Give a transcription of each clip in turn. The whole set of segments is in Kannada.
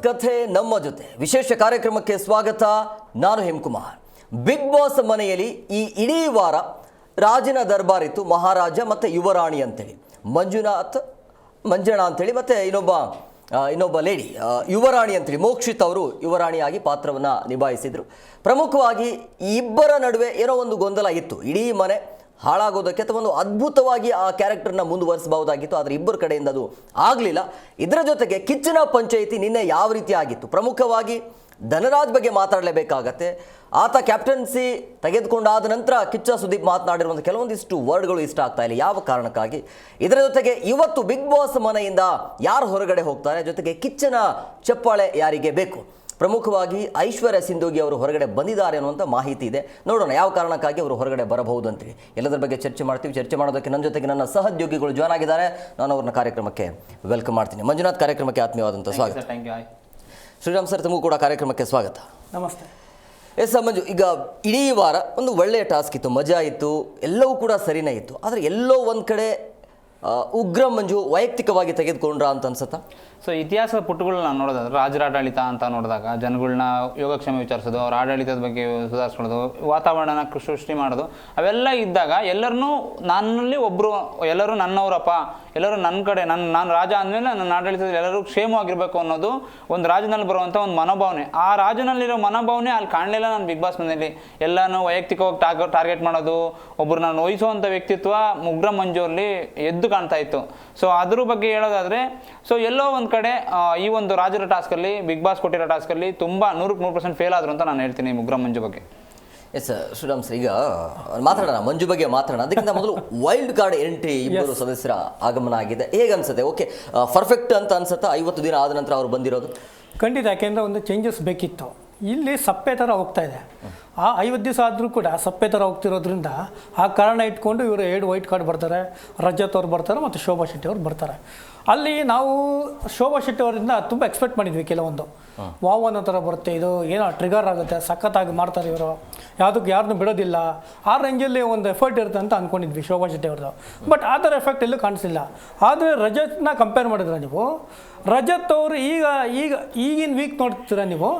ಕಥೆ ನಮ್ಮ ಜೊತೆ ವಿಶೇಷ ಕಾರ್ಯಕ್ರಮಕ್ಕೆ ಸ್ವಾಗತ. ನಾನು ಹೇಮಕುಮಾರ್. ಬಿಗ್ ಬಾಸ್ ಮನೆಯಲ್ಲಿ ಈ ಇಡೀ ವಾರ ರಾಜಿನ ದರ್ಬಾರಿತ್ತು. ಮಹಾರಾಜ ಮತ್ತು ಯುವರಾಣಿ ಅಂತೇಳಿ ಮಂಜಣ್ಣ ಅಂತೇಳಿ ಮತ್ತು ಇನ್ನೊಬ್ಬ ಲೇಡಿ ಯುವರಾಣಿ ಅಂತೇಳಿ ಮೋಕ್ಷಿತ್ ಅವರು ಯುವರಾಣಿಯಾಗಿ ಪಾತ್ರವನ್ನು ನಿಭಾಯಿಸಿದರು. ಪ್ರಮುಖವಾಗಿ ಈ ಇಬ್ಬರ ನಡುವೆ ಏನೋ ಒಂದು ಗೊಂದಲ ಇತ್ತು. ಇಡೀ ಮನೆ ಹಾಳಾಗೋದಕ್ಕೆ ಅಥವಾ ಒಂದು ಅದ್ಭುತವಾಗಿ ಆ ಕ್ಯಾರೆಕ್ಟರ್ನ ಮುಂದುವರಿಸಬಹುದಾಗಿತ್ತು. ಆದರೆ ಇಬ್ಬರ ಕಡೆಯಿಂದ ಅದು ಆಗಲಿಲ್ಲ. ಇದರ ಜೊತೆಗೆ ಕಿಚ್ಚನ ಪಂಚಾಯಿತಿ ನಿನ್ನೆ ಯಾವ ರೀತಿ ಆಗಿತ್ತು, ಪ್ರಮುಖವಾಗಿ ಧನರಾಜ್ ಬಗ್ಗೆ ಮಾತಾಡಲೇಬೇಕಾಗತ್ತೆ. ಆತ ಕ್ಯಾಪ್ಟನ್ಸಿ ತೆಗೆದುಕೊಂಡಾದ ನಂತರ ಕಿಚ್ಚ ಸುದೀಪ್ ಮಾತನಾಡಿರುವಂಥ ಕೆಲವೊಂದಿಷ್ಟು ವರ್ಡ್ಗಳು ಇಷ್ಟ ಆಗ್ತಾ ಇಲ್ಲ. ಯಾವ ಕಾರಣಕ್ಕಾಗಿ? ಇದರ ಜೊತೆಗೆ ಇವತ್ತು ಬಿಗ್ ಬಾಸ್ ಮನೆಯಿಂದ ಯಾರು ಹೊರಗಡೆ ಹೋಗ್ತಾರೆ, ಜೊತೆಗೆ ಕಿಚ್ಚನ ಚಪ್ಪಾಳೆ ಯಾರಿಗೆ ಬೇಕು, ಪ್ರಮುಖವಾಗಿ ಐಶ್ವರ್ಯ ಸಿಂಧೂಗಿ ಅವರು ಹೊರಗಡೆ ಬಂದಿದ್ದಾರೆ ಅನ್ನುವಂಥ ಮಾಹಿತಿ ಇದೆ. ನೋಡೋಣ ಯಾವ ಕಾರಣಕ್ಕಾಗಿ ಅವರು ಹೊರಗಡೆ ಬರಬಹುದು ಅಂತೇಳಿ. ಎಲ್ಲದರ ಬಗ್ಗೆ ಚರ್ಚೆ ಮಾಡ್ತೀವಿ. ಚರ್ಚೆ ಮಾಡೋದಕ್ಕೆ ನನ್ನ ಜೊತೆಗೆ ನನ್ನ ಸಹೋದ್ಯೋಗಿಗಳು ಜಾಯ್ನ್ ಆಗಿದ್ದಾರೆ. ನಾನು ಅವ್ರನ್ನ ಕಾರ್ಯಕ್ರಮಕ್ಕೆ ವೆಲ್ಕಮ್ ಮಾಡ್ತೀನಿ. ಮಂಜುನಾಥ್, ಕಾರ್ಯಕ್ರಮಕ್ಕೆ ಆತ್ಮೀಯವಾದಂಥ ಸ್ವಾಗತ. ಶ್ರೀರಾಮ್ ಸರ್, ತಮಗೂ ಕೂಡ ಕಾರ್ಯಕ್ರಮಕ್ಕೆ ಸ್ವಾಗತ. ನಮಸ್ತೆ. ಎಸ್ ಮಂಜು, ಈಗ ಇಡೀ ವಾರ ಒಂದು ಒಳ್ಳೆಯ ಟಾಸ್ಕ್ ಇತ್ತು, ಮಜಾ ಇತ್ತು, ಎಲ್ಲವೂ ಕೂಡ ಸರಿನೇ ಇತ್ತು. ಆದರೆ ಎಲ್ಲೋ ಒಂದು ಕಡೆ ಉಗ್ರ ಮಂಜು ವೈಯಕ್ತಿಕವಾಗಿ ತೆಗೆದುಕೊಂಡ್ರ ಅಂತ ಅನ್ಸುತ್ತಾ? ಸೊ ಇತಿಹಾಸದ ಪುಟಗಳನ್ನ ನೋಡೋದಾದ್ರೆ ರಾಜರ ಆಡಳಿತ ಅಂತ ನೋಡಿದಾಗ ಜನಗಳನ್ನ ಯೋಗಕ್ಷೇಮ ವಿಚಾರಿಸೋದು, ಅವ್ರ ಆಡಳಿತದ ಬಗ್ಗೆ ಸುಧಾರಿಸ್ಕೊಳ್ಳೋದು, ವಾತಾವರಣನ ಸೃಷ್ಟಿ ಮಾಡೋದು, ಅವೆಲ್ಲ ಇದ್ದಾಗ ಎಲ್ಲರನ್ನೂ ನನ್ನಲ್ಲಿ ಒಬ್ಬರು ಎಲ್ಲರೂ ನನ್ನವರಪ್ಪ, ಎಲ್ಲರೂ ನನ್ನ ಕಡೆ ನಾನು ರಾಜ ಅಂದಮೇಲೆ ನನ್ನ ಆಡಳಿತದಲ್ಲಿ ಎಲ್ಲರೂ ಕ್ಷೇಮವಾಗಿರಬೇಕು ಅನ್ನೋದು ಒಂದು ರಾಜನಲ್ಲಿ ಬರುವಂಥ ಒಂದು ಮನೋಭಾವನೆ. ಆ ರಾಜನಲ್ಲಿರೋ ಮನೋಭಾವನೆ ಅಲ್ಲಿ ಕಾಣಲಿಲ್ಲ ನಾನು ಬಿಗ್ ಬಾಸ್ ಮನೆಯಲ್ಲಿ. ಎಲ್ಲನೂ ವೈಯಕ್ತಿಕವಾಗಿ ಟಾರ್ಗೆಟ್ ಮಾಡೋದು, ಒಬ್ಬರು ನಾನು ವಹಿಸುವಂಥ ವ್ಯಕ್ತಿತ್ವ ಉಗ್ರ ಮಂಜುವಲ್ಲಿ ಎದ್ದು ಕಾಣ್ತಾ ಇತ್ತು. ಸೊ ಅದ್ರ ಬಗ್ಗೆ ಹೇಳೋದಾದರೆ, ಸೊ ಎಲ್ಲೋ ಒಂದು ಕಡೆ ಈ ಒಂದು ರಾಜರ ಟಾಸ್ಕಲ್ಲಿ, ಬಿಗ್ ಬಾಸ್ ಕೊಟ್ಟಿರೋ ಟಾಸ್ಕಲ್ಲಿ ತುಂಬ 100% ಫೇಲ್ ಆದರು ಅಂತ ನಾನು ಹೇಳ್ತೀನಿ ಉಗ್ರ ಮಂಜು ಬಗ್ಗೆ. ಎಸ್ ಶ್ರೀರಾಮ್ ಸರ್, ಈಗ ಮಾತಾಡೋಣ ಮಂಜು ಬಗ್ಗೆ ಮಾತಾಡೋಣ. ಅದಕ್ಕಿಂತ ಮೊದಲು ವೈಲ್ಡ್ ಕಾರ್ಡ್ ಎಂಟ್ರಿ ಇಬ್ಬರು ಸದಸ್ಯರ ಆಗಮನ ಆಗಿದೆ. ಹೇಗೆ ಅನ್ಸುತ್ತೆ? ಓಕೆ, ಪರ್ಫೆಕ್ಟ್ ಅಂತ ಅನ್ಸುತ್ತಾ 50 ದಿನ ಆದ ನಂತರ ಅವ್ರು ಬಂದಿರೋದು? ಖಂಡಿತ. ಯಾಕೆಂದರೆ ಒಂದು ಚೇಂಜಸ್ ಬೇಕಿತ್ತು. ಇಲ್ಲಿ ಸಪ್ಪೆ ಥರ ಹೋಗ್ತಾ ಇದೆ. ಆ 50 ದಿವಸ ಆದರೂ ಕೂಡ ಸಪ್ಪೆ ಥರ ಹೋಗ್ತಿರೋದ್ರಿಂದ ಆ ಕಾರಣ ಇಟ್ಕೊಂಡು ಇವರು 2 ವೈಟ್ ಕಾರ್ಡ್ ಬರ್ತಾರೆ. ರಜತ್ ಅವ್ರು ಬರ್ತಾರೆ ಮತ್ತು ಶೋಭಾ ಶೆಟ್ಟಿ ಅವ್ರು ಬರ್ತಾರೆ. ಅಲ್ಲಿ ನಾವು ಶೋಭಾ ಶೆಟ್ಟಿ ಅವರಿಂದ ತುಂಬ ಎಕ್ಸ್ಪೆಕ್ಟ್ ಮಾಡಿದ್ವಿ. ಕೆಲವೊಂದು ವಾವ್ ಅನ್ನೋ ಥರ ಬರುತ್ತೆ, ಇದು ಏನೋ ಟ್ರಿಗರ್ ಆಗುತ್ತೆ, ಸಖತ್ತಾಗಿ ಮಾಡ್ತಾರೆ ಇವರು, ಯಾವುದಕ್ಕೆ ಯಾರನ್ನೂ ಬಿಡೋದಿಲ್ಲ, ಆ ರೇಂಜಲ್ಲಿ ಒಂದು ಎಫರ್ಟ್ ಇರುತ್ತೆ ಅಂತ ಅಂದ್ಕೊಂಡಿದ್ವಿ ಶೋಭಾ ಶೆಟ್ಟಿ ಅವ್ರದ್ದು. ಬಟ್ ಆ ಥರ ಎಫೆಕ್ಟ್ ಎಲ್ಲೂ ಕಾಣಿಸಿಲ್ಲ. ಆದರೆ ರಜತ್ನ ಕಂಪೇರ್ ಮಾಡಿದ್ರೆ ನೀವು, ರಜತ್ ಅವರು ಈಗಿನ ವೀಕ್ ನೋಡ್ತೀರ ನೀವು,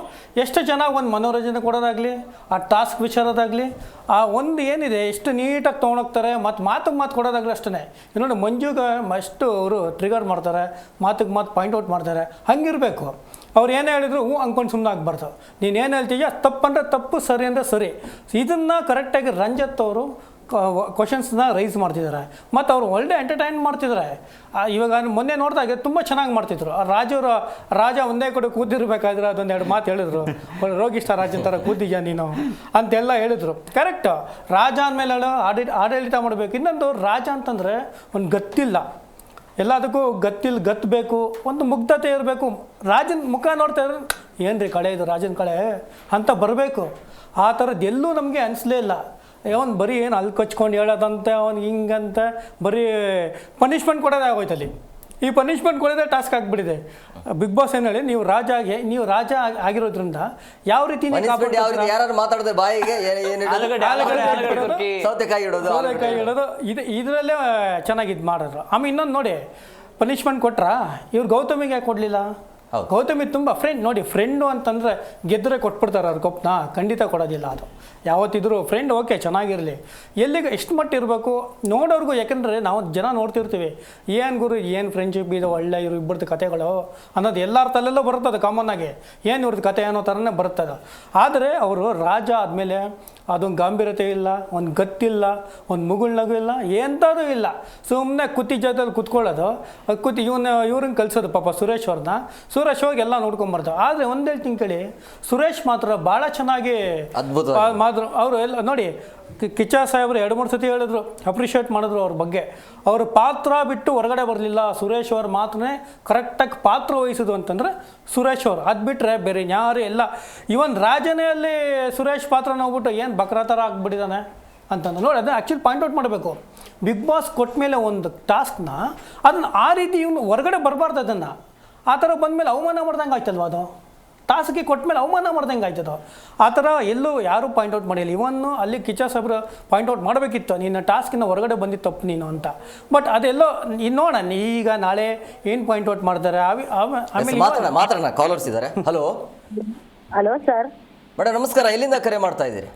ಎಷ್ಟು ಚೆನ್ನಾಗಿ ಒಂದು ಮನೋರಂಜನೆ ಕೊಡೋದಾಗಲಿ, ಆ ಟಾಸ್ಕ್ ವಿಚಾರದಾಗಲಿ, ಆ ಒಂದು ಏನಿದೆ ಎಷ್ಟು ನೀಟಾಗಿ ತೊಗೊಂಡೋಗ್ತಾರೆ, ಮತ್ತು ಮಾತು ಕೊಡೋದಾಗಲಿ ಅಷ್ಟೇ. ಇನ್ನೊಂದು ಮಂಜುಗೆ ಅಷ್ಟು ಅವರು ಟ್ರಿಗರ್ ಮಾಡ್ತಾರೆ, ಮಾತಿಗೆ ಮಾತು ಪಾಯಿಂಟ್ ಔಟ್ ಮಾಡ್ತಾರೆ. ಹಂಗಿರಬೇಕು. ಅವ್ರು ಏನು ಹೇಳಿದ್ರು ಅಂದ್ಕೊಂಡು ಸುಮ್ಮನೆ ಆಗಬಾರ್ದು. ನೀನು ಏನು ಹೇಳ್ತೀಯ ತಪ್ಪು ಅಂದರೆ ತಪ್ಪು, ಸರಿ ಅಂದರೆ ಸರಿ. ಇದನ್ನು ಕರೆಕ್ಟಾಗಿ ರಂಜತ್ ಅವರು ಕ್ವಶನ್ಸ್ನ ರೈಸ್ ಮಾಡ್ತಿದ್ದಾರೆ ಮತ್ತು ಅವರು ಒಳ್ಳೆ ಎಂಟರ್ಟೈನ್ ಮಾಡ್ತಿದ್ದಾರೆ. ಇವಾಗ ಮೊನ್ನೆ ನೋಡಿದಾಗ ತುಂಬ ಚೆನ್ನಾಗಿ ಮಾಡ್ತಿದ್ರು. ರಾಜ ಒಂದೇ ಕಡೆ ಕೂತಿರ್ಬೇಕಾದ್ರೆ ಅದೊಂದು 2 ಮಾತು ಹೇಳಿದ್ರು. ರೋಗಿಷ್ಟ ರಾಜನ್ ಥರ ಕೂತಿದ್ಯಾ ನೀನು ಅಂತೆಲ್ಲ ಹೇಳಿದ್ರು. ಕರೆಕ್ಟು. ರಾಜ ಅಂದಮೇಲೆ ಆಡಳಿತ ಮಾಡಬೇಕು. ಇನ್ನೊಂದು ರಾಜ ಅಂತಂದರೆ ಒಂದು ಗತ್ತಿಲ್ಲ, ಎಲ್ಲದಕ್ಕೂ ಗತ್ತು ಬೇಕು, ಒಂದು ಮುಗ್ಧತೆ ಇರಬೇಕು. ರಾಜನ ಮುಖ ನೋಡ್ತಾ ಇದ್ರೆ ಏನು ರೀ ಕಳೆ ಇದು ರಾಜನ ಕಳೆ ಅಂತ ಬರಬೇಕು. ಆ ಥರದ್ದು ಎಲ್ಲೂ ನಮಗೆ ಅನಿಸ್ಲೇ ಇಲ್ಲ. ಅವನು ಬರೀ ಏನು ಅಲ್ಲಿ ಕಚ್ಕೊಂಡು ಹೇಳೋದಂತೆ, ಅವ್ನಿಗೆ ಹಿಂಗಂತೆ ಬರೀ ಪನಿಷ್ಮೆಂಟ್ ಕೊಡೋದೇ ಆಗೋಯ್ತಲ್ಲಿ. ಈ ಪನಿಷ್ಮೆಂಟ್ ಕೊಡೋದೇ ಟಾಸ್ಕ್ ಆಗಿಬಿಟ್ಟಿದೆ. ಬಿಗ್ ಬಾಸ್ ಏನು ಹೇಳಿ, ನೀವು ರಾಜ ಆಗಿರೋದ್ರಿಂದ ಯಾವ ರೀತಿ ಯಾರು ಮಾತಾಡಿದ್ರೆ ಬಾಯಿಗೆ ಸೌತೆಕಾಯಿ ಇಡೋದು, ಇದರಲ್ಲೇ ಚೆನ್ನಾಗಿ ಇದು ಮಾಡಿದ್ರು. ಆಮೇಲೆ ಇನ್ನೊಂದು ನೋಡಿ, ಪನಿಷ್ಮೆಂಟ್ ಕೊಟ್ರಾ, ಇವ್ರು ಗೌತಮಿಗೆ ಯಾಕೆ ಕೊಡಲಿಲ್ಲ? ಗೌತಮಿ ತುಂಬ ಫ್ರೆಂಡು ಅಂತಂದರೆ ಗೆದ್ದರೆ ಕೊಟ್ಬಿಡ್ತಾರೆ ಅವ್ರ ಕಪ್ನ. ಖಂಡಿತ ಕೊಡೋದಿಲ್ಲ. ಅದು ಯಾವತ್ತಿದ್ರು ಫ್ರೆಂಡ್ ಓಕೆ ಚೆನ್ನಾಗಿರಲಿ, ಎಲ್ಲಿಗೆ ಎಷ್ಟು ಮಟ್ಟ ಇರಬೇಕು ನೋಡೋರ್ಗು. ಯಾಕೆಂದರೆ ನಾವು ಜನ ನೋಡ್ತಿರ್ತೀವಿ, ಏನು ಗುರು ಏನು ಫ್ರೆಂಡ್ಶಿಪ್ ಇದು ಒಳ್ಳೆ ಇವರು ಇಬ್ಬರದ್ದು ಕತೆಗಳು ಅನ್ನೋದು ಎಲ್ಲರ ತಲೆಯಲ್ಲೂ ಬರ್ತದೆ ಕಾಮನ್ನಾಗಿ. ಏನು ಇವ್ರದ್ದು ಕತೆ ಅನ್ನೋ ಥರನೇ ಬರ್ತದೆ. ಆದರೆ ಅವರು ರಾಜ ಆದಮೇಲೆ ಅದೊಂದು ಗಾಂಭೀರ್ಯತೆ ಇಲ್ಲ, ಒಂದು ಗತ್ತಿಲ್ಲ, ಒಂದು ಮುಗುಳ್ನಗು ಇಲ್ಲ, ಎಂಥದೂ ಇಲ್ಲ. ಸುಮ್ಮನೆ ಜೊತೆಲಿ ಕುತ್ಕೊಳ್ಳೋದು, ಇವ್ರನ್ನ ಕಲಿಸೋದು ಪಾಪ ಸುರೇಶ್ ಹೋಗಿ ಎಲ್ಲ ನೋಡ್ಕೊಂಬರ್ತಾರೆ. ಆದರೆ ಒಂದು ಹೇಳ್ತೀನಿ ಕೇಳಿ, ಸುರೇಶ್ ಮಾತ್ರ ಭಾಳ ಚೆನ್ನಾಗಿ ಅವರು ಎಲ್ಲ ನೋಡಿ, ಕಿಚ್ಚ ಸಾಹೇಬರು 2-3 ಸತಿ ಹೇಳಿದ್ರು, ಅಪ್ರಿಷಿಯೇಟ್ ಮಾಡಿದ್ರು ಅವ್ರ ಬಗ್ಗೆ. ಅವ್ರ ಪಾತ್ರ ಬಿಟ್ಟು ಹೊರಗಡೆ ಬರಲಿಲ್ಲ. ಸುರೇಶ್ ಅವ್ರ ಮಾತ್ರನೇ ಕರೆಕ್ಟಾಗಿ ಪಾತ್ರ ವಹಿಸೋದು ಅಂತಂದರೆ ಸುರೇಶ್ ಅವರು. ಅದು ಬಿಟ್ಟರೆ ಬೇರೆ ಯಾರು ಎಲ್ಲ. ಇವನ್ ರಾಜನೆಯಲ್ಲಿ ಸುರೇಶ್ ಪಾತ್ರ ನೋಡ್ಬಿಟ್ಟು ಏನು ಬಕ್ರಾ ಥರ ಆಗಿಬಿಟ್ಟಿದ್ದಾನೆ ಅಂತಂದು ನೋಡಿ, ಅದನ್ನ ಆ್ಯಕ್ಚುಲಿ ಪಾಯಿಂಟ್ ಔಟ್ ಮಾಡಬೇಕು. ಬಿಗ್ ಬಾಸ್ ಕೊಟ್ಟ ಮೇಲೆ ಒಂದು ಟಾಸ್ಕ್ನ ಅದನ್ನು ಆ ರೀತಿ ಇವನು ಹೊರಗಡೆ ಬರಬಾರ್ದು. ಅದನ್ನು ಆ ಥರ ಬಂದಮೇಲೆ ಅವಮಾನ ಮಾಡ್ದಂಗೆ ಆಯ್ತಲ್ವ ಅದು. ಟಾಸ್ಕ್ಗೆ ಕೊಟ್ಮೇಲೆ ಅವಮಾನ ಮಾಡ್ದಂಗೆ ಆಯ್ತದ. ಆ ಥರ ಎಲ್ಲೂ ಯಾರೂ ಪಾಯಿಂಟ್ಔಟ್ ಮಾಡಿಲ್ಲ. ಇವನ್ನು ಅಲ್ಲಿ ಕಿಚ್ಚ ಸಾಬ್ರು ಪಾಯಿಂಟ್ಔಟ್ ಮಾಡಬೇಕಿತ್ತು, ನಿನ್ನ ಟಾಸ್ಕಿನ ಹೊರಗಡೆ ಬಂದಿದ್ದು ತಪ್ಪು ನೀನು ಅಂತ. ಬಟ್ ಅದೆಲ್ಲೋ ನೋಡೋಣ ಈಗ ನಾಳೆ ಏನು ಪಾಯಿಂಟ್ಔಟ್ ಮಾಡ್ತಾರೆ. ಆಮೇಲೆ ಮಾತಾಡೋಣ. ಕಾಲರ್ಸ್ ಇದ್ದಾರೆ. Hello hello sir. ಮೇಡಮ್ ನಮಸ್ಕಾರ, ಎಲ್ಲಿಂದ ಕರೆ ಮಾಡ್ತಾ ಇದ್ದೀರಿ?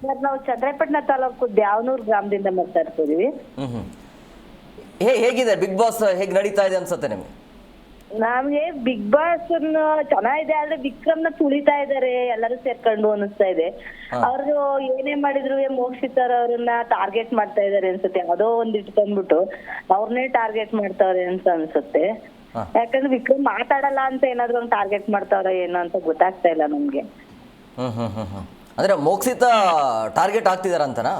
ಸರ್ ನಾವು ಚಂದ್ರಪಟ್ಟಣ ತಾಲೂಕು ದ್ಯಾವನೂರು ಗ್ರಾಮದಿಂದ ಮಾತಾಡ್ತಿದೀವಿ. ಹೇಗಿದೆ ಬಿಗ್ ಬಾಸ್, ಹೇಗೆ ನಡೀತಾ ಇದೆ ಅನ್ಸುತ್ತೆ ನಿಮ್ಗೆ? ನಮ್ಗೆ ಬಿಗ್ ಬಾಸ್ ಚೆನ್ನಾಗಿದೆ, ಆದ್ರೆ ವಿಕ್ರಮ್ನ ತುಳಿತಾ ಇದಾರೆ ಎಲ್ಲರೂ ಸೇರ್ಕೊಂಡು ಅನಿಸ್ತಾ ಇದೆ. ಅವ್ರು ಏನೇ ಮಾಡಿದ್ರು ಮೋಕ್ಷಿತರ್ ಅವ್ರನ್ನ ಟಾರ್ಗೆಟ್ ಮಾಡ್ತಾ ಇದಾರೆ ಅನ್ಸುತ್ತೆ. ಯಾವುದೋ ಒಂದ್ ಇಟ್ಕೊಂಡ್ಬಿಟ್ಟು ಅವ್ರನ್ನೇ ಟಾರ್ಗೆಟ್ ಮಾಡ್ತಾವ್ರೆ ಅಂತ ಅನ್ಸುತ್ತೆ. ಯಾಕಂದ್ರೆ ವಿಕ್ರಮ್ ಮಾತಾಡಲ್ಲ ಅಂತ ಏನಾದ್ರು ಒಂದು ಟಾರ್ಗೆಟ್ ಮಾಡ್ತಾವ್ರ ಏನೋ ಅಂತ ಗೊತ್ತಾಗ್ತಾ ಇಲ್ಲ ನಮ್ಗೆ. ಅಂದ್ರೆ ಮೋಕ್ಷಿತ ಟಾರ್ಗೆಟ್ ಆಗ್ತಿದಾರ ಅಂತನಾ?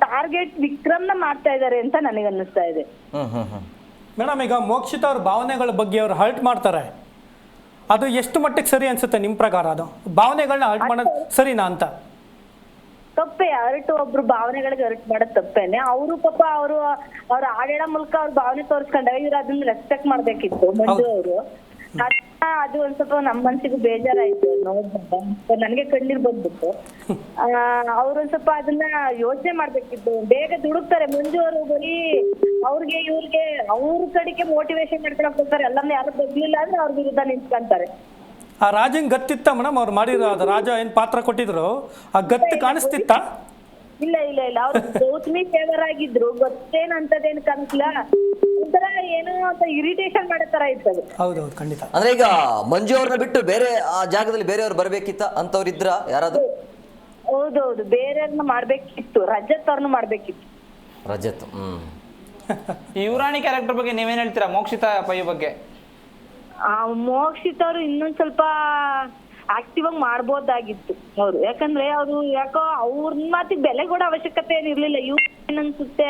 ಟಾರ್ಗೆಟ್ ವಿಕ್ರಮ್ನ ಮಾಡ್ತಾ ಇದಾರೆ ಅಂತ ನನಗೆ ಅನ್ನಿಸ್ತಾ ಇದೆ. ಮೇಡಮ್, ಈಗ ಮೋಕ್ಷಿತ ಅವ್ರ ಭಾವನೆಗಳ ಬಗ್ಗೆ ಅವ್ರು ಹರ್ಟ್ ಮಾಡ್ತಾರೆ, ಅದು ಎಷ್ಟು ಮಟ್ಟಿಗೆ ಸರಿ ಅನ್ಸುತ್ತೆ ನಿಮ್ಮ ಪ್ರಕಾರ? ಅದು ಭಾವನೆಗಳನ್ನ ಹರ್ಟ್ ಮಾಡೋದು ಸರಿನಾ ಅಂತ? ತಪ್ಪೇ. ಅರಟು ಒಬ್ರು ಭಾವನೆಗಳಿಗೆ ಅರಟು ಮಾಡೋದು ತಪ್ಪೇನೆ. ಅವರು ಪಾಪ ಅವ್ರ ಆಡಳ ಮೂಲಕ ಅವ್ರ ಭಾವನೆ ತೋರಿಸ್ಕೊಂಡಾಗ ಇವ್ರು ಅದನ್ನ ರೆಸ್ಪೆಕ್ಟ್ ಮಾಡ್ಬೇಕಿತ್ತು ಮಂಜು ಅವರು. ಅದು ಒಂದ್ ಸ್ವಲ್ಪ ನಮ್ಮ ಮನ್ಸಿಗೂ ಬೇಜಾರಾಯ್ತು ನೋಡ್ದಾಗ, ನನಗೆ ಕಣ್ಣೀರ್ ಬಂದ್ಬಿಟ್ಟು. ಅವ್ರೊಂದ್ ಸ್ವಲ್ಪ ಅದನ್ನ ಯೋಚನೆ ಮಾಡ್ಬೇಕಿತ್ತು. ಬೇಗ ದುಡುಕ್ತಾರೆ ಮಂಜು ಅವರು, ಬರೀ ಅವ್ರಿಗೆ ಇವ್ರಿಗೆ ಅವ್ರ ಕಡೆಗೆ ಮೋಟಿವೇಶನ್ ಮಾಡ್ಕೊಳಕ್ ಹೋಗ್ತಾರೆ. ಎಲ್ಲಾನು ಯಾರು ಬಗ್ಲಿಲ್ಲ ಅಂದ್ರೆ ಅವ್ರ ವಿರುದ್ಧ ನಿಂತ್ಕೊಂತಾರೆ. ಆ ರಾಜಂಗ್ ಗತ್ತಿತ್ತ ಮೇಡಮ್? ಅವ್ರು ಮಾಡಿರೋ ಅದು ರಾಜ ಏನ್ ಪಾತ್ರ ಕೊಟ್ಟಿದ್ರು, ಆ ಗತ್ತು ಕಾಣಿಸ್ತಿತ್ತ? ಇಲ್ಲ ಇಲ್ಲ ಇಲ್ಲ, ಅವ್ರು ಗೌತಮಿ ಫೇವರ್ ಆಗಿದ್ರು. ಗೊತ್ತೇನಂತದೇನು ಕಾಣಿಸ್ಲ, ಒಂಥರ ಏನೋ ಅಂತ ಇರಿಟೇಷನ್ ಮಾಡೋ ತರ ಇರ್ತದೆ. ಹೌದೌದು, ಖಂಡಿತ. ಅಂದ್ರೆ ಈಗ ಮಂಜು ಅವ್ರನ್ನ ಬಿಟ್ಟು ಬೇರೆ ಆ ಜಾಗದಲ್ಲಿ ಬೇರೆಯವ್ರು ಬರ್ಬೇಕಿತ್ತ ಅಂತವ್ರು ಇದ್ರ ಯಾರಾದ್ರು? ಹೌದೌದು, ಬೇರೆಯವ್ರನ್ನ ಮಾಡ್ಬೇಕಿತ್ತು. ರಜತ್ ಅವ್ರನ್ನ ಮಾಡ್ಬೇಕಿತ್ತು. ರಜತ್. ಈ ಯುವರಾಣಿ ಕ್ಯಾರೆಕ್ಟರ್ ಬಗ್ಗೆ ನೀವೇನ್ ಹೇಳ್ತೀರಾ, ಮೋಕ್ಷಿತಾ ಪೈ ಬಗ್ಗೆ? ಮೋಕ್ಷಿತ್ ಅವರು ಇನ್ನೊಂದ್ ಸ್ವಲ್ಪ ಆಕ್ಟಿವ್ ಆಗಿ ಮಾಡ್ಬೋದಾಗಿತ್ತು ಅವ್ರು. ಯಾಕಂದ್ರೆ ಅವ್ರು ಯಾಕೋ ಅವ್ರ ಮಾತಿಗೆ ಬೆಲೆ ಕೊಡೋ ಅವಶ್ಯಕತೆ ಏನಿರ್ಲಿಲ್ಲ. ಇವ್ರು ಏನನ್ಸುತ್ತೆ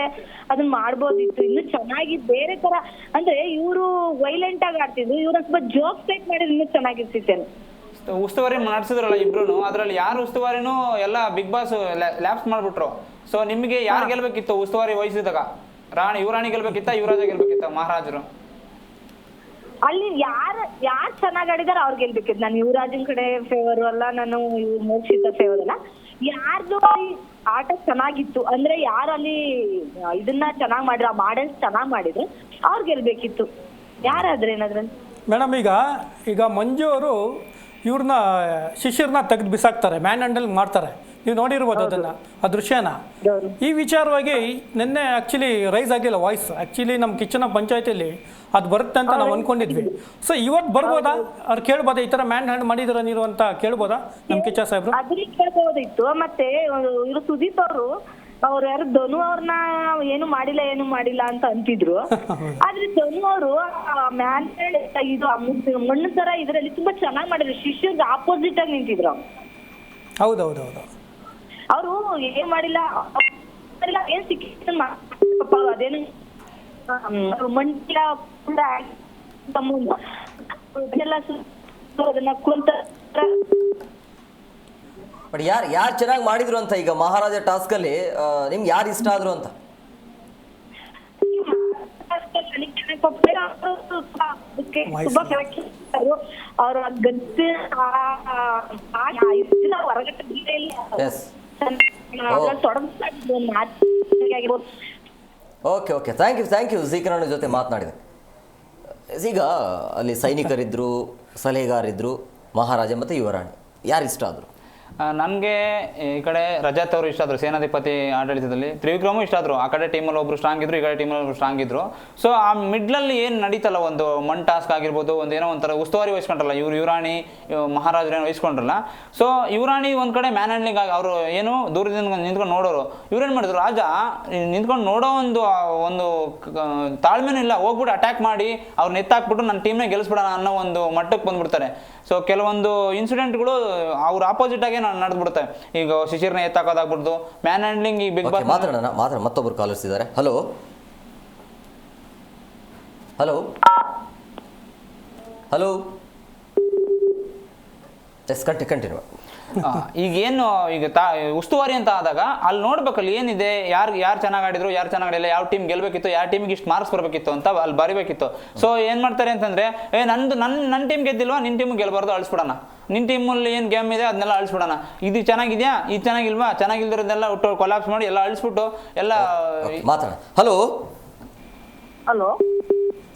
ಅದನ್ನ ಮಾಡ್ಬೋದಿತ್ತು ಇನ್ನು ಚೆನ್ನಾಗಿ. ಬೇರೆ ತರ ಅಂದ್ರೆ ಇವ್ರು ವೈಲೆಂಟ್ ಆಗಿ ಆಡ್ತಿದ್ರು, ಇವ್ರ ಸ್ವಲ್ಪ ಜೋಕ್ ಟೈಪ್ ಮಾಡಿದ್ರೆ ಇನ್ನೂ ಚೆನ್ನಾಗಿರ್ತಿತ್ತೇನೆ. ಉಸ್ತುವಾರಿ ನಡೆಸಿದ್ರಲ್ಲ ಇಬ್ರು, ಅದ್ರಲ್ಲಿ ಯಾರು ಉಸ್ತುವಾರಿನೂ ಎಲ್ಲ ಬಿಗ್ ಬಾಸ್ ಲ್ಯಾಪ್ಸ್ ಮಾಡ್ಬಿಟ್ರು. ಸೊ ನಿಮ್ಗೆ ಯಾರು ಗೆಲ್ಬೇಕಿತ್ತು ಉಸ್ತುವಾರಿ ವಹಿಸಿದಾಗ? ಯುವರಾಣಿ ಗೆಲ್ಬೇಕಿತ್ತ, ಯುವರಾಜ ಗೆಲ್ಬೇಕಿತ್ತ, ಮಹಾರಾಜರು? ಅಲ್ಲಿ ಯಾರ್ ಚೆನ್ನಾಗ್ ಆಡಿದಾರ ಅವ್ರು ಗೆಲ್ಬೇಕಿತ್ತು. ನಾನು ಯುವರಾಜನ್ ಕಡೆ ಫೇವರ್ ಅಲ್ಲ, ನಾನು ಮೋಕ್ಷಿತ ಫೇವರ್ ಅಲ್ಲ. ಯಾರ್ದು ಆಟ ಚೆನ್ನಾಗಿತ್ತು ಅಂದ್ರೆ ಯಾರಲ್ಲಿ ಇದನ್ನ ಚೆನ್ನಾಗ್ ಮಾಡಿದ್ರು, ಆ ಮಾಡೆಲ್ಸ್ ಚೆನ್ನಾಗ್ ಮಾಡಿದ್ರು, ಅವ್ರು ಗೆಲ್ಬೇಕಿತ್ತು. ಯಾರಾದ್ರೆ ಏನಾದ್ರಲ್ಲಿ ಮೇಡಮ್, ಈಗ ಮಂಜು ಅವರು ಇವ್ರನ್ನ ಶಿಷ್ಯರನ್ನ ತೆಗೆದು ಬಿಸಾಕ್ತಾರೆ, ಮ್ಯಾನ್ ಹ್ಯಾಂಡಲ್ ಮಾಡ್ತಾರೆ. ನೀವು ನೋಡಿರ್ಬೋದು ಅದನ್ನ, ಆ ದೃಶ್ಯನ. ಈ ವಿಚಾರವಾಗಿ ನಿನ್ನೆ ಆ್ಯಕ್ಚುಲಿ ರೈಸ್ ಆಗಿಲ್ಲ ವಾಯ್ಸ್. ಆ್ಯಕ್ಚುಲಿ ನಮ್ಮ ಕಿಚನ ಪಂಚಾಯತಿಯಲ್ಲಿ ಅದು ಬರುತ್ತೆ ಅಂತ ನಾವು ಅನ್ಕೊಂಡಿದ್ವಿ. ಸೊ ಇವತ್ತು ಬರ್ಬೋದಾ? ಅವ್ರು ಕೇಳ್ಬೋದಾ ಈ ಥರ ಮ್ಯಾನ್ ಹ್ಯಾಂಡ್ ಮಾಡಿದ್ರ ನೀವು ಅಂತ ಕೇಳ್ಬೋದಾ ನಮ್ಮ ಕಿಚ್ಚ ಸಾಹೇಬ್ರು? ಅದ್ರಿಗೆ ಕೇಳ್ಬೋದಿತ್ತು. ಮತ್ತೆ ಇವರು ಸುದೀಪ್ ಅವ್ರು ಯಾರು ಧನು ಅವ್ರನ್ನ ಏನು ಮಾಡಿಲ್ಲ ಅಂತ ಅಂತಿದ್ರು. ಆದ್ರೆ ಧನು ಅವರು ಮ್ಯಾನ್ ಇದು ಮಣ್ಣು ತರ ಇದ್ರಲ್ಲಿ ತುಂಬಾ ಚೆನ್ನಾಗ್ ಮಾಡಿದ್ರು. ಶಿಷ್ಯರ್ಗೆ ಆಪೋಸಿಟ್ ಆಗಿ ನಿಂತಿದ್ರು. ಹೌದೌದೌದು, ಅವರು ಏನ್ ಮಾಡಿಲ್ಲ, ಏನ್ ಸಿಕ್ಕ ಅದೇನು ಮಂಡ್ಯ ಅದನ್ನ ಕುಂತ ಬಟ್ ಯಾರು ಚೆನ್ನಾಗಿ ಮಾಡಿದ್ರು ಅಂತ ಈಗ ಮಹಾರಾಜ ಟಾಸ್ಕ್ ಅಲ್ಲಿ ನಿಮ್ಗೆ ಯಾರು ಇಷ್ಟ ಆದ್ರು ಅಂತ? ಅವ್ರ ಗದ್ದೆ ಓಕೆ ಓಕೆ, ಥ್ಯಾಂಕ್ ಯು ಝೀಕರಣ ಜೊತೆ ಮಾತನಾಡಿದೆ. ಈಗ ಅಲ್ಲಿ ಸೈನಿಕರಿದ್ರು, ಸಲಹೆಗಾರಿದ್ರು, ಮಹಾರಾಜ ಮತ್ತು ಯುವರಾಣಿ, ಯಾರು ಇಷ್ಟ ಆದರು? ನನಗೆ ಈ ಕಡೆ ರಜತ್ ಅವರು ಇಷ್ಟ ಆದರು, ಸೇನಾಧಿಪತಿ ಆಡಳಿತದಲ್ಲಿ. ತ್ರಿವಿಕ್ರಮು ಇಷ್ಟ ಆದರು. ಆ ಕಡೆ ಟೀಮಲ್ಲಿ ಒಬ್ರು ಸ್ಟ್ರಾಂಗ್ ಇದ್ರು, ಈ ಕಡೆ ಟೀಮಲ್ಲಿ ಒಬ್ರು ಸ್ಟ್ರಾಂಗ್ ಇದ್ರು. ಸೊ ಆ ಮಿಡ್ಲಲ್ಲಿ ಏನು ನಡೀತಲ್ಲ, ಒಂದು ಮಣ್ ಟಾಸ್ಕ್ ಆಗಿರ್ಬೋದು, ಒಂದು ಏನೋ ಒಂಥರ ಉಸ್ತುವಾರಿ ವಹಿಸ್ಕೊಂಡ್ರಲ್ಲ ಯುವರಾಣಿ, ಮಹಾರಾಜರೇನು ವಹಿಸ್ಕೊಂಡ್ರಲ್ಲ. ಸೊ ಯುವರಾಣಿ ಒಂದು ಕಡೆ ಮ್ಯಾನ್ ಹ್ಯಾಂಡ್ಲಿಂಗ್ ಆಗಿ ಅವರು ಏನು ದೂರದಿಂದ ನಿಂತ್ಕೊಂಡು ನೋಡೋರು. ಇವ್ರೇನು ಮಾಡಿದ್ರು, ರಾಜ ನಿಂತ್ಕೊಂಡು ನೋಡೋ ಒಂದು ತಾಳ್ಮೆನೂ ಇಲ್ಲ, ಹೋಗ್ಬಿಟ್ಟು ಅಟ್ಯಾಕ್ ಮಾಡಿ ಅವ್ರನ್ನ ಎತ್ತಾಕ್ಬಿಟ್ಟು ನನ್ನ ಟೀಮ್ನ ಗೆಲ್ಲಿಸ್ಬಿಡೋಣ ಅನ್ನೋ ಒಂದು ಮಟ್ಟಕ್ಕೆ ಬಂದ್ಬಿಡ್ತಾರೆ. ಸೊ ಕೆಲವೊಂದು ಇನ್ಸಿಡೆಂಟ್ಗಳು ಅವ್ರ ಆಪೋಸಿಟ್ ಆಗಿ ನಡೆದ್ಬಿಡುತ್ತೆ. ಈಗ ಶಿಶಿರ್ನ ಎತ್ತಾಕೋದಾಗ್ಬಿಡ್ತು, ಮ್ಯಾನ್ ಹ್ಯಾಂಡ್ಲಿಂಗ್. ಈ ಬಿಗ್ ಬಾಸ್ ಮಾತಾಡೋಣ. ಮತ್ತೊಬ್ರು ಕಾಲರ್ಸ್ ಇದ್ದಾರೆ. Hello hello hello yes continue. ಈಗ ಏನು ಈಗ ಉಸ್ತುವಾರಿ ಅಂತ ಆದಾಗ ಅಲ್ಲಿ ನೋಡ್ಬೇಕಲ್ಲಿ ಏನಿದೆ, ಯಾರು ಚೆನ್ನಾಗಿ ಆಡಿದ್ರು, ಯಾರು ಚೆನ್ನಾಗಿ ಆಡಿಲ್ಲ, ಯಾವ ಟೀಮ್ ಗೆಲ್ಬೇಕಿತ್ತು, ಯಾವ ಟೀಮಿಗೆ ಇಷ್ಟು ಮಾರ್ಕ್ಸ್ ಬರಬೇಕಿತ್ತು ಅಂತ ಅಲ್ಲಿ ಬರಿಬೇಕಿತ್ತು. ಸೊ ಏನು ಮಾಡ್ತಾರೆ ಅಂತಂದ್ರೆ, ನನ್ನ ಟೀಮ್ ಗೆದ್ದಿಲ್ವಾ, ನಿನ್ನ ಟೀಮ್ ಗೆಲ್ಬಾರ್ದು, ಅಳಿಸ್ಬಿಡೋಣ. ನಿನ್ನ ಟೀಮಲ್ಲಿ ಏನು ಗೇಮ್ ಇದೆ ಅದನ್ನೆಲ್ಲ ಅಳಿಸ್ಬಿಡೋಣ. ಇದು ಚೆನ್ನಾಗಿದೆಯಾ, ಇದು ಚೆನ್ನಾಗಿಲ್ವಾ, ಚೆನ್ನಾಗಿಲ್ದಿರೋದೆಲ್ಲ ಒಟ್ಟು ಕೊಲಾಪ್ಸ್ ಮಾಡಿ ಎಲ್ಲ ಅಳಿಸ್ಬಿಟ್ಟು ಎಲ್ಲ ಮಾತಾಡ. ಹಲೋ ಹಲೋ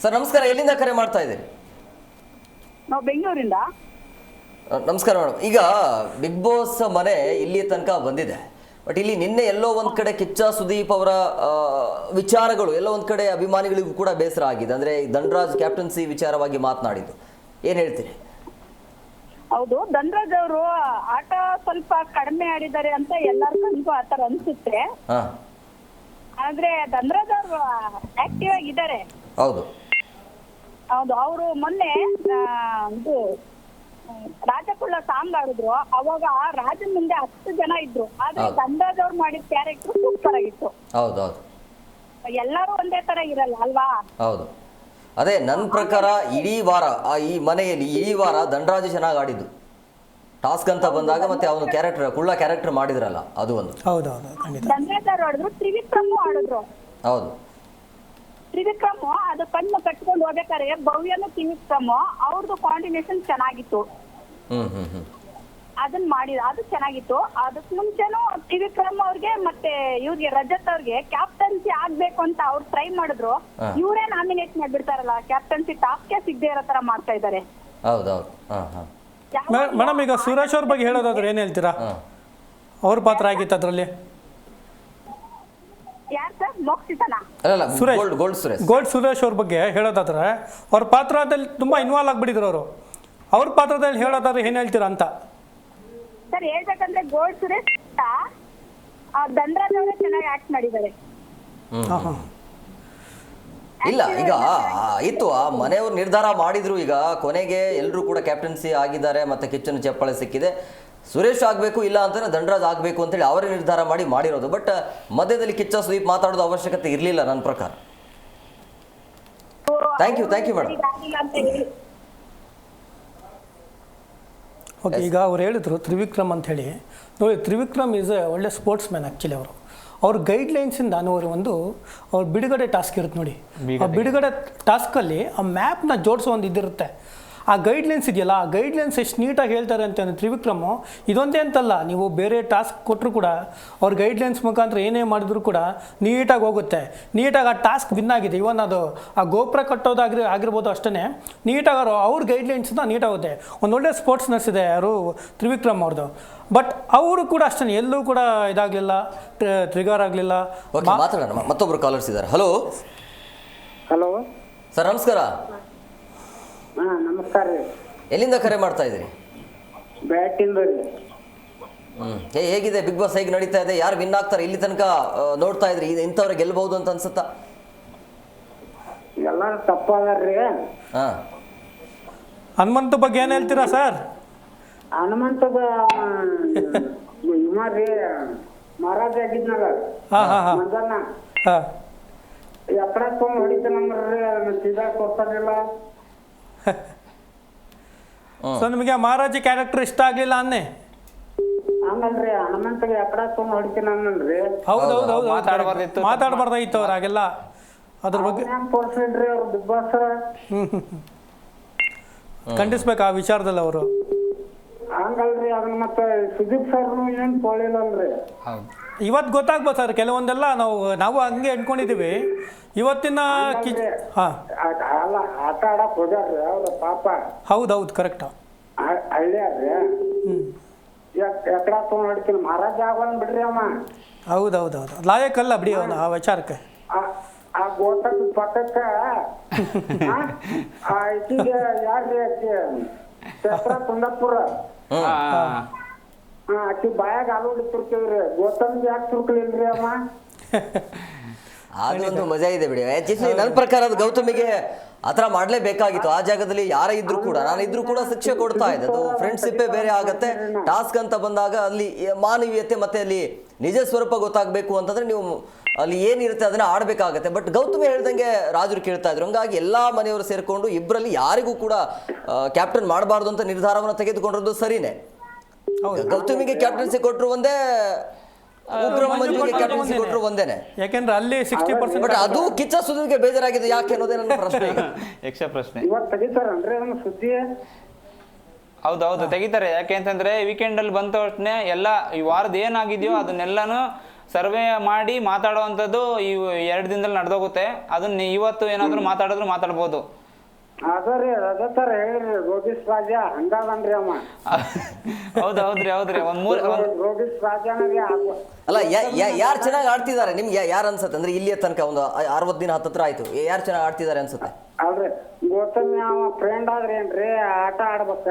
ಸರ್ ನಮಸ್ಕಾರ, ಎಲ್ಲಿಂದ ಕರೆ ಮಾಡ್ತಾ ಇದ್ದೀರಿ? ನಾವು ಬೆಂಗಳೂರಿಂದ. ನಮಸ್ಕಾರ ಮೇಡಮ್. ಈಗ ಬಿಗ್ ಬಾಸ್ ಮನೆ ಇಲ್ಲಿ ತನಕ ಬಂದಿದೆ, ಬಟ್ ಇಲ್ಲಿ ನಿನ್ನೆ ಎಲ್ಲೋ ಒಂದ್ ಕಡೆ ಕಿಚ್ಚ ಸುದೀಪ್ ಅವರ ವಿಚಾರಗಳು ಎಲ್ಲೋ ಒಂದ್ ಕಡೆ ಅಭಿಮಾನಿಗಳಿಗೂ ಕೂಡ ಬೇಸರ ಆಗಿದೆ. ಅಂದ್ರೆ ಧನರಾಜ್ ಕ್ಯಾಪ್ಟನ್ಸಿ ವಿಚಾರವಾಗಿ ಮಾತನಾಡಿದ್ದು, ಏನ್ ಹೇಳ್ತೀರಿ? ಹೌದು, ಧನರಾಜ್ ಅವರು ಆಟ ಸ್ವಲ್ಪ ಕಡಿಮೆ ಆಡಿದ್ದಾರೆ ಅಂತ ಎಲ್ಲರಿಗೂ ಆತರ ಅನ್ಸುತ್ತೆ. ಹಾ ಆದ್ರೆ ಧನರಾಜ್ ಅವರು ಆಕ್ಟಿವ್ ಆಗಿದ್ದಾರೆ. ಹೌದು ಹೌದು, ಅವರು ಮೊನ್ನೆ ಇದು ರಾಜಕುಳ್ಳ ಸಾಂಗ್ ಆಡಿದ್ರು. ಅವಾಗ ರಾಜನ್ ಮುಂದೆ 10 ಜನ ಇದ್ರು, ಆದ್ರೆ ಧನರಾಜ್ ಅವ್ರು ಮಾಡಿದ ಕ್ಯಾರೆಕ್ಟರ್ ಸೂಪರ್ ಆಗಿತ್ತು. ಹೌದೌದು ಎಲ್ಲರೂ ಒಂದೇ ತರ ಇರಲ್ಲ ಅಲ್ವಾ? ಹೌದು. ಅದೇ ನನ್ನ ಪ್ರಕಾರ ಇಡೀ ವಾರ ಈ ಮನೆಯಲ್ಲಿ ಇಡೀ ವಾರ ಧನರಾಜ್ ಚೆನ್ನಾಗಿ ಆಡಿದ್ದು. ಟಾಸ್ಕ್ ಅಂತ ಬಂದಾಗ ಮತ್ತೆ ಅವನು ಕುಳ್ಳ ಕ್ಯಾರೆಕ್ಟರ್ ಮಾಡಿದ್ರಲ್ಲ, ಅದು ಒಂದು. ಹೌದೌದು ಖಂಡಿತ. ಧನರಾಜ್ ಅವ್ರು ಆಡಿದ್ರು, ತ್ರಿವಿಕ್ರಮ್ ಆಡಿದ್ರು. ಹೌದು ತ್ರಿವಿಕ್ರಮ್ ಅದು ಕಣ್ಣು ಕಟ್ಕೊಂಡು ಹೋಗ್ಬೇಕಾದ್ರೆ ಭವ್ಯನು ತ್ರಿವಿಕ್ರಮ್ ಅವ್ರದ್ದು ಕಾಂಬಿನೇಷನ್ ಚೆನ್ನಾಗಿತ್ತು. ಅದನ್ನ ಮಾಡಿದ ಅದು ಚೆನ್ನಾಗಿತ್ತು. ಅದಕ್ ಮುಂಚೆನೂ ತ್ರಿವಿಕ್ರಮ್ ಅವ್ರಿಗೆ ಮತ್ತೆ ಇವ್ರಿಗೆ ರಜತ್ ಅವ್ರಿಗೆ ಕ್ಯಾಪ್ಟನ್ಸಿ ಆಗ್ಬೇಕು ಅಂತ ಅವ್ರು ಟ್ರೈ ಮಾಡಿದ್ರು. ಇವರೇ ನಾಮಿನೇಟ್ ಮಾಡ್ಬಿಡ್ತಾರಲ್ಲ, ಕ್ಯಾಪ್ಟನ್ಸಿ ಟಾಸ್ಕ್ ಸಿಗದೆ ಇರೋ ತರ ಮಾಡ್ತಾ ಇದ್ದಾರೆ. ಹೌದೌದು. ಮೇಡಮ್, ಈಗ ಸುರೇಶ್ ಅವ್ರ ಬಗ್ಗೆ ಹೇಳೋದಾದ್ರೆ ಏನು ಹೇಳ್ತೀರಾ? ಅವ್ರ ಪಾತ್ರ ಆಗಿತ್ತು ಅದರಲ್ಲಿ. ಯಾರು ಸರ್? ಮೋಕ್ಷಿತನ? ಅಲ್ಲ ಸುರೇಶ್. ಗೋಲ್ಡ್ ಸುರೇಶ್ ಅವ್ರ ಬಗ್ಗೆ ಹೇಳೋದಾದ್ರೆ ಅವ್ರ ಪಾತ್ರದಲ್ಲಿ ತುಂಬಾ ಇನ್ವಾಲ್ವ್ ಆಗ್ಬಿಟ್ಟಿದ್ರು ಅವರು. ಅವ್ರ ಪಾತ್ರದಲ್ಲಿ ಹೇಳೋದಾದ್ರೆ ಏನು ಹೇಳ್ತೀರಾ ಅಂತ? ಸರ್ ಹೇಳ್ಬೇಕಂದ್ರೆ ಗೋಲ್ಡ್ ಸುರೇಶ್ ಧನರಾಜ್ ಅವರೇ ಚೆನ್ನಾಗಿ ಆಕ್ಟ್ ಮಾಡಿದ್ದಾರೆ. ಇಲ್ಲ, ಈಗ ಇತ್ತು ಆ ಮನೆಯವ್ರು ನಿರ್ಧಾರ ಮಾಡಿದ್ರು. ಈಗ ಕೊನೆಗೆ ಎಲ್ಲರೂ ಕೂಡ ಕ್ಯಾಪ್ಟನ್ಸಿ ಆಗಿದ್ದಾರೆ, ಮತ್ತೆ ಕಿಚ್ಚನ ಚಪ್ಪಾಳೆ ಸಿಕ್ಕಿದೆ. ಸುರೇಶ್ ಆಗಬೇಕು ಇಲ್ಲ ಅಂತಾನೆ ಧನರಾಜ್ ಆಗಬೇಕು ಅಂತೇಳಿ ಅವರೇ ನಿರ್ಧಾರ ಮಾಡಿರೋದು. ಬಟ್ ಮಧ್ಯದಲ್ಲಿ ಕಿಚ್ಚ ಸುದೀಪ್ ಮಾತಾಡೋದು ಅವಶ್ಯಕತೆ ಇರಲಿಲ್ಲ ನನ್ನ ಪ್ರಕಾರ. Thank you madam. ಓಕೆ, ಈಗ ಅವ್ರು ಹೇಳಿದ್ರು ತ್ರಿವಿಕ್ರಮ್ ಅಂತ ಹೇಳಿ. ನೋಡಿ, ತ್ರಿವಿಕ್ರಮ್ ಈಸ್ ಎ ಒಳ್ಳೆ ಸ್ಪೋರ್ಟ್ಸ್ ಮ್ಯಾನ್ ಆ್ಯಕ್ಚುಲಿ. ಅವ್ರ ಗೈಡ್ಲೈನ್ಸಿಂದ ಅವ್ರ ಬಿಡುಗಡೆ ಟಾಸ್ಕ್ ಇರುತ್ತೆ ನೋಡಿ. ಆ ಬಿಡುಗಡೆ ಟಾಸ್ಕಲ್ಲಿ ಆ ಮ್ಯಾಪ್ನ ಜೋಡಿಸೋ ಒಂದು ಇದಿರುತ್ತೆ. ಆ ಗೈಡ್ಲೈನ್ಸ್ ಇದೆಯಲ್ಲ, ಆ ಗೈಡ್ಲೈನ್ಸ್ ಎಷ್ಟು ನೀಟಾಗಿ ಹೇಳ್ತಾರೆ ಅಂತ ತ್ರಿವಿಕ್ರಮು. ಇದೊಂದೇ ಅಂತಲ್ಲ, ನೀವು ಬೇರೆ ಟಾಸ್ಕ್ ಕೊಟ್ಟರು ಕೂಡ ಅವ್ರ ಗೈಡ್ಲೈನ್ಸ್ ಮುಖಾಂತರ ಏನೇ ಮಾಡಿದ್ರು ಕೂಡ ನೀಟಾಗಿ ಹೋಗುತ್ತೆ. ನೀಟಾಗಿ ಆ ಟಾಸ್ಕ್ ವಿನ್ ಆಗಿದೆ. ಇವನ್ ಅದು ಆ ಗೋಪುರ ಆಗಿರ್ಬೋದು ಅಷ್ಟೇ ನೀಟಾಗಿ ಅವ್ರ ಗೈಡ್ಲೈನ್ಸಿಂದ ನೀಟಾಗುತ್ತೆ. ಒಂದು ಒಳ್ಳೆ ಸ್ಪೋರ್ಟ್ಸ್ ನರ್ಸ್ ಇದೆ ಯಾರು, ತ್ರಿವಿಕ್ರಮ್ ಅವ್ರದ್ದು. ಬಟ್ ಅವರು ಕೂಡ ಅಷ್ಟೇ ಎಲ್ಲೂ ಕೂಡ ಇದಾಗಲಿಲ್ಲ, ಟ್ರಿಗರ್ ಆಗಲಿಲ್ಲ. ಮಾತಾಡೋಣ, ಮತ್ತೊಬ್ರು ಕಾಲರ್ಸ್ ಇದ್ದಾರೆ. ಹಲೋ ಸರ್ ನಮಸ್ಕಾರ. ನಮಸ್ಕಾರ ರೀ. ಎಲ್ಲಿಂದ ಕರೆ ಮಾಡ್ತಾ ಇದ್ದೀರಿ? ಬ್ಯಾಟಿಂದ ರೀ. ಹೇಗಿದೆ ಬಿಗ್ ಬಾಸ್, ಹೇಗೆ ನಡೀತಾ ಇದೆ? ಯಾರು ವಿನ್ ಆಗ್ತಾರೆ ಇಲ್ಲಿ ತನಕ ನೋಡ್ತಾ ಇದ್ರಿ? ಇಂಥವ್ರೆ ಗೆಲ್ಬಹುದು ಅಂತ ಅನ್ಸುತ್ತಾ? ಎಲ್ಲ ತಪ್ಪಾದಾರ್ರಿ. ಹನುಮಂತ ಬಗ್ಗೆ ಏನು ಹೇಳ್ತೀರಾ ಸರ್? ಹನುಮಂತ ರೀ ಮಹಾರಾಜ ಆಗಿದ್ನಲ್ಲ ಮಂಜಣ್ಣ, ಎಪ್ಪಡ ತೊಗೊಂಡು ಹೊಡಿತಾನಂದ್ರಿ, ಸೀದಾ ಕೊಡ್ತಾರಿಲ್ಲ. ಸೊ ನಿಮಗೆ ಮಹಾರಾಜ ಕ್ಯಾರೆಕ್ಟರ್ ಇಷ್ಟ ಆಗ್ಲಿಲ್ಲ ಅನ್ನೆ? ಹಂಗಲ್ರಿ, ಹನುಮಂತಗೆ ಎಪ್ಪಡ ತೊಗೊಂಡು ಹೊಡಿತೀನಿ ಅನ್ನಲ್ರಿ. ಹೌದೌದು, ಮಾತಾಡಬಾರ್ದಾಗಿತ್ತು ಅವ್ರು ಹಾಗೆಲ್ಲ. ಅದ್ರ ಬಗ್ಗೆ ತೋರ್ಸಿದ್ರಿ ಅವ್ರು ಬಿಗ್ ಬಾಸ್. ಖಂಡಿಸ್ಬೇಕು ಆ ವಿಚಾರದಲ್ಲಿ ಅವರು. ಹಂಗಲ್ರಿ, ಅದನ್ನ ಮತ್ತೆ ಸುದೀಪ್ ಸರ್ನು ಏನ್ ತೊಳಿಲ್ಲಲ್ರಿ. ಇವತ್ತು ಗೊತ್ತಾಗ್ಬೋದು ಸರ್, ಕೆಲವೊಂದೆಲ್ಲ ನಾವು ಹಂಗೆ ಅನ್ಕೊಂಡಿದೀವಿ. ಇವತ್ತಿನ ಅಲ್ಲ, ಆಟ ಆಡಕ್ ಹೋಗ್ಯಾರ್ರಿ ಅವ್ರ ಪಾಪ. ಹೌದೌದು, ಕರೆಕ್ಟ್. ಹಳ್ಳಿಯಾರ್ರಿ ಎಕಡ ತೊಗೊಂಡ್ ಹೊಡಿತೀನಿ, ಮಹಾರಾಜ ಆಗೋನ್ ಬಿಡ್ರಿ ಅಮ್ಮ. ಹೌದೌದೌದು, ಲಾಯಕಲ್ಲ ಬಿಡಿ ಅವನು ಆ ವಿಚಾರಕ್ಕೆ. ಆ ಗೋಟಕ್ ಪಕ್ಕಕ್ಕ ಈಕಿಗೆ ಯಾರ್ರಿ ಆಕಿ ಚಪ್ರ ಕುಂದಾಪುರ, ಆಕಿ ಬಾಯಾಗ ಹಾಲು ಹೊಡಿತಿರ್ತೀವ್ರಿ. ಗೋತಮ್ಗೆ ಯಾಕೆ ತುರ್ಕಲಿಲ್ರಿ ಅಮ್ಮ? ಅದೊಂದು ಮಜಾ ಇದೆ ಬಿಡಿ. ನನ್ನ ಪ್ರಕಾರ ಅದು ಗೌತಮಿಗೆ ಆತರ ಮಾಡ್ಲೇಬೇಕಾಗಿತ್ತು. ಆ ಜಾಗದಲ್ಲಿ ಯಾರೇ ಇದ್ರು ಕೂಡ, ನಾನಿದ್ರು ಕೂಡ ಶಿಕ್ಷೆ ಕೊಡ್ತಾ ಇದೆ. ಅದು ಫ್ರೆಂಡ್ಶಿಪ್ಪೇ ಬೇರೆ ಆಗತ್ತೆ. ಟಾಸ್ಕ್ ಅಂತ ಬಂದಾಗ ಅಲ್ಲಿ ಮಾನವೀಯತೆ ಮತ್ತೆ ಅಲ್ಲಿ ನಿಜ ಸ್ವರೂಪ ಗೊತ್ತಾಗಬೇಕು ಅಂತಂದ್ರೆ ನೀವು ಅಲ್ಲಿ ಏನಿರುತ್ತೆ ಅದನ್ನ ಆಡಬೇಕಾಗತ್ತೆ. ಬಟ್ ಗೌತಮಿ ಹೇಳ್ದಂಗೆ ರಾಜರು ಕೇಳ್ತಾ ಇದ್ರು, ಹಂಗಾಗಿ ಎಲ್ಲಾ ಮನೆಯವರು ಸೇರ್ಕೊಂಡು ಇಬ್ಬರಲ್ಲಿ ಯಾರಿಗೂ ಕೂಡ ಕ್ಯಾಪ್ಟನ್ ಮಾಡಬಾರ್ದು ಅಂತ ನಿರ್ಧಾರವನ್ನು ತೆಗೆದುಕೊಂಡಿರೋದು ಸರಿನೇ. ಗೌತಮಿಗೆ ಕ್ಯಾಪ್ಟನ್ಸಿ ಕೊಟ್ಟರು ಒಂದೇ, ಉಗ್ರ ಮಂಜುಗೆ ಕ್ಯಾಪ್ಟನ್ಸಿ ಕೊಟ್ಟರು ಒಂದೇನೆ. ಯಾಕೆಂದ್ರೆ ಅಲ್ಲಿ 60% ಬಟ್ ಅದು ಕಿಚ್ಚ ಸುದೀಪ್ಗೆ ಬೇಜಾರಾಗಿದೆ ಯಾಕೆ ಅನ್ನೋದೇ ನನ್ನ ಪ್ರಶ್ನೆ. ಯಕ್ಷ ಪ್ರಶ್ನೆ. ಇವತ್ತು ತೆಗಿತಾರನ್ರಿ ಅದನ್ನ ಸುದ್ದಿ? ಹೌದೌದು ತೆಗಿತಾರೆ. ಯಾಕೆ ಅಂತಂದ್ರೆ ವೀಕೆಂಡ್ ಅಲ್ಲಿ ಬಂದ ತಕ್ಷಣ ಎಲ್ಲ ಈ ವಾರದ ಏನಾಗಿದೆಯೋ ಅದನ್ನೆಲ್ಲಾನು ಸರ್ವೆ ಮಾಡಿ ಮಾತಾಡುವಂಥದ್ದು ಈ 2 ದಿನದಲ್ಲಿ ನಡೆದೋಗುತ್ತೆ. ಅದನ್ನ ಇವತ್ತು ಏನಾದ್ರು ಮಾತಾಡಿದ್ರು ಮಾತಾಡ್ಬೋದು. ಅದರಿ ರಜತಾರ ಹೇಳ್ರಿ ರೋಗಿಸ್ ರಾಜ ಹಂಗಾದನ್ರಿ ಅಮ್ಮ. ಹೌದ್ರಿ ರೋಗಿಸ್ ರಾಜನಿಗೆ ಅಲ್ಲ ಯಾರು ಚೆನ್ನಾಗಿ ಆಡ್ತಿದ್ದಾರೆ ನಿಮ್ಗೆ ಯಾರು ಅನ್ಸುತ್ತೆ? ಅಂದ್ರೆ ಇಲ್ಲಿಯ ತನಕ ಒಂದು 60 ದಿನ ಹತ್ತತ್ರ ಆಯ್ತು, ಯಾರು ಚೆನ್ನಾಗಿ ಆಡ್ತಿದ್ದಾರೆ ಅನ್ಸುತ್ತೆ? ಅಲ್ರಿ ಗೌತಮಿ ಅವ ಫ್ರೆಂಡ್ ಆದ್ರಿ ಏನ್ರಿ ಆಟ ಆಡ್ಬೇಕ.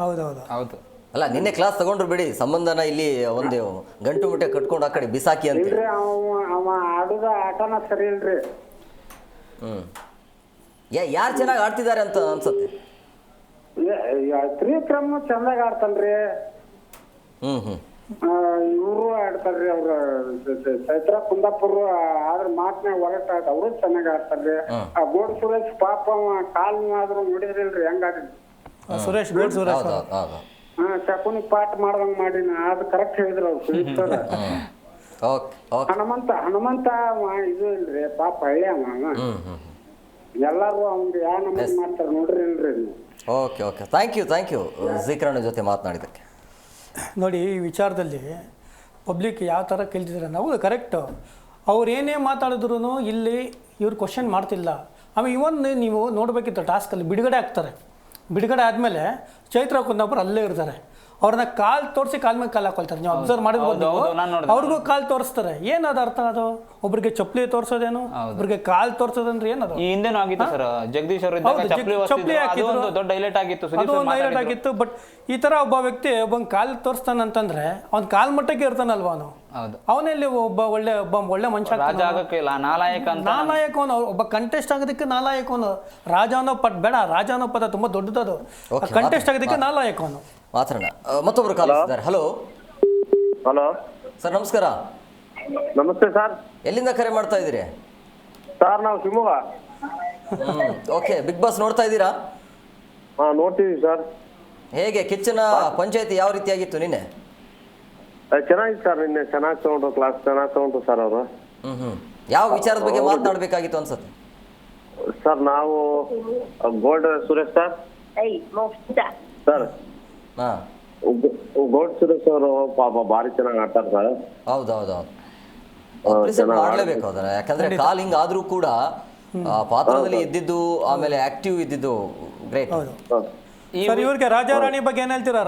ಹೌದು. ಅಲ್ಲ ನಿನ್ನೆ ಕ್ಲಾಸ್ ತಗೊಂಡ್ರು ಬಿಡಿ, ಸಂಬಂಧನ ಇಲ್ಲಿ ಒಂದು ಗಂಟು ಮುಟ್ಟೆ ಕಟ್ಕೊಂಡು ಆ ಕಡೆ ಬಿಸಾಕಿ ಅಂತ. ಇಲ್ರಿ ಅವ ಆಡುದ ಆಟನ ಸರಿ ಇಲ್ರಿ. ಯಾರು ಚೆನ್ನಾಗಿ ಆಡ್ತಿದ್ದಾರೆ ಅಂತ ಅನ್ಸುತ್ತೆ? ತ್ರಿವಿಕ್ರಮ್ ಚಂದಾಗ ಆಡ್ತಾನ್ರಿ. ಇವರು ಆಡ್ತಾರ್ರಿ, ಅವ್ರ ಚೈತ್ರ ಕುಂದಾಪುರ ಆದ್ರ ಮಾತ್ನಾಗ ಹೊರಟ ಅವರು ಚೆನ್ನಾಗಿ ಆಡ್ತಾರ್ರಿ. ಆ ಗೋಡ್ ಸುರೇಶ್ ಪಾಪ ಕಾಲ್ ಆದ್ರೂ ನೋಡಿದ್ರಿಲ್ರಿ ಹೆಂಗಾದ್ರಿ ಸುರೇಶ್ ಗೋಡ್ ಸುರೇಶ್ ಚಕುನಿ ಪಾಠ ಮಾಡ್ದಂಗ್ ಮಾಡಿನ ಅದು ಕರೆಕ್ಟ್ ಹೇಳಿದ್ರು ಅವ್ರು ಸುದೀಪ್ ಸರ್. ಹನುಮಂತ ಇದು ಇಲ್ರಿ ಪಾಪ ಹಳ್ಳಿ ಅವ. ಎಲ್ಲಾರು ಅವ್ನಿಗೆ ಯಾವ ನಮೂನೆ ಮಾಡ್ತಾರೆ ನೋಡ್ರಿ ಇಲ್ರಿ ನೀವು. ಓಕೆ ಥ್ಯಾಂಕ್ ಯು ಝೀಕರಣ್ಣ ಜೊತೆ ಮಾತನಾಡಿದ್ದಕ್ಕೆ. ನೋಡಿ, ಈ ವಿಚಾರದಲ್ಲಿ ಪಬ್ಲಿಕ್ ಯಾವ ಥರ ಕೇಳ್ತಿದ್ದಾರೆ ನಾವು ಕರೆಕ್ಟು. ಅವ್ರು ಏನೇ ಮಾತಾಡಿದ್ರು ಇಲ್ಲಿ ಇವ್ರು ಕ್ವಶನ್ ಮಾಡ್ತಿಲ್ಲ. ಆಮೇಲೆ ಇವನ್ ನೀವು ನೋಡಬೇಕಿತ್ತು ಟಾಸ್ಕಲ್ಲಿ ಬಿಡುಗಡೆ ಆಗ್ತಾರೆ. ಬಿಡುಗಡೆ ಆದಮೇಲೆ ಚೈತ್ರ ಕುಂದಾಪುರ ಅಲ್ಲೇ ಇರ್ತಾರೆ. ಅವ್ರನ್ನ ಕಾಲ್ ತೋರಿಸಿ ಕಾಲ್ ಮೇಲೆ ಕಾಲು ಹಾಕೊಳ್ತಾರೆ. ನೀವು ಅಬ್ಸರ್ವ್ ಮಾಡಿರ್ಬೋದು. ಅವ್ರಿಗೂ ಕಾಲ್ ತೋರಿಸ್ತಾರೆ. ಏನದು ಅರ್ಥ? ಅದು ಒಬ್ರಿಗೆ ಚಪ್ಪಲಿ ತೋರಿಸೋದೇನು, ಒಬ್ರಿಗೆ ಕಾಲ್ ತೋರಿಸೋದಂದ್ರೆ ಏನದು? ಈ ಹಿಂದೆನೂ ಆಗಿತ್ತು ಸರ್, ಜಗದೀಶ್ ಅವರು ಚಪ್ಪಲಿ ಹಾಕಿದ್ರು, ದೊಡ್ಡ ಹೈಲೈಟ್ ಆಗಿತ್ತು. ಅದು ಒಂದು ಹೈಲೈಟ್ ಆಗಿತ್ತು. ಬಟ್ ಈ ತರ ಒಬ್ಬ ವ್ಯಕ್ತಿ ಒಬ್ಬ ಕಾಲ್ ತೋರಿಸ್ತಾನಂತಂದ್ರೆ ಅವ್ನ ಕಾಲ್ ಮಟ್ಟಕ್ಕೆ ಇರ್ತಾನಲ್ವ ಅವನು. ಅವನಲ್ಲಿ ಒಬ್ಬ ಒಳ್ಳೆ ಮನುಷ್ಯ. ನಾಲಾಯಕ ಅವನು. ಒಬ್ಬ ಕಂಟೆಸ್ಟ್ ಆಗೋದಕ್ಕೆ ನಾಲಾಯಕ ಅವನು. ರಾಜ ಅನ್ನೋ ಪದ ಬೇಡ, ರಾಜ ಅನ್ನೋ ಪದ ತುಂಬಾ ದೊಡ್ಡದದು. ಕಂಟೆಸ್ಟ್ ಆಗೋದಕ್ಕೆ ನಾಲಾಯಕ ಅವನು. ಮಾತಾಡೋಣ. ಮತ್ತೊಬ್ರು ಕಾಲ್ ಇದ್ದಾರೆ. ಹಲೋ ಸರ್, ನಮಸ್ಕಾರ. ನಮಸ್ತೆ ಸರ್. ಎಲ್ಲಿಂದ ಕರೆ ಮಾಡ್ತಾ ಇದ್ದೀರಿ ಸರ್? ನಾವು ಶಿವಮೊಗ್ಗ. ಓಕೆ, ಬಿಗ್ ಬಾಸ್ ನೋಡ್ತಾ ಇದ್ದೀರಾ? ನೋಡ್ತೀವಿ ಸರ್. ಹೇಗೆ ಕಿಚ್ಚನ ಪಂಚಾಯತಿ ಯಾವ ರೀತಿಯಾಗಿತ್ತು ನಿನ್ನೆ? ಚೆನ್ನಾಗಿತ್ತು ಸರ್. ನಿನ್ನೆ ಚೆನ್ನಾಗಿ ತಗೊಂಡ್ರು, ಕ್ಲಾಸ್ ಚೆನ್ನಾಗಿ ತಗೊಂಡ್ರು ಸರ್ ಅವರು. ಯಾವ ವಿಚಾರದ ಬಗ್ಗೆ ಮಾತನಾಡಬೇಕಾಗಿತ್ತು ಅನ್ಸುತ್ತೆ ಸರ್? ನಾವು gold Suresh sir. Sir gold Suresh ಅವರು ಪಾಪ ಭಾರಿ ಚೆನ್ನಾಗಿ ಆಡ್ತಾರೆ ಸರ್. ಹೌದೌದು, ಮಾಡ್ಲೇಬೇಕು ಅದನ್ನ. ಯಾಕಂದ್ರೆ ಕಾಲ್ ಹಿಂಗ್ ಆದ್ರೂ ಕೂಡ ಪಾತ್ರದಲ್ಲಿ ಇದ್ದಿದ್ದು, ಆಮೇಲೆ ಆಕ್ಟಿವ್ ಇದ್ದಿದ್ದು ಗ್ರೇಟ್. ಸರ್, ಇವ್ರಿಗೆ ರಾಜಾ ರಾಣಿ ಬಗ್ಗೆ ಏನ್ ಹೇಳ್ತೀರಾ?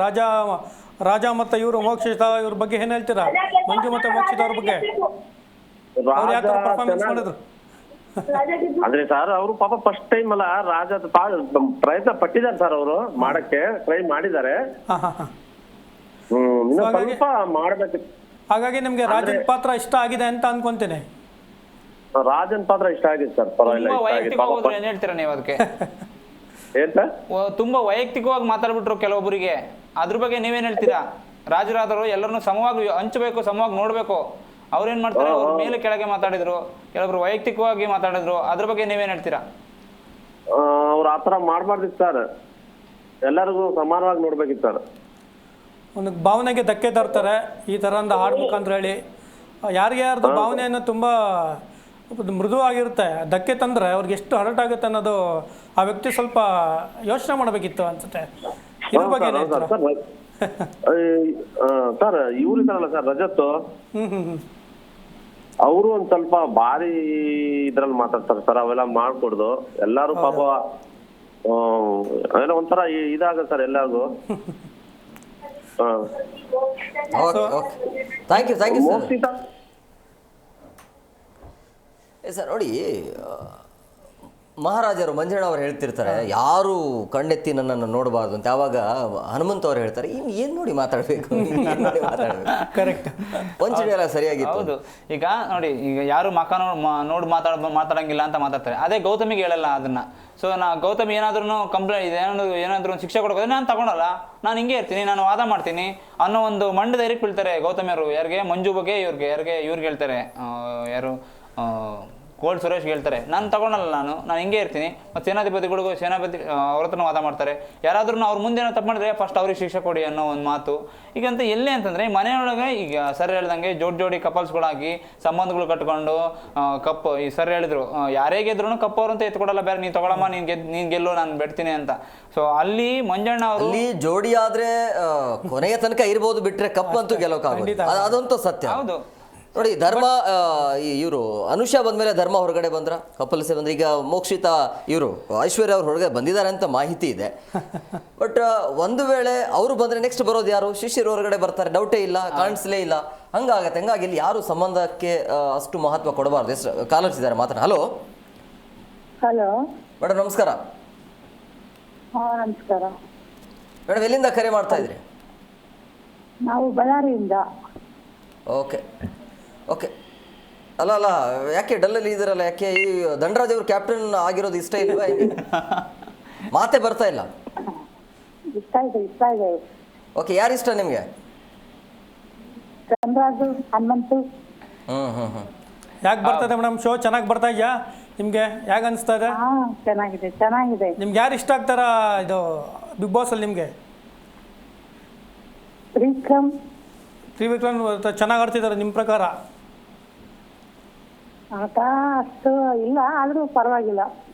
ರಾಜ ಮತ್ತೆ ಇವರು ಮೋಕ್ಷಿತ ಇವ್ರ ಬಗ್ಗೆ ಏನ್ ಹೇಳ್ತೀರಾ? ಮಂಜು ಮತ್ತೆ ಮೋಕ್ಷಿತ ಅವ್ರ ಬಗ್ಗೆ ಅವ್ರು ಯಾವ ತರ ಪರ್ಫಾರ್ಮೆನ್ಸ್ ಮಾಡಿದ್ರು? ಅಂದ್ರೆ ಸರ್ ಅವರು ಪಾಪ ಫಸ್ಟ್ ಟೈಮ್ ಅಲ್ಲ, ರಾಜ ಪ್ರಯತ್ನ ಪಟ್ಟಿದ್ದಾರೆ ಸರ್. ಅವರು ಮಾಡಕ್ಕೆ ಟ್ರೈ ಮಾಡಿದ್ದಾರೆ. ಸ್ವಲ್ಪ ಮಾಡ್ಬೇಕು. ಹಾಗಾಗಿ ನಿಮ್ಗೆ ರಾಜನ್ ಪಾತ್ರ ಇಷ್ಟ ಆಗಿದೆ ಅಂತ ಅನ್ಕೊಂತೇನೆ. ರಾಜನ್ ಪಾತ್ರ ಇಷ್ಟ ಆಗಿದೆ ಸರ್. ಪರವಾಗಿಲ್ಲ. ಏನ್ ಹೇಳ್ತೀರಾ ನೀವು ಅದಕ್ಕೆ? ಏನ್ ಸರ್? ತುಂಬಾ ವೈಯಕ್ತಿಕವಾಗಿ ಮಾತಾಡ್ಬಿಟ್ರು ಕೆಲವೊಬ್ಬರಿಗೆ. ಅದ್ರ ಬಗ್ಗೆ ನೀವೇನ್ ಹೇಳ್ತೀರಾ? ರಾಜರಾದರು ಎಲ್ಲರನ್ನು ಸಮವಾಗಿ ಹಂಚಬೇಕು, ಸಮವಾಗಿ ನೋಡ್ಬೇಕು. ಅವ್ರೇನ್ ಮಾಡ್ತಾರೆ, ಅವ್ರ ಮೇಲೆ ಕೆಳಗೆ ಮಾತಾಡಿದ್ರು, ಕೆಲವೊಬ್ರು ವೈಯಕ್ತಿಕವಾಗಿ ಮಾತಾಡಿದ್ರು. ಅದ್ರ ಬಗ್ಗೆ ನೀವೇನ್ ಹೇಳ್ತೀರಾ? ಅವ್ರು ಆತರ ಮಾಡ್ಬಾರ್ದಿತ್ತು ಸರ್. ಎಲ್ಲರಿಗೂ ಸಮಾನವಾಗಿ ನೋಡ್ಬೇಕಿತ್ತು ಸರ್. ಒಂದು ಭಾವನೆಗೆ ಧಕ್ಕೆ ತರ್ತಾರೆ ಈ ಥರ ಒಂದು ಹಾಡ್ಬೇಕಂತ ಹೇಳಿ. ಯಾರ್ದು ಭಾವನೆಯನ್ನು ತುಂಬ ಮೃದುವಾಗಿರುತ್ತೆ. ಧಕ್ಕೆ ತಂದರೆ ಅವ್ರಿಗೆ ಎಷ್ಟು ಹರ್ಟ್ ಆಗುತ್ತೆ ಅನ್ನೋದು ಆ ವ್ಯಕ್ತಿ ಸ್ವಲ್ಪ ಯೋಚನೆ ಮಾಡಬೇಕಿತ್ತು ಅನ್ಸುತ್ತೆ. ಇದ್ರ ಬಗ್ಗೆ ಸರ್ ಇವ್ರು ಇದಾರಲ್ಲ ಸರ್, ರಜತ್, ಅವರು ಒಂದ್ ಸ್ವಲ್ಪ ಭಾರಿ ಇದ್ರಲ್ಲಿ ಮಾತಾಡ್ತಾರೆ ಸರ್. ಅವೆಲ್ಲ ಮಾಡ್ಕೊಡ್ದು ಎಲ್ಲಾರು ಪಾಪ ಅವೆಲ್ಲ ಒಂಥರ ಇದಾಗ ಸರ್ ಎಲ್ಲಾರ್ಗು. Thank you sir. ನೋಡಿ, ಮಹಾರಾಜರು ಮಂಜಣ್ಣ ಅವ್ರು ಹೇಳ್ತಿರ್ತಾರೆ ಯಾರು ಕಣ್ಣೆತ್ತಿ ನನ್ನನ್ನು ನೋಡಬಾರ್ದು ಅಂತ. ಆವಾಗ ಹನುಮಂತ ಅವ್ರು ಹೇಳ್ತಾರೆ ಇನ್ನು ಏನು ನೋಡಿ ಮಾತಾಡಬೇಕು, ಕರೆಕ್ಟ್. ವಂಚನೆ ಎಲ್ಲ ಸರಿಯಾಗಿತ್ತು. ಹೌದು. ಈಗ ನೋಡಿ, ಈಗ ಯಾರು ಮಕ ನೋಡಿ ಮಾತಾಡಂಗಿಲ್ಲ ಅಂತ ಮಾತಾಡ್ತಾರೆ. ಅದೇ ಗೌತಮಿಗೆ ಹೇಳಲ್ಲ ಅದನ್ನ. ಸೊ ಗೌತಮಿ ಏನಾದ್ರೂ ಕಂಪ್ಲೇಂಟ್ ಏನಾದ್ರೂ ಶಿಕ್ಷೆ ಕೊಡೋಕೆ ನಾನು ತಗೊಳಲ್ಲ, ನಾನು ಹಿಂಗೆ ಇರ್ತೀನಿ, ನಾನು ವಾದ ಮಾಡ್ತೀನಿ ಅನ್ನೋ ಒಂದು ಮಂಡ ಧೈರ್ಯಕ್ಕೆ ಬೀಳ್ತಾರೆ ಗೌತಮಿಯವರು. ಯಾರಿಗೆ? ಮಂಜು ಬಗ್ಗೆ ಇವ್ರಿಗೆ ಹೇಳ್ತಾರೆ, ಯಾರು ಗೋಲ್ಡ್ ಸುರೇಶ್ ಹೇಳ್ತಾರೆ ನಾನು ತಗೊಳಲ್ಲ, ನಾನು ಹಿಂಗೆ ಇರ್ತೀನಿ. ಮತ್ತು ಸೇನಾಧಿಪತಿಗಳಿಗೂ ಅವ್ರ ಹತ್ರನೂ ವಾದ ಮಾಡ್ತಾರೆ. ಯಾರಾದ್ರೂ ಅವ್ರ ಮುಂದೆ ಏನೋ ತಪ್ಪು ಮಾಡಿದ್ರೆ ಫಸ್ಟ್ ಅವ್ರಿಗೆ ಶಿಕ್ಷೆ ಕೊಡಿ ಅನ್ನೋ ಒಂದು ಮಾತು. ಈಗಂತ ಎಲ್ಲೇ ಅಂತಂದರೆ ಮನೆಯೊಳಗೆ ಈಗ ಸರ್ ಹೇಳ್ದಂಗೆ ಜೋಡಿ ಕಪಲ್ಸ್ಗಳಾಗಿ ಸಂಬಂಧಗಳು ಕಟ್ಕೊಂಡು ಈ ಸರ್ ಹೇಳಿದ್ರು ಯಾರೇ ಗೆದ್ರು ಕಪ್ಪು ಅವ್ರಂತ ಎತ್ಕೊಡಲ್ಲ, ಬೇರೆ ನೀನು ತಗೊಳಮ್ಮ, ನೀನು ಗೆಲ್ಲು, ನಾನು ಬಿಡ್ತೀನಿ ಅಂತ. ಸೊ ಅಲ್ಲಿ ಮಂಜಣ್ಣ ಅವರು ಅಲ್ಲಿ ಜೋಡಿ ಆದ್ರೆ ಕೊನೆಯ ತನಕ ಇರ್ಬೋದು, ಬಿಟ್ರೆ ಕಪ್ ಅಂತೂ ಗೆಲ್ಲೋಕ್ಕಾಗೋದು, ಅದಂತೂ ಸತ್ಯ. ಹೌದು. ನೋಡಿ ಧರ್ಮ ಇವರು ಅನುಷಾ ಬಂದ್ಮೇಲೆ ಧರ್ಮ ಹೊರಗಡೆ ಬಂದ್ರ, ಕಪಲ್ಸೆ ಬಂದ್ರೆ. ಈಗ ಮೋಕ್ಷಿತಾ ಇವರು ಐಶ್ವರ್ಯ ಅವ್ರು ಹೊರಗಡೆ ಬಂದಿದ್ದಾರೆ ಅಂತ ಮಾಹಿತಿ ಇದೆ. ಬಟ್ ಒಂದು ವೇಳೆ ಅವರು ಬಂದ್ರೆ ನೆಕ್ಸ್ಟ್ ಬರೋದು ಯಾರು? ಶಿಷ್ಯರು ಹೊರಗಡೆ ಬರ್ತಾರೆ, ಡೌಟೇ ಇಲ್ಲ, ಕಾಣಿಸ್ಲೇ ಇಲ್ಲ. ಹಂಗಾಗತ್ತೆ. ಹಂಗಾಗಿ ಇಲ್ಲಿ ಯಾರು ಸಂಬಂಧಕ್ಕೆ ಅಷ್ಟು ಮಹತ್ವ ಕೊಡಬಾರ್ದು. ಎಷ್ಟು ಕಾಲರ್ಸ್ ಇದ್ದಾರೆ ಮಾತಾಡ. ಹಲೋ ಹಲೋ ಮೇಡಮ್ ನಮಸ್ಕಾರ. ನಮಸ್ಕಾರ ಮೇಡಮ್ ಎಲ್ಲಿಂದ ಕರೆ ಮಾಡ್ತಾ ಇದ್ರಿ? ನಾವು ಬಳ್ಳಾರಿಯಿಂದ. Okay okay. ಅಲ್ಲ ಯಾಕೆ ಡಲ್ಲಲ್ಲಿ ಇದ್ದೀರಲ್ಲ? ಯಾಕೆ ಈ ದಂಡರಾಜ್ ಅವರು ಕ್ಯಾಪ್ಟನ್ ಆಗಿರೋದು ಇಷ್ಟ ಇಲ್ವಾ? ಮಾತೇ ಬರ್ತಾ ಇಲ್ಲ. ಇಷ್ಟ ಇದೆ. ಓಕೆ, ಯಾರು ಇಷ್ಟ ನಿಮಗೆ? ಧನರಾಜು, ಹನುಮಂತು. ಯಾಕೆ ಬರ್ತದೆ ಮೇಡಮ್? ಶೋ ಚೆನ್ನಾಗಿ ಬರ್ತಾ ಇದೆಯಾ ನಿಮಗೆ? ಹೇಗೆ ಅನಿಸ್ತಾ ಇದೆ? ಚೆನ್ನಾಗಿದೆ. ನಿಮ್ಗೆ ಯಾರು ಇಷ್ಟ ಆಗ್ತಾರ ಇದು ಬಿಗ್ ಬಾಸ್ ಅಲ್ಲಿ ನಿಮಗೆ? ತ್ರಿವಿಕ್ರಮ್ ಚೆನ್ನಾಗಿ ಆಡ್ತಿದ್ದಾರೆ ನಿಮ್ಮ ಪ್ರಕಾರ? ಆಟ ಅಷ್ಟು ಇಲ್ಲ, ಆದ್ರೂ ಪರವಾಗಿಲ್ಲ.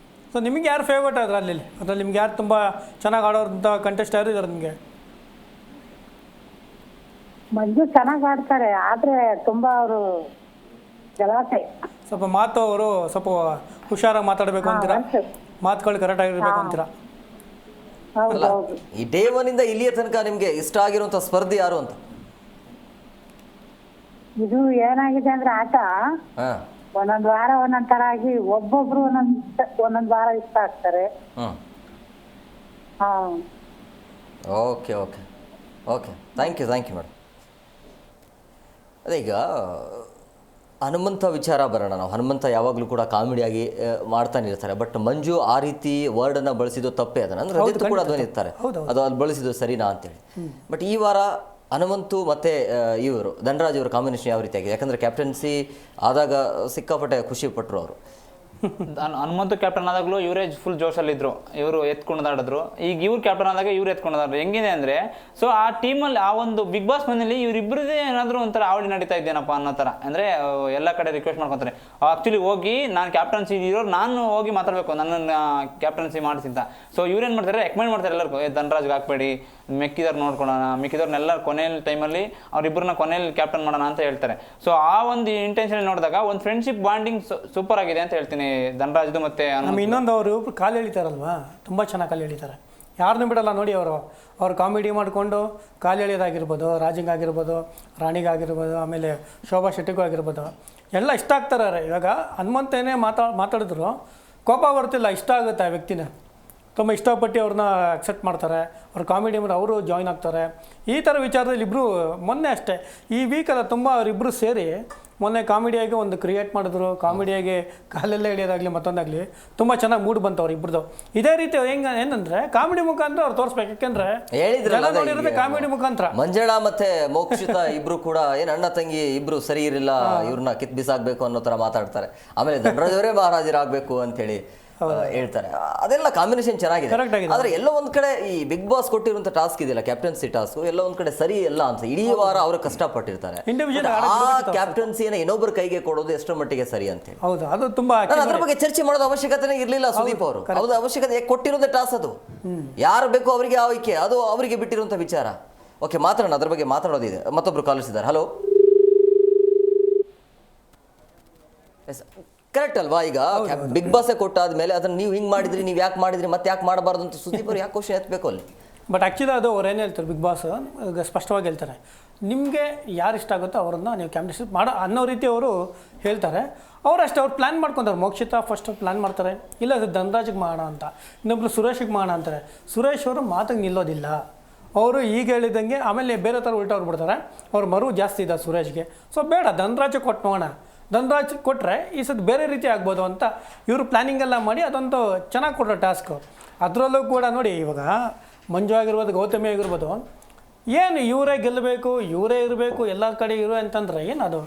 ಸೊ ನಿಮಗೆ ಯಾರು ಫೇವ್ರೇಟ್ ಅದ್ರಲ್ಲಿ ನಿಮ್ಗೆ ಯಾರು ತುಂಬ ಚೆನ್ನಾಗಿ ಆಡೋಂಥ ಕಂಟೆಸ್ಟ್ ಯಾರು ಇದ್ದಾರೆ ನಿಮಗೆ? ಮಂಜು ಚೆನ್ನಾಗಿ ಆಡ್ತಾರೆ, ಆದ್ರೆ ತುಂಬಾ ಅವರು ಗಲಾಟೆ. ಸ್ವಲ್ಪ ಮಾತು ಅವರು ಸ್ವಲ್ಪ ಹುಷಾರಾಗಿ ಮಾತಾಡಬೇಕು ಅಂತೀರಾ? ಮಾತುಗಳು ಕರೆಕ್ಟ್ ಆಗಿರ್ಬೇಕು ಅಂತೀರಾ? ಈ ಡೇ ಒನ್ ಇಂದ ಇಲ್ಲಿಯ ತನಕ ನಿಮ್ಗೆ ಇಷ್ಟ ಆಗಿರುವಂತ ಸ್ಪರ್ಧಿ ಯಾರು ಅಂತ? ಇದು ಏನಾಗಿದೆ ಅಂದ್ರೆ ಆಟ ಒಂದೊಂದು ವಾರ ಒಂದೊಂದ್ ತರ ಆಗಿ ಒಬ್ಬೊಬ್ರು ಒಂದೊಂದ್ ವಾರ ಇಷ್ಟ ಆಗ್ತಾರೆ. Okay okay okay, thank you madam. ಅದೇ ಈಗ ಹನುಮಂತ ವಿಚಾರ ಬರೋಣ. ನಾವು ಹನುಮಂತ ಯಾವಾಗಲೂ ಕೂಡ ಕಾಮಿಡಿಯಾಗಿ ಮಾಡ್ತಾನೆ ಇರ್ತಾರೆ. ಬಟ್ ಮಂಜು ಆ ರೀತಿ ವರ್ಡನ್ನು ಬಳಸಿದ್ದು ತಪ್ಪೇ. ಅದನ್ನು ಅಂದರೆ ರಜಿತ್ ಕೂಡ ಅದನ್ನು ಇರ್ತಾರೆ, ಅದು ಅಲ್ಲಿ ಬಳಸಿದ್ದು ಸರಿನಾ ಅಂತೇಳಿ. ಬಟ್ ಈ ವಾರ ಹನುಮಂತು ಮತ್ತು ಇವರು ಧನರಾಜ್ ಅವರ ಕಾಂಬಿನೇಷನ್ ಯಾವ ರೀತಿಯಾಗಿದೆ? ಯಾಕಂದರೆ ಕ್ಯಾಪ್ಟನ್ಸಿ ಆದಾಗ ಸಿಕ್ಕಾಪಟ್ಟೆ ಖುಷಿ ಪಟ್ಟರು ಅವರು. ಹನುಮಂತು ಕ್ಯಾಪ್ಟನ್ ಆದಾಗಲೂ ಇವರೇ ಫುಲ್ ಜೋಶಲ್ಲಿದ್ದರು, ಇವರು ಎತ್ಕೊಂಡಾಡಿದ್ರು. ಈಗ ಇವ್ರು ಕ್ಯಾಪ್ಟನ್ ಆದಾಗ ಇವ್ರು ಎತ್ಕೊಂಡಾಡ್ರು. ಹೆಂಗಿದೆ ಅಂದರೆ, ಸೊ ಆ ಟೀಮಲ್ಲಿ ಆ ಒಂದು ಬಿಗ್ ಬಾಸ್ ಮನೇಲಿ ಇವರಿಬ್ಬರದೇ ಏನಾದರೂ ಒಂಥರ ಆವಳಿ ನಡೀತಾ ಇದ್ದೇನಪ್ಪ ಅನ್ನೋ ಥರ. ಅಂದರೆ ಎಲ್ಲ ಕಡೆ ರಿಕ್ವೆಸ್ಟ್ ಮಾಡ್ಕೊತಾರೆ. ಆ್ಯಕ್ಚುಲಿ ಹೋಗಿ ನಾನು ಕ್ಯಾಪ್ಟನ್ಸಿ ಇರೋರು ನಾನು ಹೋಗಿ ಮಾತಾಡಬೇಕು, ನನ್ನನ್ನು ಕ್ಯಾಪ್ಟನ್ಸಿ ಮಾಡಿಸಿಂತ. ಸೊ ಇವ್ರೇನು ಮಾಡ್ತಾರೆ, ರೆಕಮೆಂಡ್ ಮಾಡ್ತಾರೆ ಎಲ್ಲರಿಗೂ, ಧನರಾಜ್ಗೆ ಹಾಕ್ಬೇಡಿ, ಮಿಕ್ಕಿದವ್ರು ನೋಡ್ಕೊಳ್ಳೋಣ, ಮಿಕ್ಕಿದವ್ರನ್ನೆಲ್ಲ ಕೊನೆಯಲ್ಲಿ ಟೈಮಲ್ಲಿ ಅವ್ರಿಬ್ಬರನ್ನ ಕೊನೆಯಲ್ಲಿ ಕ್ಯಾಪ್ಟನ್ ಮಾಡೋಣ ಅಂತ ಹೇಳ್ತಾರೆ. ಸೊ ಆ ಒಂದು ಇಂಟೆನ್ಷನ್ ನೋಡಿದಾಗ ಒಂದು ಫ್ರೆಂಡ್ಶಿಪ್ ಬಾಂಡಿಂಗ್ ಸೂಪರ್ ಆಗಿದೆ ಅಂತ ಹೇಳ್ತೀನಿ ಧನರಾಜ್ದು. ಮತ್ತೆ ಇನ್ನೊಂದು ಅವರು ಕಾಲು ಎಳಿತಾರಲ್ವಾ, ತುಂಬ ಚೆನ್ನಾಗಿ ಕಾಲು ಎಳಿತಾರೆ, ಯಾರನ್ನೂ ಬಿಡಲ್ಲ ನೋಡಿ. ಅವರು ಕಾಮಿಡಿ ಮಾಡಿಕೊಂಡು ಕಾಲು ಎಳೆಯೋದಾಗಿರ್ಬೋದು, ರಾಜಿಂಗ್ ಆಗಿರ್ಬೋದು, ರಾಣಿಗಾಗಿರ್ಬೋದು, ಆಮೇಲೆ ಶೋಭಾ ಶೆಟ್ಟಿಗೂ ಆಗಿರ್ಬೋದು, ಎಲ್ಲ ಇಷ್ಟ ಆಗ್ತಾರೆ. ಇವಾಗ ಹನುಮಂತೇನೇ ಮಾತಾಡಿದ್ರು ಕೋಪ ಬರ್ತಿಲ್ಲ, ಇಷ್ಟ ಆಗುತ್ತೆ ಆ ವ್ಯಕ್ತಿನ. ತುಂಬ ಇಷ್ಟಪಟ್ಟು ಅವ್ರನ್ನ ಅಕ್ಸೆಪ್ಟ್ ಮಾಡ್ತಾರೆ, ಅವ್ರ ಕಾಮಿಡಿ ಮೇಲೆ ಅವರು ಜಾಯ್ನ್ ಆಗ್ತಾರೆ. ಈ ಥರ ವಿಚಾರದಲ್ಲಿ ಇಬ್ಬರು ಮೊನ್ನೆ ಅಷ್ಟೇ ಈ ವೀಕಲ್ಲ ತುಂಬ ಅವರಿಬ್ಬರು ಸೇರಿ ಮೊನ್ನೆ ಕಾಮಿಡಿಯಾಗಿ ಒಂದು ಕ್ರಿಯೇಟ್ ಮಾಡಿದ್ರು. ಕಾಮಿಡಿಯಾಗಿ ಕಾಲೆಲ್ಲ ಎಳೆಯೋದಾಗಲಿ ಮತ್ತೊಂದಾಗಲಿ ತುಂಬ ಚೆನ್ನಾಗಿ ಮೂಡ್ ಬಂತು ಅವ್ರು ಇಬ್ಬರದು. ಇದೇ ರೀತಿ ಏನಂದರೆ ಕಾಮಿಡಿ ಮುಖಾಂತರ ಅವ್ರು ತೋರಿಸ್ಬೇಕು. ಯಾಕೆಂದರೆ ನೋಡಿರೋದೇ ಕಾಮಿಡಿ ಮುಖಾಂತರ. ಮಂಜಣ್ಣ ಮತ್ತೆ ಮೋಕ್ಷಿತಾ ಇಬ್ರು ಕೂಡ ಏನು ಅಣ್ಣ ತಂಗಿ ಇಬ್ರು ಸರಿ ಇರಲಿಲ್ಲ, ಇವ್ರನ್ನ ಕಿತ್ ಬಿಸಾಕ್ಬೇಕು ಅನ್ನೋ ಥರ ಮಾತಾಡ್ತಾರೆ. ಆಮೇಲೆ ಧನರಾಜವರೇ ಮಹಾರಾಜರಾಗಬೇಕು ಅಂತೇಳಿ ಹೇಳ್ತಾರೆ. ಅದೆಲ್ಲ ಕಾಂಬಿನೇಷನ್ ಚೆನ್ನಾಗಿದೆ. ಆದ್ರೆ ಎಲ್ಲೋ ಒಂದ್ ಕಡೆ ಈ ಬಿಗ್ ಬಾಸ್ ಕೊಟ್ಟಿರುವಂತ ಟಾಸ್ಕ್ ಇದೆಯಲ್ಲ, ಕ್ಯಾಪ್ಟನ್ಸಿ ಟಾಸ್ಕ್, ಎಲ್ಲೋ ಒಂದ್ ಕಡೆ ಸರಿ ಎಲ್ಲ ಅಂತ. ಇಡೀ ವಾರ ಅವರು ಕಷ್ಟಪಟ್ಟಿರ್ತಾರೆ. ಆ ಕ್ಯಾಪ್ಟನ್ಸಿನ ಇನ್ನೊಬ್ಬರ ಕೈಗೆ ಕೊಡೋದು ಎಷ್ಟರ ಮಟ್ಟಿಗೆ ಸರಿ ಅಂತ ಹೇಳಿ ಅದ್ರ ಬಗ್ಗೆ ಚರ್ಚೆ ಮಾಡೋದು ಅವಶ್ಯಕತೆ ಇರ್ಲಿಲ್ಲ ಸುದೀಪ್ ಅವರು. ಅವ್ರ ಅವಶ್ಯಕತೆ ಕೊಟ್ಟಿರೋದೇ ಟಾಸ್ಕ್, ಅದು ಯಾರು ಬೇಕೋ ಅವರಿಗೆ ಆಯ್ಕೆ, ಅದು ಅವರಿಗೆ ಬಿಟ್ಟಿರುವಂತ ವಿಚಾರ. ಓಕೆ, ಮಾತಾಡೋಣ, ಅದ್ರ ಬಗ್ಗೆ ಮಾತಾಡೋದಿದೆ. ಮತ್ತೊಬ್ರು ಕಾಲಿಸಿದ್ದಾರೆ. ಹಲೋ, ಕರೆಕ್ಟ್ ಅಲ್ವಾ? ಈಗ ಬಿಗ್ ಬಾಸ್ ಕೊಟ್ಟಾದ್ಮೇಲೆ ಅದನ್ನ ನೀವು ಹಿಂಗೆ ಮಾಡಿದ್ರಿ, ನೀವು ಯಾಕೆ ಮಾಡಿದ್ರಿ, ಮತ್ತೆ ಯಾಕೆ ಮಾಡಬಾರ್ದು ಅಂತ ಸುದೀಪ್ ಅವ್ರು ಯಾಕೆ ಕ್ವಶನ್ ಎತ್ತಬೇಕು ಅಲ್ಲಿ? ಬಟ್ ಆ್ಯಕ್ಚುಲಿ ಅದು ಅವ್ರು ಏನು ಹೇಳ್ತಾರೆ, ಬಿಗ್ ಬಾಸ್ ಸ್ಪಷ್ಟವಾಗಿ ಹೇಳ್ತಾರೆ, ನಿಮಗೆ ಯಾರು ಇಷ್ಟ ಆಗುತ್ತೋ ಅವ್ರನ್ನ ನೀವು ಕ್ಯಾಪ್ಟನ್ಶಿಪ್ ಮಾಡೋ ಅನ್ನೋ ರೀತಿ ಅವರು ಹೇಳ್ತಾರೆ. ಅವರಷ್ಟೇ ಅವ್ರು ಪ್ಲ್ಯಾನ್ ಮಾಡ್ಕೊತಾರೆ. ಮೋಕ್ಷಿತ ಫಸ್ಟ್ ಪ್ಲ್ಯಾನ್ ಮಾಡ್ತಾರೆ, ಇಲ್ಲ ಅದು ಧನರಾಜಿಗೆ ಮಾಡೋಣ ಅಂತ, ಇನ್ನೊಬ್ರು ಸುರೇಶಿಗೆ ಮಾಡೋಣ ಅಂತಾರೆ. ಸುರೇಶ್ ಅವರು ಮಾತಿಗೆ ನಿಲ್ಲೋದಿಲ್ಲ. ಅವರು ಈಗ ಹೇಳಿದಂಗೆ ಆಮೇಲೆ ಬೇರೆ ಥರ ಉಲ್ಟಾ ಬಿಡ್ತಾರೆ. ಅವ್ರ ಮರು ಜಾಸ್ತಿ ಇದೆ ಸುರೇಶ್ಗೆ. ಸೊ ಬೇಡ, ಧನರಾಜ್ ಕೊಟ್ಟು ನೋಡೋಣ, ಧನರಾಜ್ ಕೊಟ್ಟರೆ ಈ ಸತಿ ಬೇರೆ ರೀತಿ ಆಗ್ಬೋದು ಅಂತ ಇವರು ಪ್ಲ್ಯಾನಿಂಗ್ ಎಲ್ಲ ಮಾಡಿ ಅದೊಂದು ಚೆನ್ನಾಗಿ ಕೊಡೋ ಟಾಸ್ಕು. ಅದರಲ್ಲೂ ಕೂಡ ನೋಡಿ, ಇವಾಗ ಮಂಜು ಆಗಿರ್ಬೋದು, ಗೌತಮಿ ಆಗಿರ್ಬೋದು, ಏನು ಇವರೇ ಗೆಲ್ಲಬೇಕು, ಇವರೇ ಇರಬೇಕು, ಎಲ್ಲ ಕಡೆ ಇರೋ ಅಂತಂದ್ರೆ ಏನದು?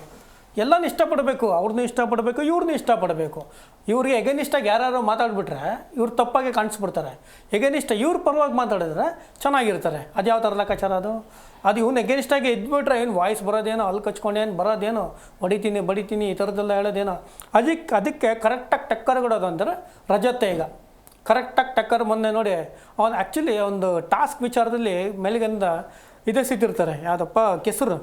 ಎಲ್ಲನೂ ಇಷ್ಟಪಡಬೇಕು, ಅವ್ರನ್ನೂ ಇಷ್ಟಪಡಬೇಕು, ಇವ್ರನ್ನೂ ಇಷ್ಟಪಡಬೇಕು. ಇವ್ರಿಗೆ ಎಗನಿಷ್ಟಾಗಿ ಯಾರು ಮಾತಾಡ್ಬಿಟ್ರೆ ಇವ್ರು ತಪ್ಪಾಗಿ ಕಾಣಿಸ್ಬಿಡ್ತಾರೆ. ಎಗನಿಷ್ಠ ಇವ್ರ ಪರವಾಗಿ ಮಾತಾಡಿದ್ರೆ ಚೆನ್ನಾಗಿರ್ತಾರೆ. ಅದು ಯಾವ ಥರ ಲೆಕ್ಕಾಚಾರ ಅದು? ಅದು ಇವ್ನು ಎಗನಿಷ್ಟಾಗಿ ಇದ್ಬಿಟ್ರೆ ಏನು ವಾಯ್ಸ್ ಬರೋದೇನೋ, ಅಲ್ಲಿ ಕಚ್ಕೊಂಡೇನು ಬರೋದೇನೋ, ಬಡಿತೀನಿ ಈ ಥರದ್ದೆಲ್ಲ ಹೇಳೋದೇನೋ. ಅದಕ್ಕೆ ಕರೆಕ್ಟಾಗಿ ಟಕ್ಕರ್ ಕೊಡೋದು ಅಂದರೆ ರಜತೆ. ಈಗ ಕರೆಕ್ಟಾಗಿ ಟಕ್ಕರ್ ಮೊನ್ನೆ ನೋಡಿ, ಅವ್ನು ಆ್ಯಕ್ಚುಲಿ ಒಂದು ಟಾಸ್ಕ್ ವಿಚಾರದಲ್ಲಿ ಮೇಲಿಗಿಂದ ಇದೇ ಸಿಟ್ಟಿರ್ತಾರೆ, ಯಾವುದಪ್ಪ ಕೆಸರು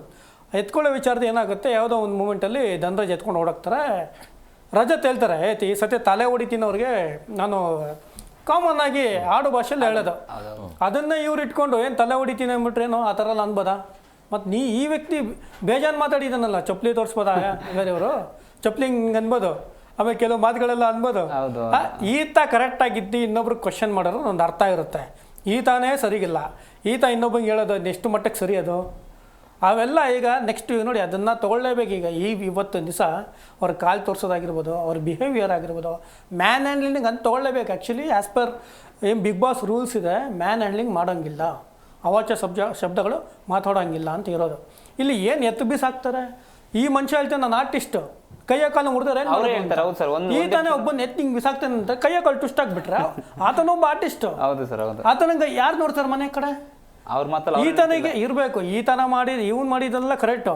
ಎತ್ಕೊಳ್ಳೋ ವಿಚಾರದ ಏನಾಗುತ್ತೆ, ಯಾವುದೋ ಒಂದು ಮೂಮೆಂಟಲ್ಲಿ ಧನರಾಜ್ ಎತ್ಕೊಂಡು ಓಡೋಗ್ತಾರೆ. ರಜತ್ ಹೇಳ್ತಾರೆ, ಈ ಸತಿ ತಲೆ ಹೊಡಿತೀನಿ ಅವ್ರಿಗೆ, ನಾನು ಕಾಮನ್ ಆಗಿ ಆಡು ಭಾಷೆಯಲ್ಲಿ ಹೇಳೋದು. ಅದನ್ನು ಇವ್ರು ಇಟ್ಕೊಂಡು ಏನು ತಲೆ ಹೊಡಿತೀನಿ ಅಂದ್ಬಿಟ್ರೇನೋ ಆ ಥರ ಎಲ್ಲ ಅನ್ಬೋದಾ? ಮತ್ತು ಈ ವ್ಯಕ್ತಿ ಬೇಜಾನ್ ಮಾತಾಡಿದಾನಲ್ಲ, ಚಪ್ಪಲಿ ತೋರಿಸ್ಬೋದಾ ಬೇರೆಯವರು? ಚಪ್ಪಲಿ ಹಿಂಗೆ ಅನ್ಬೋದು, ಆಮೇಲೆ ಕೆಲವು ಮಾತುಗಳೆಲ್ಲ ಅನ್ಬೋದು. ಈತ ಕರೆಕ್ಟಾಗಿದ್ದು ಇನ್ನೊಬ್ರಿಗೆ ಕ್ವಶನ್ ಮಾಡೋರು ಒಂದು ಅರ್ಥ ಇರುತ್ತೆ. ಈತನೇ ಸರಿಗಿಲ್ಲ, ಈತ ಇನ್ನೊಬ್ಬಂಗೆ ಹೇಳೋದು ಎಷ್ಟು ಮಟ್ಟಕ್ಕೆ ಸರಿ ಅದು? ಅವೆಲ್ಲ ಈಗ ನೆಕ್ಸ್ಟ್ ನೋಡಿ ಅದನ್ನು ತೊಗೊಳ್ಳೇಬೇಕು. ಈಗ ಇವತ್ತು ದಿವಸ ಅವ್ರ ಕಾಲು ತೋರಿಸೋದಾಗಿರ್ಬೋದು, ಅವ್ರ ಬಿಹೇವಿಯರ್ ಆಗಿರ್ಬೋದು, ಮ್ಯಾನ್ ಹ್ಯಾಂಡ್ಲಿಂಗ್ ಅಂತ ತೊಗೊಳ್ಳೇಬೇಕು. ಆ್ಯಕ್ಚುಲಿ ಆ್ಯಸ್ ಪರ್ ಏನು ಬಿಗ್ ಬಾಸ್ ರೂಲ್ಸ್ ಇದೆ, ಮ್ಯಾನ್ ಹ್ಯಾಂಡ್ಲಿಂಗ್ ಮಾಡೋಂಗಿಲ್ಲ, ಅವಾಚ್ಯ ಶಬ್ದಗಳು ಮಾತಾಡೋಂಗಿಲ್ಲ ಅಂತ ಇರೋದು. ಇಲ್ಲಿ ಏನು ಎತ್ತು ಬೀಸಾಕ್ತಾರೆ. ಈ ಮನುಷ್ಯ ಹೇಳ್ತಾನೆ ನಾನು ಆರ್ಟಿಸ್ಟು, ಕೈಯ ಕಾಲು ಮುರಿದ್ರೆ ಈತಾನೆ ಒಬ್ಬನ ಎತ್ತಿಂಗ್ ಬಿಸಾಕ್ತಾನೆ ಅಂತ ಕೈಯ ಕಾಲು ಟುಸ್ಟ್ ಆಗಿಬಿಟ್ರೆ ಆತನೊಬ್ಬ ಆರ್ಟಿಸ್ಟು. ಆತನಿಗೆ ಯಾರು ನೋಡ್ತಾರೆ ಮನೆ ಕಡೆ? ಈತನಿಗೆ ಇರಬೇಕು. ಈತನ ಇವ್ನು ಮಾಡಿದೆಲ್ಲ ಕರೆಕ್ಟು.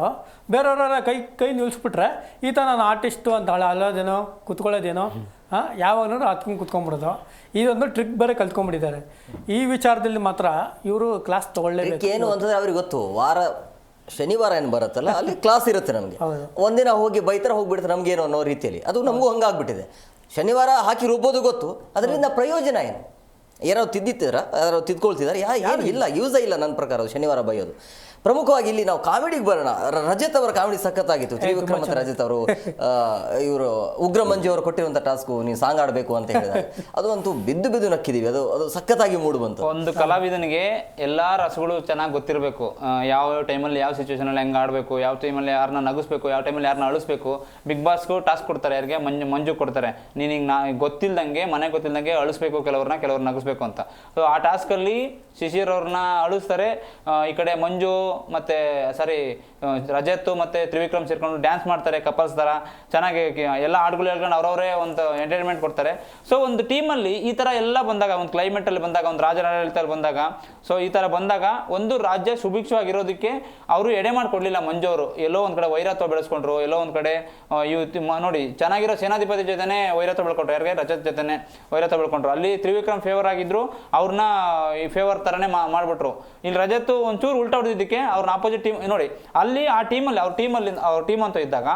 ಬೇರೆಯವರ ಕೈ ನಿಲ್ಲಿಸ್ಬಿಟ್ರೆ ಈತ ನಾನು ಆರ್ಟಿಸ್ಟು ಅಂತ ಅಲ್ಲೋದೇನೋ ಕುತ್ಕೊಳ್ಳೋದೇನೋ, ಯಾವಾಗಲೂ ಹತ್ಕೊಂಡು ಕುತ್ಕೊಂಡ್ಬಿಡೋದು. ಇದೊಂದು ಟ್ರಿಕ್ ಬೇರೆ ಕಲ್ತ್ಕೊಂಡ್ಬಿಟ್ಟಿದ್ದಾರೆ. ಈ ವಿಚಾರದಲ್ಲಿ ಮಾತ್ರ ಇವರು ಕ್ಲಾಸ್ ತೊಗೊಳ್ಳೇಬೇಕು. ಏನು ಅಂತಂದ್ರೆ ಅವ್ರಿಗೆ ಗೊತ್ತು, ಶನಿವಾರ ಏನು ಬರುತ್ತಲ್ಲ ಅಲ್ಲಿ ಕ್ಲಾಸ್ ಇರುತ್ತೆ ನಮಗೆ. ಒಂದಿನ ಹೋಗಿ ಬೈತರ ಹೋಗ್ಬಿಡ್ತಾರೆ ನಮಗೇನೋ ಅನ್ನೋ ರೀತಿಯಲ್ಲಿ. ಅದು ನಮಗೂ ಹಂಗಾಗ್ಬಿಟ್ಟಿದೆ. ಶನಿವಾರ ಹಾಕಿ ರುಬ್ಬೋದು ಗೊತ್ತು, ಅದರಿಂದ ಪ್ರಯೋಜನ ಏನು? ಯಾರೋ ಯಾರೋ ತಿದ್ಕೊಳ್ತಿದ್ದಾರೆ, ಏನು ಇಲ್ಲ, ಯೂಸೇ ಇಲ್ಲ ನನ್ನ ಪ್ರಕಾರ ಶನಿವಾರ ಬೈಯೋದು. ಪ್ರಮುಖವಾಗಿ ಇಲ್ಲಿ ನಾವು ಕಾಮಿಡಿಗೆ ಬರೋಣ. ರಜತ್ ಅವರ ಕಾಮಿಡಿ ಸಖತ್ತಾಗಿತ್ತು. ತ್ರಿವಿಕ್ರಮ್ ಮತ್ತು ರಜತ್ ಅವರು ಇವರು ಉಗ್ರ ಮಂಜು ಅವರು ಕೊಟ್ಟಿರುವಂಥ ಟಾಸ್ಕು, ನೀವು ಸಾಂಗ್ ಆಡಬೇಕು ಅಂತ ಹೇಳಿದ್ದಾರೆ. ಅದು ಅಂತೂ ಬಿದ್ದು ನಕ್ಕಿದೀವಿ. ಅದು ಸಖತ್ತಾಗಿ ಮೂಡು ಬಂತು. ಒಂದು ಕಲಾವಿದನಿಗೆ ಎಲ್ಲಾ ರಸಗಳು ಚೆನ್ನಾಗಿ ಗೊತ್ತಿರಬೇಕು. ಯಾವ ಟೈಮಲ್ಲಿ ಯಾವ ಸಿಚುವೇಶನಲ್ಲಿ ಹೆಂಗೆ ಆಡಬೇಕು, ಯಾವ ಟೈಮಲ್ಲಿ ಯಾರನ್ನ ನಗಿಸ್ಬೇಕು, ಯಾವ ಟೈಮಲ್ಲಿ ಯಾರನ್ನ ಅಳಿಸ್ಬೇಕು. ಬಿಗ್ ಬಾಸ್ಗೂ ಟಾಸ್ಕ್ ಕೊಡ್ತಾರೆ, ಯಾರಿಗೆ ಮಂಜು ಕೊಡ್ತಾರೆ. ನೀನು ಗೊತ್ತಿಲ್ದಂಗೆ ಮನೆ ಗೊತ್ತಿಲ್ದಂಗೆ ಅಳಿಸ್ಬೇಕು, ಕೆಲವ್ರನ್ನ ನಗಿಸ್ಬೇಕು ಅಂತ. ಸೊ ಆ ಟಾಸ್ಕಲ್ಲಿ ಶಿಶಿರ್ ಅವ್ರನ್ನ ಅಳಿಸ್ತಾರೆ. ಈ ಕಡೆ ಮಂಜು ಮತ್ತೆ ರಜತ್ ಮತ್ತೆ ತ್ರಿವಿಕ್ರಮ್ ಸೇರ್ಕೊಂಡು ಡ್ಯಾನ್ಸ್ ಮಾಡ್ತಾರೆ ಕಪಲ್ಸ್ ತರ. ಚೆನ್ನಾಗಿ ಎಲ್ಲ ಹಾಡುಗಳು ಹೇಳ್ಕೊಂಡು ಅವ್ರವರೇ ಒಂದು ಎಂಟರ್ಟೈನ್ಮೆಂಟ್ ಕೊಡ್ತಾರೆ. ಸೊ ಒಂದು ಟೀಮಲ್ಲಿ ಈ ತರ ಎಲ್ಲ ಬಂದಾಗ, ಒಂದು ಕ್ಲೈಮೇಟ್ ಅಲ್ಲಿ ಬಂದಾಗ, ಒಂದು ರಾಜರಾಡಳಿತದಲ್ಲಿ ಬಂದಾಗ, ಸೊ ಈ ತರ ಬಂದಾಗ ಒಂದು ರಾಜ್ಯ ಸುಭಿಕ್ಷವಾಗಿರೋದಕ್ಕೆ ಅವರು ಎಡೆ ಮಾಡಿಕೊಡ್ಲಿಲ್ಲ ಮಂಜು ಅವರು. ಎಲ್ಲೋ ಒಂದ್ ಕಡೆ ವೈರತ್ವ ಬೆಳೆಸ್ಕೊಂಡ್ರು, ಎಲ್ಲೋ ಒಂದ್ ಕಡೆ ನೋಡಿ ಚೆನ್ನಾಗಿರೋ ಸೇನಾಧಿಪತಿ ಜೊತೆನೆ ವೈರತ್ವ ಬೆಳ್ಕೊಂಡ್ರು, ಯಾರಿಗೆ ರಜತ್ ಜೊತೆನೆ ವೈರತ್ವ ಬೆಳ್ಕೊಂಡ್ರು. ಅಲ್ಲಿ ತ್ರಿವಿಕ್ರಮ್ ಫೇವರ್ ಆಗಿದ್ರು, ಅವ್ರನ್ನ ಈ ಫೇವರ್ ತರನೇ ಮಾಡ್ಬಿಟ್ರು. ಇಲ್ಲಿ ರಜತ್ ಒಂಚೂರು ಉಲ್ಟಾ ಹೊಡೆದಿದ್ದಕ್ಕೆ ಅವ್ರನ್ನ ಆಪೋಸಿಟ್ ಟೀಮ್ ನೋಡಿ, ಅಲ್ಲಿ ಆ ಟೀಮಲ್ಲಿ ಅವ್ರ ಟೀಮ್ ಅಂತ ಇದ್ದಾಗ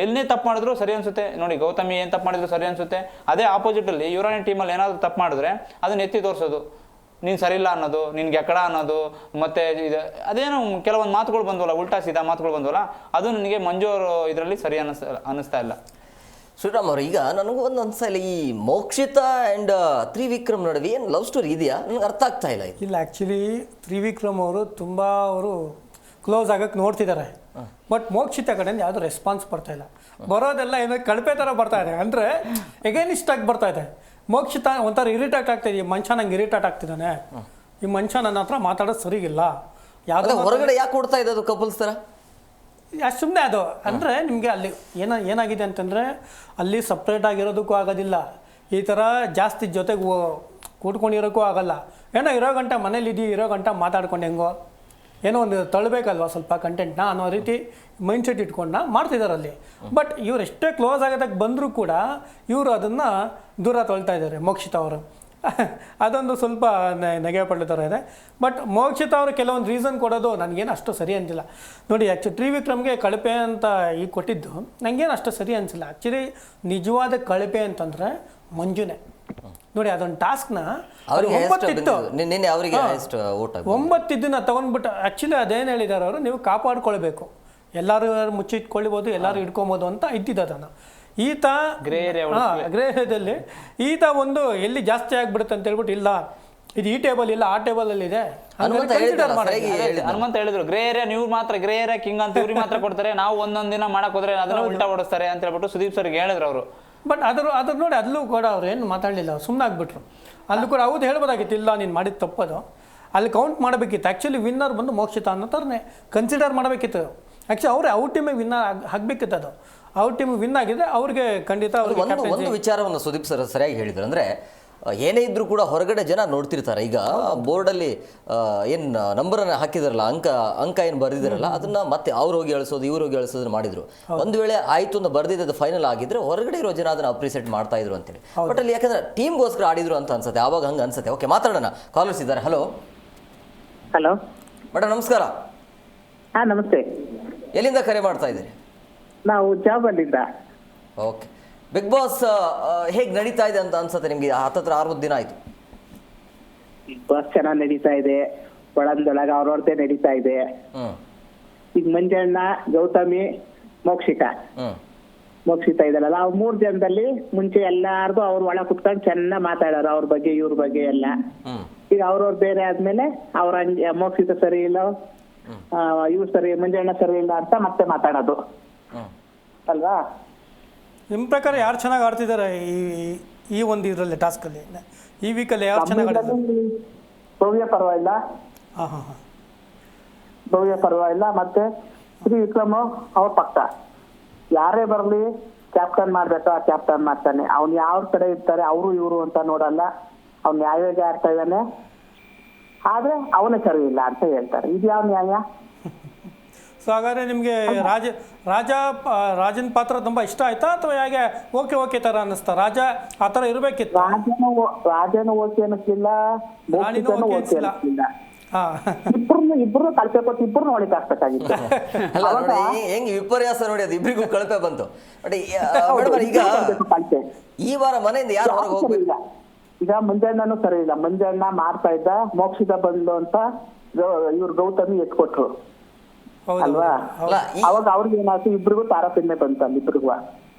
ಎಲ್ಲೇ ತಪ್ಪು ಮಾಡಿದ್ರು ಸರಿ ಅನ್ಸುತ್ತೆ. ನೋಡಿ ಗೌತಮಿ ಏನ್ ತಪ್ಪು ಮಾಡಿದ್ರು ಸರಿ ಅನ್ಸುತ್ತೆ. ಅದೇ ಆಪೋಸಿಟ್ ಅಲ್ಲಿ ಯುವರಾಣಿ ಟೀಮಲ್ಲಿ ಏನಾದ್ರು ತಪ್ಪು ಮಾಡಿದ್ರೆ ಅದನ್ನ ಎತ್ತಿ ತೋರಿಸೋದು, ನೀನ್ ಸರಿಯಿಲ್ಲ ಅನ್ನೋದು, ನಿನ್ಗೆ ಎಕ್ಕಡ ಅನ್ನೋದು. ಮತ್ತೆ ಅದೇನು ಕೆಲವೊಂದು ಮಾತುಗಳು ಬಂದ್ವಲ್ಲ, ಉಲ್ಟಾ ಸೀದಾ ಮಾತುಗಳು ಬಂದ್ವಲ್ಲ, ಅದು ನನಗೆ ಮಂಜು ಅವರು ಇದರಲ್ಲಿ ಸರಿ ಅನ್ನಿಸ್ತಾ ಇಲ್ಲ. ಶ್ರೀರಾಮ್ ಅವರು, ಈಗ ನನಗೂ ಒಂದೊಂದ್ಸಲ ಈ ಮೋಕ್ಷಿತ ಆ್ಯಂಡ್ ತ್ರಿವಿಕ್ರಮ್ ನಡುವೆ ಏನು ಲವ್ ಸ್ಟೋರಿ ಇದೆಯಾ? ನನಗೆ ಅರ್ಥ ಆಗ್ತಾ ಇಲ್ಲ. ಇಲ್ಲ, ಆ್ಯಕ್ಚುಲಿ ತ್ರಿವಿಕ್ರಮ್ ಅವರು ಕ್ಲೋಸ್ ಆಗಕ್ಕೆ ನೋಡ್ತಿದ್ದಾರೆ. ಬಟ್ ಮೋಕ್ಷಿತ ಕಡೆಯಿಂದ ಯಾವುದು ರೆಸ್ಪಾನ್ಸ್ ಬರ್ತಾ ಇಲ್ಲ. ಬರೋದೆಲ್ಲ ಏನೋ ಕಳಪೆ ಥರ ಬರ್ತಾ ಇದೆ, ಅಂದರೆ ಎಗೇನಿಸ್ಟ್ ಆಗಿ ಬರ್ತಾ ಇದೆ. ಮೋಕ್ಷಿತ ಒಂಥರ ಇರಿಟೇಟ್ ಆಗ್ತಾಯಿದೆ. ಈ ಮನುಷ್ಯ ನಂಗೆ ಇರಿಟೇಟ್ ಆಗ್ತಿದ್ದಾನೆ, ಈ ಮನುಷ್ಯ ನನ್ನ ಹತ್ರ ಮಾತಾಡೋದು ಸರಿಗಿಲ್ಲ. ಯಾವುದೋ ಹೊರಗಡೆ ಯಾಕೆ ಕೊಡ್ತಾ ಇದೆ ಅದು ಕಪಲ್ಸ್ ಥರ? ಅಷ್ಟು ಸುಮ್ಮನೆ ಅದು. ಅಂದರೆ ನಿಮಗೆ ಅಲ್ಲಿ ಏನಾಗಿದೆ ಅಂತಂದರೆ ಅಲ್ಲಿ ಸಪ್ರೇಟ್ ಆಗಿರೋದಕ್ಕೂ ಆಗೋದಿಲ್ಲ, ಈ ಥರ ಜಾಸ್ತಿ ಜೊತೆಗೆ ಕೂಡ್ಕೊಂಡಿರೋಕ್ಕೂ ಆಗಲ್ಲ. ಏನೋ ಇರೋ ಗಂಟೆ ಮನೇಲಿದ್ದೀವಿ, ಇರೋ ಗಂಟೆ ಮಾತಾಡ್ಕೊಂಡು ಹೆಂಗೋ ಏನೋ ಒಂದು ತಳ್ಳಬೇಕಲ್ವ ಸ್ವಲ್ಪ ಕಂಟೆಂಟ್ನ ಅನ್ನೋ ರೀತಿ ಮೈಂಡ್ಸೆಟ್ ಇಟ್ಕೊಂಡು ಮಾಡ್ತಿದ್ದಾರೆ ಅಲ್ಲಿ. ಬಟ್ ಇವ್ರು ಎಷ್ಟೇ ಕ್ಲೋಸ್ ಆಗೋದಕ್ಕೆ ಬಂದರೂ ಕೂಡ ಇವರು ಅದನ್ನು ದೂರ ತೊಳ್ತಾ ಇದ್ದಾರೆ ಮೋಕ್ಷಿತ ಅವರು. ಅದೊಂದು ಸ್ವಲ್ಪ ನೆಗೆ ಪಡೋ ಥರ ಇದೆ. ಬಟ್ ಮೋಕ್ಷಿತ ಅವರು ಕೆಲವೊಂದು ರೀಸನ್ ಕೊಡೋದು ನನಗೇನು ಅಷ್ಟು ಸರಿ ಅನಿಸಿಲ್ಲ. ನೋಡಿ, ಆ್ಯಕ್ಚುಲಿ ತ್ರಿವಿಕ್ರಮ್ಗೆ ಕಳಪೆ ಅಂತ ಈಗ ಕೊಟ್ಟಿದ್ದು ನನಗೇನು ಅಷ್ಟು ಸರಿ ಅನಿಸಿಲ್ಲ. ಆ್ಯಕ್ಚುಲಿ ನಿಜವಾದ ಕಳಪೆ ಅಂತಂದರೆ ಮಂಜುನೇ. ನೋಡಿ, ಅದೊಂದು ಟಾಸ್ಕ್ನ 9 ಇತ್ತು, 9 ಇದನ್ನ ತೊಗೊಂಡ್ಬಿಟ್ಟು ಆ್ಯಕ್ಚುಲಿ ಅದೇನು ಹೇಳಿದ್ದಾರೆ ಅವರು, ನೀವು ಕಾಪಾಡ್ಕೊಳ್ಬೇಕು, ಎಲ್ಲರೂ ಮುಚ್ಚಿಟ್ಕೊಳ್ಬೋದು, ಎಲ್ಲರೂ ಇಟ್ಕೊಬೋದು ಅಂತ ಇದ್ದಿದ್ದು ಅದನ್ನು. ಈತ ಗ್ರೇ ಏರಿಯಾ ಗ್ರೇ ಏರಿಯಾದಲ್ಲಿ ಈತ ಒಂದು ಎಲ್ಲಿ ಜಾಸ್ತಿ ಆಗ್ಬಿಡುತ್ತೆ ಅಂತ ಹೇಳ್ಬಿಟ್ಟು ಇಲ್ಲ ಇದು ಈ ಟೇಬಲ್ ಇಲ್ಲ ಆ ಟೇಬಲ್ ಅಲ್ಲಿ ಇದೆ ಹನುಮಂತ ಹೇಳಿದ್ನಲ್ಲ, ಸರಿಯಾಗಿ ಹೇಳಿದ್ನಲ್ಲ. ಹನುಮಂತ ಹೇಳಿದ್ರು ಗ್ರೇ ಏರಿಯಾ ನೀವು ಮಾತ್ರ ಗ್ರೇ ಏರಿಯಾ ಕಿಂಗ್ ಅಂತ ಇವ್ರಿಗೆ ಮಾತ್ರ ಕೊಡ್ತಾರೆ, ನಾವು ಒಂದೊಂದ್ ದಿನ ಮಾಡಕ್ ಹೋದ್ರೆ ಅದನ್ನ ಉಲ್ಟಾ ಓಡಿಸ್ತಾರೆ ಅಂತ ಹೇಳ್ಬಿಟ್ಟು ಸುದೀಪ್ ಸರ್ಗೆ ಹೇಳಿದ್ರು ಅವರು. ಬಟ್ ಅದ್ರ ನೋಡಿ ಅಲ್ಲೂ ಕೂಡ ಅವ್ರು ಏನು ಮಾತಾಡಲಿಲ್ಲ, ಸುಮ್ಮನೆ ಆಗ್ಬಿಟ್ರು. ಅಲ್ಲೂ ಕೂಡ ಹೌದು ಹೇಳ್ಬೋದಾಗಿತ್ತು, ಇಲ್ಲ ನೀನು ಮಾಡಿದ್ದು ತಪ್ಪದು, ಅಲ್ಲಿ ಕೌಂಟ್ ಮಾಡಬೇಕಿತ್ತು. ಆ್ಯಕ್ಚುಲಿ ವಿನ್ನರ್ ಬಂದು ಮೋಕ್ಷಿತ ಅನ್ನೋ ಥರನೇ ಕನ್ಸಿಡರ್ ಮಾಡಬೇಕಿತ್ತು. ಆ್ಯಕ್ಚುಲಿ ಅವರೇ ಔಟ್ ಟೀಮಿಗೆ ವಿನ್ನರ್ ಆಗಬೇಕಿತ್ತು. ಅದು ಔಟ್ ಟೀಮಿಗೆ ವಿನ್ ಆಗಿದ್ರೆ ಅವ್ರಿಗೆ ಖಂಡಿತ ಅವ್ರಿಗೆ ಒಂದು ವಿಚಾರವನ್ನು ಸುದೀಪ್ ಸರ್ ಸರಿಯಾಗಿ ಹೇಳಿದ್ರು. ಅಂದರೆ ಏನೇ ಇದ್ರೂ ಕೂಡ ಹೊರಗಡೆ ಜನ ನೋಡ್ತಿರ್ತಾರೆ. ಈಗ ಬೋರ್ಡಲ್ಲಿ ಏನು ನಂಬರನ್ನು ಹಾಕಿದಾರಲ್ಲ, ಅಂಕ ಏನು ಬರೆದಿದ್ದಾರಲ್ಲ, ಅದನ್ನ ಮತ್ತೆ ಅವ್ರು ಹೋಗಿ ಎಳಿಸೋದು ಇವ್ರು ಹೋಗಿ ಎಳಿಸೋದನ್ನ ಮಾಡಿದ್ರು. ಒಂದು ವೇಳೆ ಆಯ್ತು ಅಂತ ಬರ್ದಿದ್ದು ಫೈನಲ್ ಆಗಿದ್ರೆ ಹೊರಗಡೆ ಇರೋ ಜನ ಅದನ್ನ ಅಪ್ರಿಸಿಯೇಟ್ ಮಾಡ್ತಾ ಇದ್ರು ಅಂತೇಳಿ. ಬಟ್ ಅಲ್ಲಿ ಯಾಕಂದ್ರೆ ಟೀಮ್ಗೋಸ್ಕರ ಆಡಿದ್ರು ಅಂತ ಅನ್ಸುತ್ತೆ, ಆವಾಗ ಹಂಗೆ ಅನ್ಸುತ್ತೆ. ಓಕೆ, ಮಾತಾಡೋಣ. ಕಾಲರ್ಸ್ ಇದ್ದಾರೆ. ಹಲೋ ಹಲೋ ಮೇಡಮ್, ನಮಸ್ಕಾರ. ಹಾ ನಮಸ್ತೆ. ಎಲ್ಲಿಂದ ಕರೆ ಮಾಡ್ತಾ ಇದ್ದೀರಿ? ನಾವು ಜಾಬಲ್ಲಿಂದ. ಓಕೆ, ಬಿಗ್ ಬಾಸ್ ಹೇಗೆ ನಡೀತಾ ಇದೆ ಅಂತ ಅನ್ಸುತ್ತೆ ನಿಮ್ಗೆ? ಹತ್ತತ್ರ 60 ದಿನ ಆಯ್ತು. ಬಿಗ್ ಬಾಸ್ ಚೆನ್ನಾಗಿ ನಡೀತಾ ಇದೆ, ಒಳಂದೊಳಗ ಅವ್ರವ್ರದ್ದೇ ನಡೀತಾ ಇದೆ. ಈಗ ಮಂಜಣ್ಣ, ಗೌತಮಿ, ಮೋಕ್ಷಿತಾ ಇದೆಲ್ಲ ಅವ್ರು 3 ಜನದಲ್ಲಿ ಮುಂಚೆ ಎಲ್ಲಾರ್ದು ಅವ್ರ ಒಳ ಕುತ್ಕೊಂಡು ಚೆನ್ನಾಗಿ ಮಾತಾಡೋರು ಅವ್ರ ಬಗ್ಗೆ ಇವ್ರ ಬಗ್ಗೆ ಎಲ್ಲ. ಈಗ ಅವ್ರವ್ರು ಬೇರೆ ಆದ್ಮೇಲೆ ಅವ್ರ ಮೋಕ್ಷಿತ ಸರಿ ಇಲ್ಲ, ಇವ್ರು ಸರಿ, ಮಂಜಣ್ಣ ಸರಿ ಇಲ್ಲ ಅಂತ ಮತ್ತೆ ಮಾತಾಡೋದು ಅಲ್ವಾ? ನಿಮ್ಮ ಪ್ರಕಾರ ಯಾರು ಚೆನ್ನಾಗಿ ಆಡ್ತಿದ್ದಾರೆ ಈ ಒಂದು ಇದರಲ್ಲಿ ಟಾಸ್ಕಲ್ಲಿ, ಈ ವೀಕಲ್ಲಿ ಯಾರು ಚೆನ್ನಾಗಿ ಆಡ್ತಿದ್ದಾರೆ? ಭವ್ಯ ಪರವಾಗಿಲ್ಲ. ಭವ್ಯ ಪರವಾಗಿಲ್ಲ. ಮತ್ತೆ ಶ್ರೀ ವಿಕ್ರಮ್ ಅವ್ರ ಪಕ್ಕ ಯಾರೇ ಬರಲಿ ಕ್ಯಾಪ್ಟನ್ ಮಾಡ್ಬೇಕಾ ಕ್ಯಾಪ್ಟನ್ ಮಾಡ್ತಾನೆ. ಅವ್ನು ಯಾವ ಕಡೆ ಇರ್ತಾರೆ ಅವರು ಇವರು ಅಂತ ನೋಡಲ್ಲ, ಅವ್ನು ನ್ಯಾಯವಾಗಿ ಆಡ್ತಾ ಇದ್ದಾನೆ, ಆದ್ರೆ ಅವನೇ ಸರಿ ಇಲ್ಲ ಅಂತ ಹೇಳ್ತಾರೆ. ಇದು ಯಾವ ನ್ಯಾಯ? ಸೊ ಹಾಗಾದ್ರೆ ನಿಮಗೆ ರಾಜನ್ ಪಾತ್ರ ತುಂಬಾ ಇಷ್ಟ ಆಯ್ತಾ ಅಥವಾ ಹೇಗೆ ಓಕೆ ತರ ಅನ್ನಿಸ್ತಾ? ರಾಜ ಆ ಥರ ಇರಬೇಕಿತ್ತು. ರಾಜನು ಓಕೆ ಅನ್ನಿಸ್ಲಿಲ್ಲ, ರಾಣಿನೂ ಓಕೆ ಅನ್ಸಿಲ್ಲ. ಇಬ್ರು ಕಳಪೆ ಕೊಟ್ಟು ಇಬ್ರು ನೋಡಿಕ್ ಆಗ್ಬೇಕಾಗಿತ್ತು. ಅಲ್ಲ ನೋಡಿ ಹೆಂಗ್ ವಿಪರ್ಯಾಸ ನೋಡಿ, ಅದು ಇಬ್ರಿಗೂ ಕಳಪೆ ಬಂತು. ಬಟ್ ಈಗ ಈ ವಾರ ಮನೆಯಿಂದ ಯಾರು ಹೊರಗೆ ಹೋಗ್ಬೇಕು? ಈಗ ಮಂಜಣ್ಣನು ಸರಿ ಇಲ್ಲ, ಮಂಜಣ್ಣ ಮಾಡ್ತಾ ಇದ್ದ, ಮೋಕ್ಷಿತ ಬಂದು ಅಂತ ಇವ್ರು ಗೌತಮಿ ಎತ್ಕೊಟ್ರು ಅಲ್ವಾ? ಅವಾಗ ಅವ್ರಿಗೆ ಏನಾಯ್ತು, ಇಬ್ರಿಗೂ ತಾರತಮ್ಯ ಬಂತು ಅಲ್ಲಿ ಇಬ್ರಿಗೂ.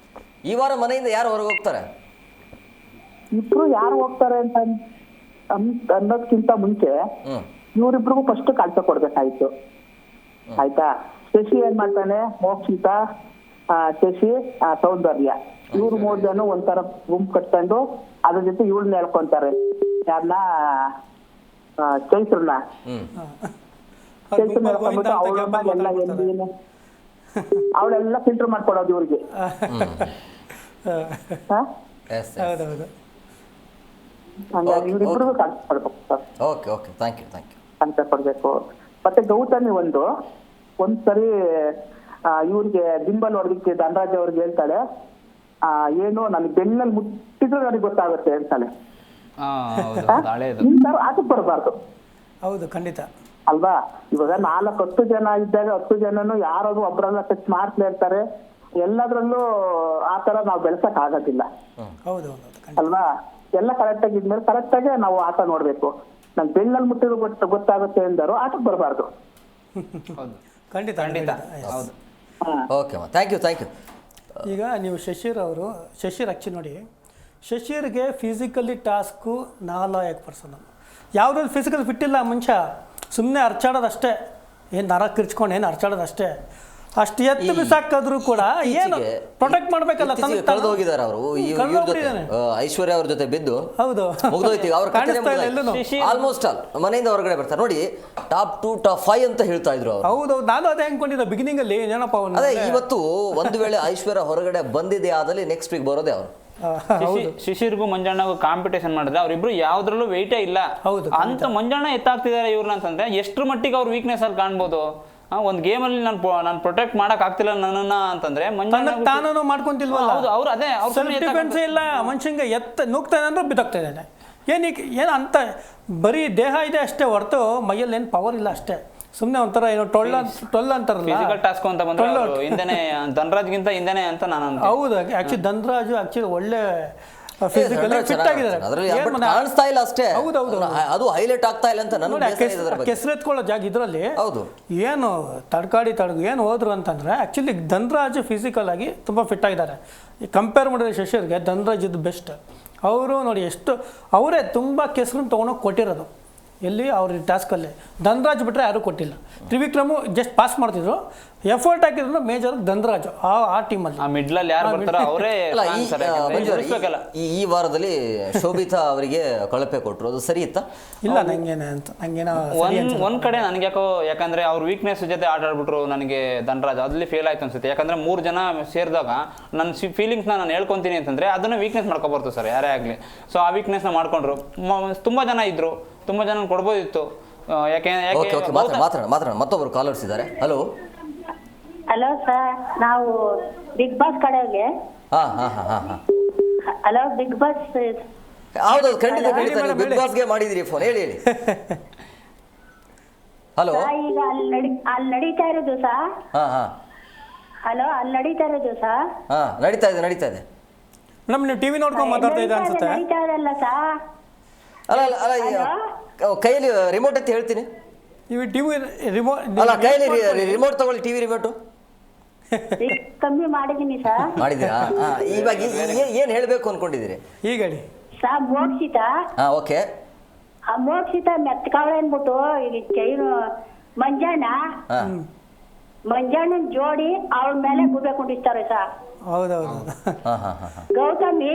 ಈ ವಾರ ಮನೆಯಿಂದ ಯಾರು ಹೊರಗೆ ಹೋಗ್ತಾರೆ? ಇಬ್ರು ಯಾರು ಹೋಗ್ತಾರೆ ಅಂತ ಅನ್ನೋದ್ಕಿಂತ ಮುಂಚೆ ಇವ್ರಿಬ್ರಿಗೂ ಫಸ್ಟ್ ಕಳ್ಸ ಕೊಡ್ಬೇಕಾಯ್ತು. ಆಯ್ತಾ? ಶಶಿ ಏನ್ ಮಾಡ್ತಾನೆ, ಮೋಕ್ಷಿತ, ಶಶಿ, ಸೌಂದರ್ಯ, ಇವ್ರು 3 ಜನ ಒಂಥರ ಗುಂಪು ಕಟ್ಕೊಂಡು ಅದ್ರ ಜೊತೆ ಇವ್ಳನ್ನ ಹೇಳ್ಕೊಂತಾರೆ, ಯಾರನ್ನ, ಚೈತ್ರನ ಹೇಳ್ಕೊಂಡ್ಬಿಟ್ಟು ಅವಳೆಲ್ಲ ಫಿಲ್ಟರ್ ಮಾಡ್ಕೊಡೋದು ಇವ್ರಿಗೆ. ಹಂಗಾಗಿ ಇವ್ರಿಬ್ರಿಗೂ ಕಳ್ಸ ಕೊಡ್ಬೇಕು ಸರ್. Okay, thank you. ಅಂತ ಕೊಡ್ಬೇಕು. ಮತ್ತೆ ಗೌತಮಿ ಒಂದ್ಸರಿ ಇವ್ರಿಗೆ ದಿಂಬಲ್ ಹೊಡೆದಿಕ್ಕೆ ಧನರಾಜ್ ಅವ್ರಿಗೆ ಹೇಳ್ತಾಳೆ, ಏನು ನನಗೆ ಬೆನ್ನಲ್ಲಿ ಮುಟ್ಟಿದ್ರು ನನಗೆ ಗೊತ್ತಾಗುತ್ತೆ ಹೇಳ್ತಾಳೆ. ಅದಕ್ಕೆ ಬರಬಾರ್ದು. ಹೌದು, ಖಂಡಿತ ಅಲ್ವಾ? ಇವಾಗ 4-10 ಜನ ಇದ್ದಾಗ 10 ಜನನು ಯಾರಾದ್ರು ಒಬ್ರನ್ನ ಟಚ್ ಮಾಡ್ತಾ ಇರ್ತಾರೆ. ಎಲ್ಲದ್ರಲ್ಲೂ ಆತರ ನಾವು ಬೆಳೆಸಕ್ ಆಗೋದಿಲ್ಲ ಅಲ್ವಾ? ಎಲ್ಲ ಕರೆಕ್ಟ್ ಆಗಿ ಇದ್ಮೇಲೆ ಕರೆಕ್ಟ್ ಆಗಿ ನಾವು ಆಟ ನೋಡ್ಬೇಕು. ನನ್ ಬೆನ್ನಲ್ಲಿ ಮುಟ್ಟಿದ್ರು ಗೊತ್ತಾಗುತ್ತೆ ಎಂದರು ಆಟಕ್ಕೆ ಬರಬಾರ್ದು. ಖಂಡಿತ. Okay, thank you. ಈಗ ನೀವು ಶಶಿರ್ ಆ್ಯಕ್ಚುಲಿ ನೋಡಿ, ಶಶಿರ್ಗೆ ಫಿಸಿಕಲಿ ಟಾಸ್ಕು ನಾಲಾಯಕ್ ಪರ್ಸನ್. ಯಾವುದ್ರಲ್ಲಿ ಫಿಸಿಕಲ್ ಫಿಟ್ ಇಲ್ಲ ಮನುಷ್ಯ, ಸುಮ್ಮನೆ ಅರ್ಚಾಡೋದಷ್ಟೇ, ಏನು ನರ ಕಿರ್ಚ್ಕೊಂಡು ಏನು ಅರ್ಚಾಡೋದಷ್ಟೇ. ಅಷ್ಟು ಎತ್ತು ಬಿಸಾಕಿದ್ರು ಕೂಡ ಏನು ಪ್ರೊಟೆಕ್ಟ್ ಮಾಡ್ಬೇಕಲ್ಲ. ಕಳೆದು ಹೋಗಿದ್ದಾರೆ ಅವರು, ಐಶ್ವರ್ಯ ಅವ್ರ ಜೊತೆ ಬಿದ್ದು. ಹೌದು, ಮುಗಿದೋಯ್ತು ಅವ್ರ ಆಲ್ಮೋಸ್ಟ್ ಆಲ್ ಮನೆಯಿಂದ ಹೊರಗಡೆ ಬರ್ತಾರೆ ನೋಡಿ. ಟಾಪ್ 2 ಟಾಪ್ 5 ಅಂತ ಹೇಳ್ತಾ ಇದ್ರು ಅವರು. ಹೌದು, ನಾನು ಅದೇ ಅನ್ಕೊಂಡಿದ್ದೆ ಬಿಗಿನಿಂಗ್ ಅಲ್ಲಿ. ಏನಪ್ಪ ಅದೇ ಇವತ್ತು ಒಂದು ವೇಳೆ ಐಶ್ವರ್ಯ ಹೊರಗಡೆ ಬಂದಿದೆ ಆದಲ್ಲಿ ನೆಕ್ಸ್ಟ್ ವೀಕ್ ಬರೋದೇ ಅವರು. ಶಿಶಿರ್ಗೂ ಮಂಜಣ್ಣಗೂ ಕಾಂಪಿಟೇಷನ್ ಮಾಡಿದ್ರೆ ಅವ್ರಿಬ್ರು ಯಾವ್ದ್ರಲ್ಲೂ ವೆಯ್ಟೇ ಇಲ್ಲ ಅಂತ. ಮಂಜಣ್ಣ ಎತ್ತಾಗ್ತಿದ್ದಾರೆ ಇವ್ರನ್ನ ಅಂತಂದ್ರೆ ಎಷ್ಟ್ರ ಮಟ್ಟಿಗೆ ಅವ್ರ ವೀಕ್ನೆಸ್ ಅಲ್ಲಿ ಕಾಣ್ಬೋದು. ಒಂದ್ ಗೇಮ್ ಅಲ್ಲಿ ನಾನು ಪ್ರೊಟೆಕ್ಟ್ ಮಾಡಕ್ ಆಗ್ತಿಲ್ಲ ನನ್ನನ್ನ ಅಂತಂದ್ರೆ ತಾನು ಮಾಡ್ಕೊಂತಿಲ್ವಲ್ಲ. ಅವ್ರು ಅದೇ ಡಿಫೆನ್ಸ್ ಇಲ್ಲ ಮನುಷ್ಯಂಗೆ, ನುಗ್ತಾನೆ ಅಂದ್ರೆ ಬಿದ್ದಾಗ್ತಾ ಇದ್ದಾನೆ. ಏನು ಅಂತ ಬರೀ ದೇಹ ಇದೆ ಅಷ್ಟೇ ಹೊರತು ಮೈಯಲ್ಲಿ ಏನು ಪವರ್ ಇಲ್ಲ ಅಷ್ಟೇ. ಸುಮ್ಮನೆ ಒಂಥರ ಏನೋ ಟೊಳ್ಳ ಅಂತಾರಲ್ಲ, ಫಿಸಿಕಲ್ ಟಾಸ್ಕ್ ಅಂತ ಬಂದ್ರೆ ಹಿಂದೆನೆ ಧನರಾಜ್ಗಿಂತ ಹಿಂದೆನೆ ಅಂತ ನಾನು. ಹೌದು, ಆಕ್ಚುಲಿ ಧನರಾಜು ಒಳ್ಳೆ ಫಿಸಿಕಲಿ ಫಿಟ್ ಆಗಿದ್ದಾರೆ. ಅದರಲ್ಲಿ ಏನ್ ಮನೆ- ಕಾಣಿಸ್ತಾ ಇಲ್ಲ ಅಷ್ಟೇ. ಹೌದೌದು. ಅದು ಹೈಲೈಟ್ ಆಗ್ತಾ ಇಲ್ಲ ಅಂತ ನೋಡಿ, ನನಗೆ ಕೆಸರೆತ್ಕೊಳ್ಳೋ ಜಾಗ ಇದರಲ್ಲಿ ಹೌದು. ಏನು ಏನು ಹೋದ್ರು ಅಂತಂದ್ರೆ ಆಕ್ಚುಲಿ ಧನ್ರಾಜ್ ಫಿಸಿಕಲ್ ಆಗಿ ತುಂಬಾ ಫಿಟ್ ಆಗಿದ್ದಾರೆ. ಕಂಪೇರ್ ಮಾಡಿದ್ರೆ ಶಶಿರ್ಗೆ ಧನ್ರಾಜ್ ಇದು ಬೆಸ್ಟ್. ಅವರು ನೋಡಿ ಎಷ್ಟು ಅವರೇ ತುಂಬಾ ಕೆಸರನ್ನು ತೊಗೊಂಡೋಗಿ ಕೊಟ್ಟಿರೋದು ಎಲ್ಲಿ ಅವ್ರ ಟಾಸ್ಕಲ್ಲಿ. ಧನ್ರಾಜ್ ಬಿಟ್ಟರೆ ಯಾರೂ ಕೊಟ್ಟಿಲ್ಲ. ತ್ರಿವಿಕ್ರಮು ಜಸ್ಟ್ ಪಾಸ್ ಮಾಡ್ತಿದ್ರು, ಎಫರ್ಟ್ ಹಾಕಿದ್ರು ಮೇಜರ್ ಧನ್ರಾಜ್ ಆ ಟೀಮಲ್ಲಿ. ಆ ಮಿಡ್ಲಲ್ಲಿ ಯಾರು ಬರ್ತಾರೋ ಅವರೇ ಈ ವಾರದಲ್ಲಿ ಶೋಭಿತಾ ಅವರಿಗೆ ಕಳಪೆ ಕೊಟ್ಟರು, ಅದು ಸರಿ ಇತ್ತಾ? ಇಲ್ಲ, ನಂಗೇನೋ ಒಂದ್ ಕಡೆ ನನಗೆ ಯಾಕಂದ್ರೆ ಅವ್ರ ವೀಕ್ನೆಸ್ ಜೊತೆ ಆಟ ಆಡ್ಬಿಟ್ರು ನನಗೆ ಧನ್ರಾಜ್, ಅಲ್ಲಿ ಫೇಲ್ ಆಯ್ತು ಅನ್ಸುತ್ತೆ. ಯಾಕಂದ್ರೆ 3 ಜನ ಸೇರಿದಾಗ ನನ್ನ ಫೀಲಿಂಗ್ಸ್ನ ನಾನು ಹೇಳ್ಕೊಂತೀನಿ ಅಂತಂದ್ರೆ ಅದನ್ನ ವೀಕ್ನೆಸ್ ಮಾಡ್ಕೊಬಾರ್ದು ಸರ್, ಯಾರೇ ಆಗಲಿ. ಸೊ ಆ ವೀಕ್ನೆಸ್ನ ಮಾಡ್ಕೊಂಡ್ರು. ತುಂಬಾ ಜನ ಇದ್ರು, ತುಂಬಾ ಜನ ಕೊಡ್ಬೋದಿತ್ತು. ಯಾಕೆ ಮಾತಾಡೋಣ. ಮತ್ತೊಬ್ರು ಕಾಲರ್ಸ್ ಇದ್ದಾರೆ. ಹಲೋ ಹಲೋ ಸರ್, ನಾವು ಬಿಗ್ ಬಾಸ್ ಕಡೆಗೆ. Hello big boss. ಹೌದು, ಖಂಡಿತ ಬಿಗ್ ಬಾಸ್ಗೆ ಮಾಡಿದಿರಿ ಫೋನ್. ಹೇಳಿ. ಹಲೋ, ಈಗ ಅಲ್ಲಿ ನಡೀತಾ ಇರೋದು ಸರ್. ಹಲೋ, ಅಲ್ಲಿ ನಡೀತಾ ಇರೋದು ಸರ್. ನಡೀತಾ ಇದೆ. ಮೇಡಮ್, ನೀವು ಟಿವಿ ನೋಡ್ಕೊಂಡು ಮಾತಾಡ್ತಾ ಇದ್ದ ಅನ್ಸುತ್ತೆ. ನಡೀತಾ ಇದಲ್ಲ ಸರ್. ಅಲ್ಲ ಕೈಯಲ್ಲಿ ರಿಮೋಟ್ ಅಂತ ಹೇಳ್ತೀನಿ. ನೀವು ಟಿವಿ ರಿಮೋಟ್ ಅಲ್ಲ, ಕೈಯಲ್ಲಿ ರಿಮೋಟ್ ತಗೊಳ್ಳಿ, ಟಿವಿ ರಿಮೋಟ್ ಕಮ್ಮಿ ಮಾಡಿದೀನಿ ಸರ್. ಮಾಡಿದ್ದೀರಾ? ಇವಾಗ ಏನ್ ಹೇಳ್ಬೇಕು ಅನ್ಕೊಂಡಿದ್ದೀರಿ ಈಗ ಹೇಳಿ ಸರ್. ಮೋಕ್ಷಿತಾ, ಓಕೆ. ಆ ಮೋಕ್ಷಿತಾ ಮೆತ್ಕಾವಳೆ ಅನ್ಬಿಟ್ಟು ಈಗ ಚೈನು ಮಂಜಣ್ಣನ ಜೋಡಿ ಅವಳ ಮೇಲೆ ಗುಬೆ ಕುಂಡಿಸ್ತಾರೆ ಸರ್. ಹೌದೌದು. ಗೌತಮಿ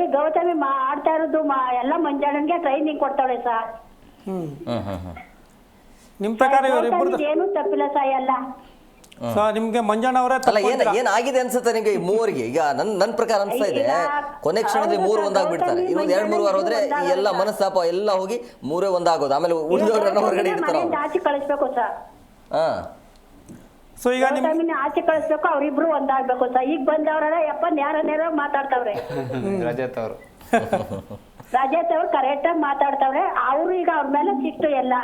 ಆಡ್ತಾ ಇರೋದು ಎಲ್ಲ ಮಂಜಣ್ಣನ್ಗೆ ಟ್ರೈನಿಂಗ್ ಕೊಡ್ತಾಳೆ ಸರ್. ನಿಮ್ ಪ್ರಕಾರ ಇವರಿಬ್ಬರು ಏನು ತಪ್ಪಿಲ್ಲ ಸರ್ ಎಲ್ಲ. ನಿಮ್ಗೆ ಮಂಜಣ್ಣ ಅವರೇ ಅಲ್ಲ, ಏನಾಗಿದೆ ಅನ್ಸುತ್ತೆ ನಿಮ್ಗೆ ಈ ಮೂವರಿಗೆ? ಈಗ ನನ್ನ ಪ್ರಕಾರ ಅನ್ಸ್ತಾ ಇದೆ, ಕೊನೆ ಕ್ಷಣದಲ್ಲಿ 3 ಒಂದಾಗ್ಬಿಡ್ತಾರೆ. ಇನ್ನೊಂದು 2-3 ವಾರ ಹೋದ್ರೆ ಈ ಎಲ್ಲ ಮನಸ್ತಾಪ ಎಲ್ಲ ಹೋಗಿ 3 ಒಂದಾಗೋದು. ಆಮೇಲೆ ಉಳಿದವ್ರನ್ನ ಹೊರಗಡೆ ಇರ್ತಾರೆ. ಆಚೆ ಕಳಿಸ್ಬೇಕು ಸರ್. ಸೊ ಈಗ ಆಚೆ ಕಳಿಸ್ಬೇಕು, ಅವ್ರಿಬ್ರು ಒಂದಾಗ್ಬೇಕು ಸರ್. ಈಗ ಬಂದವ್ರ ಯಾರನ್ಯಾರೋ ಮಾತಾಡ್ತಾವ್ರೆ. ರಜತ್ ಅವರು ಕರೆಕ್ಟ್ ಆಗಿ ಮಾತಾಡ್ತಾವ್ರೆ. ಅವ್ರು ಈಗ ಅವ್ರ ಮೇಲೆ ಸಿಟ್ಟು ಎಲ್ಲ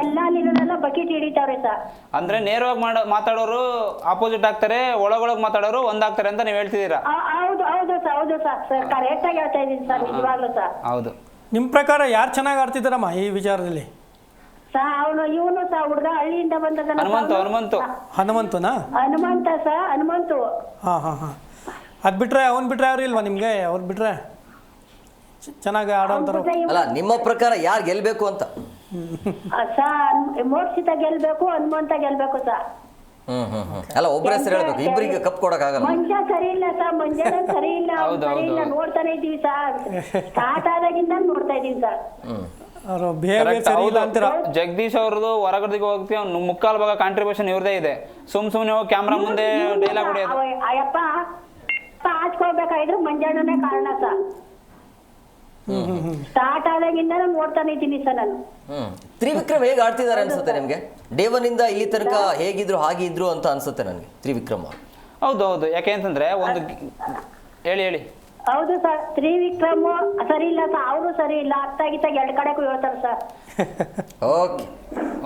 ಎಲ್ಲ ನೀರನ್ನೆಲ್ಲ ಬಕೆಟ್ ಹಿಡಿತಾವ್ರೆ ಸರ್. ಅಂದ್ರೆ ನೇರವಾಗಿ ಮಾತಾಡೋರು ಆಪೋಸಿಟ್ ಆಗ್ತಾರೆ, ಒಳಗೊಳಗ್ ಮಾತಾಡೋರು ಒಂದಾಗ್ತಾರೆ ಅಂತ ನೀವು ಹೇಳ್ತಿದ್ದೀರಾ? ಹೌದು ಸರ್, ಕರೆಕ್ಟ್ ಆಗಿ ಹೇಳ್ತಾ ಇದೀನಿ ಸರ್, ನಿಜವಾಗ್ಲೂ ಸರ್. ಹೌದು. ನಿಮ್ ಪ್ರಕಾರ ಯಾರು ಚೆನ್ನಾಗಿ ಆಡ್ತಿದ್ದಾರಮ್ಮ ಈ ವಿಚಾರದಲ್ಲಿ? ಇವನು ಸಹ ಹುಡುಗ ಹಳ್ಳಿಯಿಂದ ಬಂದದನ. ಹನುಮಂತನಾ? ಹನುಮಂತು. ಹಾ. ಅದ್ ಬಿಟ್ರೆ ಅವ್ನ್ ಬಿಟ್ರೆ ಯಾರು ಇಲ್ವಾ ನಿಮ್ಗೆ? ಅವ್ರು ಬಿಟ್ರೆ ಚೆನ್ನಾಗಿ ಆಡೋಂತಾರ. ಅಲ್ಲ, ನಿಮ್ಮ ಪ್ರಕಾರ ಯಾರು ಗೆಲ್ಬೇಕು ಅಂತ? ಮೋಕ್ಷಿತ ಗೆಲ್ಬೇಕು, ಹನುಮಂತ ಗೆಲ್ಬೇಕು ಸರ್. ಅಲ್ಲ, ಒಬ್ಬರ ಹೆಸರು ಹೇಳ್ಬೇಕು, ಇಬ್ಬರಿಗೆ ಕಪ್ ಕೊಡಕ್ ಆಗಲ್ಲ. ಮನುಷ್ಯ ಸರಿ ಇಲ್ಲ ಸರ್, ಮಂಜಣ್ಣ ಸರಿ ಇಲ್ಲ, ನೋಡ್ತಾನೆ ಇದೀವಿ ಸರ್. ಸ್ಟಾರ್ಟ್ ಆದಾಗಿಂದ ನೋಡ್ತಾ ಇದೀವಿ ಸರ್. ಜಗದೀಶ್ ಅವ್ರದ್ದು ಹೊರಗಡೆಗೆ ಹೋಗ್ತೀವಿ, ಅವ್ನು 3/4 ಭಾಗ ಕಾಂಟ್ರಿಬ್ಯೂಷನ್ ಇವ್ರದೇ ಇದೆ. ಸುಮ್ನೆ ಹೋಗಿ ಕ್ಯಾಮ್ರಾ ಮುಂದೆ ಡೈಲಾಗ್ ಹೊಡೆಯೋದು. ಅಯ್ಯಪ್ಪ ಹಾಚ್ಕೊಳ್ಬೇಕಾಗಿದ್ರು ಮಂಜಣ್ಣನೇ ಕಾರಣ ಸರ್. ಸ್ಟಾರ್ಟ್ ಆದಾಗಿಂದ ನೋಡ್ತಾನೆ ಇದ್ದೀನಿ ಸರ್ ನಾನು. ತ್ರಿವಿಕ್ರಮ್ ಹೇಗೆ ಆಡ್ತಿದ್ದಾರೆ ಅನ್ಸುತ್ತೆ ನಿಮ್ಗೆ? ಡೇ 1 ಇಂದ ಇಲ್ಲಿ ತನಕ ಹೇಗಿದ್ರು ಹಾಗಿದ್ರು ಅಂತ ಅನ್ಸುತ್ತೆ ನನಗೆ ತ್ರಿವಿಕ್ರಮ್. ಹೌದು. ಯಾಕೆ ಅಂತಂದ್ರೆ ಒಂದು ಹೇಳಿ. ಹೌದು ಸರ್, ತ್ರಿವಿಕ್ರಮ್ ಸರಿ ಇಲ್ಲ ಸರ್, ಅವರು ಸರಿ ಇಲ್ಲ. ಅತ್ತಾಗಿ 2 ಕಡೆಗೂ ಹೇಳ್ತಾರೆ ಸರ್.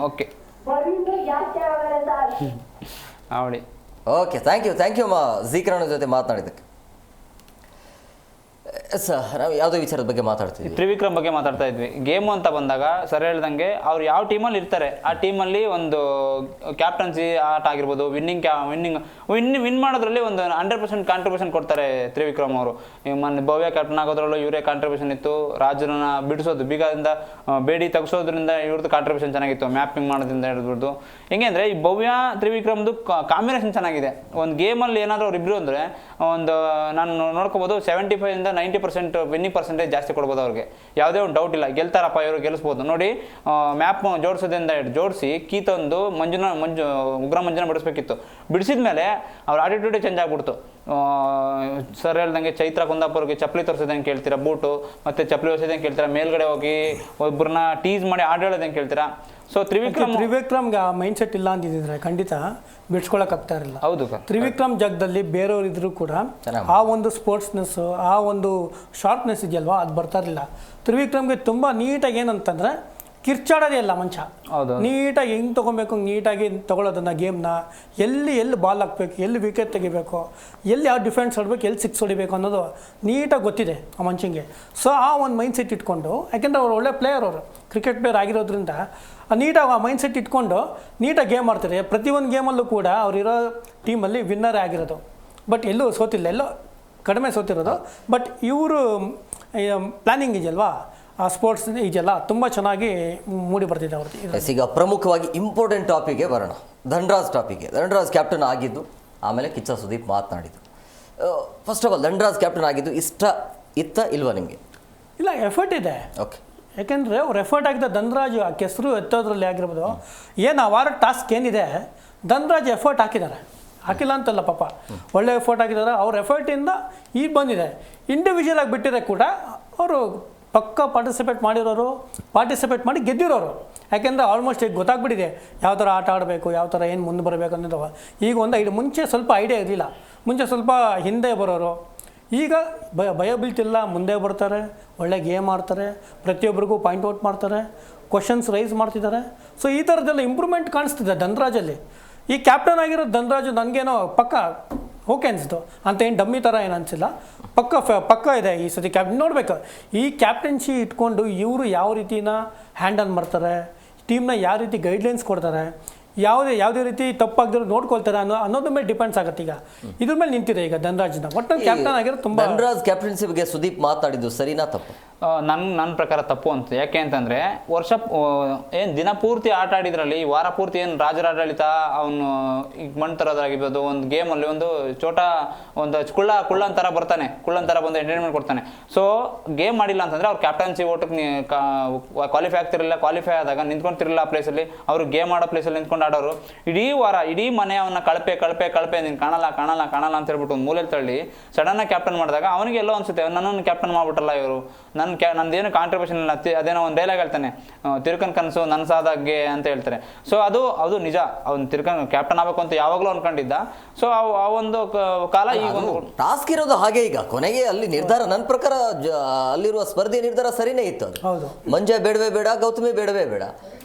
ಓಕೆ ಜಾಸ್ತಿ ಆಗಲ್ಲ ಸರ್. ಅವಳಿ ಓಕೆ, ಥ್ಯಾಂಕ್ ಯು ಅಮ್ಮ ಝೀಕರಣ ಜೊತೆ ಮಾತನಾಡಿದ್ದಕ್ಕೆ. ಸರ್, ನಾವು ಯಾವುದೋ ವಿಚಾರದ ಬಗ್ಗೆ ಮಾತಾಡ್ತಿದ್ವಿ, ತ್ರಿವಿಕ್ರಮ್ ಬಗ್ಗೆ ಮಾತಾಡ್ತಾ ಇದ್ವಿ. ಗೇಮು ಅಂತ ಬಂದಾಗ ಸರ್ ಹೇಳ್ದಂಗೆ ಅವ್ರು ಯಾವ ಟೀಮಲ್ಲಿ ಇರ್ತಾರೆ ಆ ಟೀಮಲ್ಲಿ ಒಂದು ಕ್ಯಾಪ್ಟನ್ಸಿ ಆಟ ಆಗಿರ್ಬೋದು, ವಿನ್ ಮಾಡೋದ್ರಲ್ಲಿ ಒಂದು 100% ಕಾಂಟ್ರಿಬ್ಯೂಷನ್ ಕೊಡ್ತಾರೆ ತ್ರಿವಿಕ್ರಮ್ ಅವರು. ಮೊನ್ನೆ ಭವ್ಯ ಕ್ಯಾಪ್ಟನ್ ಆಗೋದ್ರಲ್ಲೂ ಇವರೇ ಕಾಂಟ್ರಿಬ್ಯೂಷನ್ ಇತ್ತು. ರಾಜರನ್ನ ಬಿಡಿಸೋದು, ಬೀಗದಿಂದ ಬೇಡಿ ತೆಗೆಸೋದ್ರಿಂದ ಇವ್ರದ್ದು ಕಾಂಟ್ರಿಬ್ಯೂಷನ್ ಚೆನ್ನಾಗಿತ್ತು. ಮ್ಯಾಪಿಂಗ್ ಮಾಡೋದ್ರಿಂದ ಹಿಡಿದ್ಬಿಟ್ಟು ಹೆಂಗೆ ಅಂದರೆ ಈ ಭವ್ಯ ತ್ರಿವಿಕ್ರಮ್ದು ಕಾಂಬಿನೇಷನ್ ಚೆನ್ನಾಗಿದೆ. ಒಂದು ಗೇಮಲ್ಲಿ ಏನಾದರೂ ಅವ್ರಿಬ್ರು ಅಂದರೆ ಒಂದು ನಾನು ನೋಡ್ಕೋಬೋದು 75% 90% ವಿನ್ನಿಂಗ್ ಪರ್ಸೆಂಟೇಜ್ ಜಾಸ್ತಿ ಕೊಡ್ಬೋದು ಅವ್ರಿಗೆ. ಯಾವುದೇ ಒಂದು ಡೌಟ್ ಇಲ್ಲ, ಗೆಲ್ತಾರಪ್ಪ ಇವರು, ಗೆಲ್ಲಿಸ್ಬೋದು. ನೋಡಿ, ಮ್ಯಾಪ್ ಜೋಡಿಸೋದ್ರಿಂದ ಜೋಡಿಸಿ ಕೀತೊಂದು ಉಗ್ರ ಮಂಜುನ ಬಿಡಿಸ್ಬೇಕಿತ್ತು. ಬಿಡಿಸಿದ ಮೇಲೆ ಅವ್ರ ಆಟಿಟ್ಯೂಡೇ ಚೇಂಜ್ ಆಗ್ಬಿಡ್ತು. ಸರ್ ಹೇಳ್ದಂಗೆ ಚೈತ್ರ ಕುಂದಾಪುರ್ಗೆ ಚಪ್ಪಲಿ ತೋರಿಸೋದಂಗೆ ಕೇಳ್ತೀರಾ, ಬೂಟು ಮತ್ತು ಚಪ್ಪಲಿ ಹೊಸೋದಂಗೆ ಕೇಳ್ತೀರಾ, ಮೇಲ್ಗಡೆ ಹೋಗಿ ಒಬ್ಬರನ್ನ ಟೀಸ್ ಮಾಡಿ ಆಡೋದಂಗೆ ಕೇಳ್ತೀರಾ. ಸೊ ತ್ರಿವಿಕ್ರಮ್ಗೆ ಆ ಮೈಂಡ್ ಸೆಟ್ ಇಲ್ಲ ಅಂತಿದ್ರೆ ಖಂಡಿತ ಬಿಡ್ಸ್ಕೊಳಕ್ ಆಗ್ತಾ ಇರಲಿಲ್ಲ. ಹೌದು, ತ್ರಿವಿಕ್ರಮ್ ಜಾಗದಲ್ಲಿ ಬೇರೆಯವರು ಇದ್ರು ಕೂಡ ಆ ಒಂದು ಸ್ಪೋರ್ಟ್ಸ್ನೆಸ್, ಆ ಒಂದು ಶಾರ್ಪ್ನೆಸ್ ಇದೆಯಲ್ವಾ, ಅದು ಬರ್ತಾ ಇರಲಿಲ್ಲ. ತ್ರಿವಿಕ್ರಮ್ಗೆ ತುಂಬ ನೀಟಾಗಿ ಏನಂತಂದ್ರೆ ಕಿರ್ಚಾಡೋದೇ ಇಲ್ಲ ಮನುಷ್ಯ. ಹೌದು. ನೀಟಾಗಿ ಹೆಂಗೆ ತೊಗೊಬೇಕು ನೀಟಾಗಿ ತೊಗೊಳೋದನ್ನ ಗೇಮ್ನ, ಎಲ್ಲಿ ಬಾಲ್ ಹಾಕ್ಬೇಕು, ಎಲ್ಲಿ ವಿಕೆಟ್ ತೆಗಿಬೇಕು, ಎಲ್ಲಿ ಯಾವ ಡಿಫೆನ್ಸ್ ಆಡಬೇಕು, ಎಲ್ಲಿ ಸಿಕ್ಸ್ ಹೊಡಿಬೇಕು ಅನ್ನೋದು ನೀಟಾಗಿ ಗೊತ್ತಿದೆ ಆ ಮನುಷ್ಯಂಗೆ. ಸೊ ಆ ಒಂದು ಮೈಂಡ್ ಸೆಟ್ ಇಟ್ಕೊಂಡು, ಯಾಕೆಂದರೆ ಅವ್ರು ಒಳ್ಳೆ ಪ್ಲೇಯರ್, ಅವರು ಕ್ರಿಕೆಟ್ ಪ್ಲೇಯರ್ ಆಗಿರೋದ್ರಿಂದ ನೀಟಾಗಿ ಆ ಮೈಂಡ್ ಸೆಟ್ ಇಟ್ಕೊಂಡು ನೀಟಾಗಿ ಗೇಮ್ ಆಡ್ತಾರೆ. ಪ್ರತಿಯೊಂದು ಗೇಮಲ್ಲೂ ಕೂಡ ಅವರಿರೋ ಟೀಮಲ್ಲಿ ವಿನ್ನರೇ ಆಗಿರೋದು. ಬಟ್ ಎಲ್ಲೂ ಸೋತಿಲ್ಲ, ಎಲ್ಲೋ ಕಡಿಮೆ ಸೋತಿರೋದು. ಬಟ್ ಇವರು ಪ್ಲ್ಯಾನಿಂಗ್ ಇದೆಯಲ್ವಾ, ಆ ಸ್ಪೋರ್ಟ್ಸ್ ಇದೆಯಲ್ಲ, ತುಂಬ ಚೆನ್ನಾಗಿ ಮೂಡಿ ಬರ್ತಿದೆ ಅವ್ರದ್ದು. ಈಗ ಪ್ರಮುಖವಾಗಿ ಇಂಪಾರ್ಟೆಂಟ್ ಟಾಪಿಕ್ಗೆ ಬರೋಣ, ಧನ್ರಾಜ್ ಟಾಪಿಕ್ಗೆ. ಧನ್ರಾಜ್ ಕ್ಯಾಪ್ಟನ್ ಆಗಿದ್ದು, ಆಮೇಲೆ ಕಿಚ್ಚ ಸುದೀಪ್ ಮಾತನಾಡಿದ್ದು. First of all Dhanraj captain ಆಗಿದ್ದು ಇತ್ತ ಇಲ್ವಾ ನಿಮಗೆ? ಇಲ್ಲ, ಎಫರ್ಟ್ ಇದೆ. ಓಕೆ. ಯಾಕೆಂದರೆ ಅವ್ರು ಎಫರ್ಟ್ ಆಗಿದ್ದ ಧನ್ರಾಜ್ ಆ ಕೆಸರು ಎತ್ತೋದ್ರಲ್ಲಿ ಆಗಿರ್ಬೋದು, ಏನು ಆ ವಾರ ಟಾಸ್ಕ್ ಏನಿದೆ ಧನ್ರಾಜ್ ಎಫರ್ಟ್ ಹಾಕಿಲ್ಲ ಅಂತಲ್ಲ, ಪಾಪ ಒಳ್ಳೆ ಎಫರ್ಟ್ ಹಾಕಿದ್ದಾರೆ. ಅವ್ರ ಎಫರ್ಟಿಂದ ಈಗ ಬಂದಿದೆ. ಇಂಡಿವಿಜುವಲ್ ಆಗಿ ಬಿಟ್ಟಿರೋ ಕೂಡ ಅವರು ಪಕ್ಕ ಪಾರ್ಟಿಸಿಪೇಟ್ ಮಾಡಿ ಗೆದ್ದಿರೋರು. ಯಾಕೆಂದರೆ ಆಲ್ಮೋಸ್ಟ್ ಈಗ ಗೊತ್ತಾಗ್ಬಿಟ್ಟಿದೆ ಯಾವ ಥರ ಆಟ ಆಡಬೇಕು, ಯಾವ ಥರ ಏನು ಮುಂದೆ ಬರಬೇಕು ಅನ್ನೋದು. ಈಗ ಮುಂಚೆ ಸ್ವಲ್ಪ ಐಡಿಯಾ ಇರಲಿಲ್ಲ, ಮುಂಚೆ ಸ್ವಲ್ಪ ಹಿಂದೆ ಬರೋರು. ಈಗ ಭಯ ಬೀಳ್ತಿಲ್ಲ, ಮುಂದೆ ಬರ್ತಾರೆ, ಒಳ್ಳೆ ಗೇಮ್ ಆಡ್ತಾರೆ, ಪ್ರತಿಯೊಬ್ಬರಿಗೂ ಪಾಯಿಂಟ್ ಔಟ್ ಮಾಡ್ತಾರೆ, ಕ್ವಶನ್ಸ್ ರೈಸ್ ಮಾಡ್ತಿದ್ದಾರೆ. ಸೊ ಈ ಥರದ್ದೆಲ್ಲ ಇಂಪ್ರೂವ್ಮೆಂಟ್ ಕಾಣಿಸ್ತಿದೆ ಧನ್ರಾಜಲ್ಲಿ. ಈ ಕ್ಯಾಪ್ಟನ್ ಆಗಿರೋ ಧನ್ರಾಜು ನನಗೇನೋ ಪಕ್ಕ ಓಕೆ ಅನಿಸ್ತು, ಅಂತ ಏನು ಡಮ್ಮಿ ಥರ ಏನು ಅನಿಸಿಲ್ಲ, ಪಕ್ಕ ಇದೆ ಈ ಸತಿ ನೋಡಬೇಕು. ಈ ಕ್ಯಾಪ್ಟನ್ಸಿ ಇಟ್ಕೊಂಡು ಇವರು ಯಾವ ರೀತಿನ ಹ್ಯಾಂಡಲ್ ಮಾಡ್ತಾರೆ, ಟೀಮ್ನ ಯಾವ ರೀತಿ ಗೈಡ್ಲೈನ್ಸ್ ಕೊಡ್ತಾರೆ, ಯಾವುದೇ ರೀತಿ ತಪ್ಪಾಗದಿರೋ ನೋಡ್ಕೊಳ್ತಾರೆ ಅನ್ನೋದ್ರ ಮೇಲೆ ಡಿಪೆಂಡ್ಸ್ ಆಗುತ್ತೆ. ಈಗ ಇದ್ರ ಮೇಲೆ ನಿಂತಿದೆ ಈಗ ಧನ್ರಾಜ್ನ. ಒಟ್ಟು ಕ್ಯಾಪ್ಟನ್ ಆಗಿರೋ ತುಂಬ. ಧನ್ರಾಜ್ ಕ್ಯಾಪ್ಟನ್ಸಿ ಬಗ್ಗೆ ಸುದೀಪ್ ಮಾತಾಡಿದ್ದು ಸರಿನಾ ತಪ್ಪು? ನನ್ನ ಪ್ರಕಾರ ತಪ್ಪು ಅಂತ. ಯಾಕೆ ಅಂತಂದರೆ ಏನು ದಿನ ಪೂರ್ತಿ ಆಟ ಆಡಿದ್ರಲ್ಲಿ, ಈ ವಾರ ಪೂರ್ತಿ ಏನು ರಾಜರಾಡಳಿತ ಅವನು ಈಗ ಮಣ್ಣು ತರೋದಾಗಿರ್ಬೋದು, ಒಂದು ಗೇಮಲ್ಲಿ ಒಂದು ಕುಳ್ಳನ್ ಥರ ಬರ್ತಾನೆ, ಕುಳ್ಳನ್ ಥರ ಬಂದು ಎಂಟರ್ಟೈನ್ಮೆಂಟ್ ಕೊಡ್ತಾನೆ. ಸೊ ಗೇಮ್ ಮಾಡಿಲ್ಲ ಅಂತಂದರೆ ಅವ್ರು ಕ್ಯಾಪ್ಟನ್ಸಿ ಓಟಕ್ಕೆ ಕ್ವಾಲಿಫೈ ಆಗ್ತಿರಲಿಲ್ಲ. ಕ್ವಾಲಿಫೈ ಆದಾಗ ನಿಂತ್ಕೊಂತಿರಲಿಲ್ಲ ಆ ಪ್ಲೇಸಲ್ಲಿ, ಅವರು ಗೇಮ್ ಆಡೋ ಪ್ಲೇಸಲ್ಲಿ ನಿಂತ್ಕೊಂಡು ಆಡೋರು. ಇಡೀ ವಾರ ಇಡೀ ಮನೆ ಅವನ್ನ ಕಳಪೆ ನೀನು ಕಾಣಲ್ಲ ಅಂತ ಹೇಳ್ಬಿಟ್ಟು ಒಂದು ಮೂಲೆಯಲ್ಲಿ ತಳ್ಳಿ ಸಡನ್ನಾಗಿ ಕ್ಯಾಪ್ಟನ್ ಮಾಡಿದಾಗ ಅವನಿಗೆ ಎಲ್ಲೋ ಅನ್ಸುತ್ತೆ, ನನ್ನನ್ನು ಕ್ಯಾಪ್ಟನ್ ಮಾಡ್ಬಿಟ್ಟಲ್ಲ ಇವರು, ನಂದೇನು ಕಾಂಟ್ರಿಬ್ಯೂಷನ್ ಇಲ್ಲ. ಅದೇನೋ ಒಂದು ಡೈಲಾಗ್ ಹೇಳ್ತಾನೆ, ತಿರ್ಕನ್ ಕನಸು ನನ್ನ ಸಾದಾಗೆ ಅಂತ ಹೇಳ್ತಾರೆ. ಸೊ ಅದು ನಿಜ. ಅವ್ನು ತಿರ್ಕನ್ ಕ್ಯಾಪ್ಟನ್ ಆಗಬೇಕು ಅಂತ ಯಾವಾಗಲೂ ಅನ್ಕೊಂಡಿದ್ದ. ಸೊ ಆ ಒಂದು ಕಾಲ ಈಗ ಒಂದು ಟಾಸ್ಕ್ ಇರೋದು ಹಾಗೆ. ಈಗ ಕೊನೆಗೆ ಅಲ್ಲಿ ನಿರ್ಧಾರ ನನ್ನ ಪ್ರಕಾರ ಅಲ್ಲಿರುವ ಸ್ಪರ್ಧೆ ನಿರ್ಧಾರ ಸರಿನೇ ಇತ್ತು. ಅದು ಮಂಜ ಬೇಡವೇ ಬೇಡ, ಗೌತಮಿ ಬೇಡವೇ ಬೇಡ,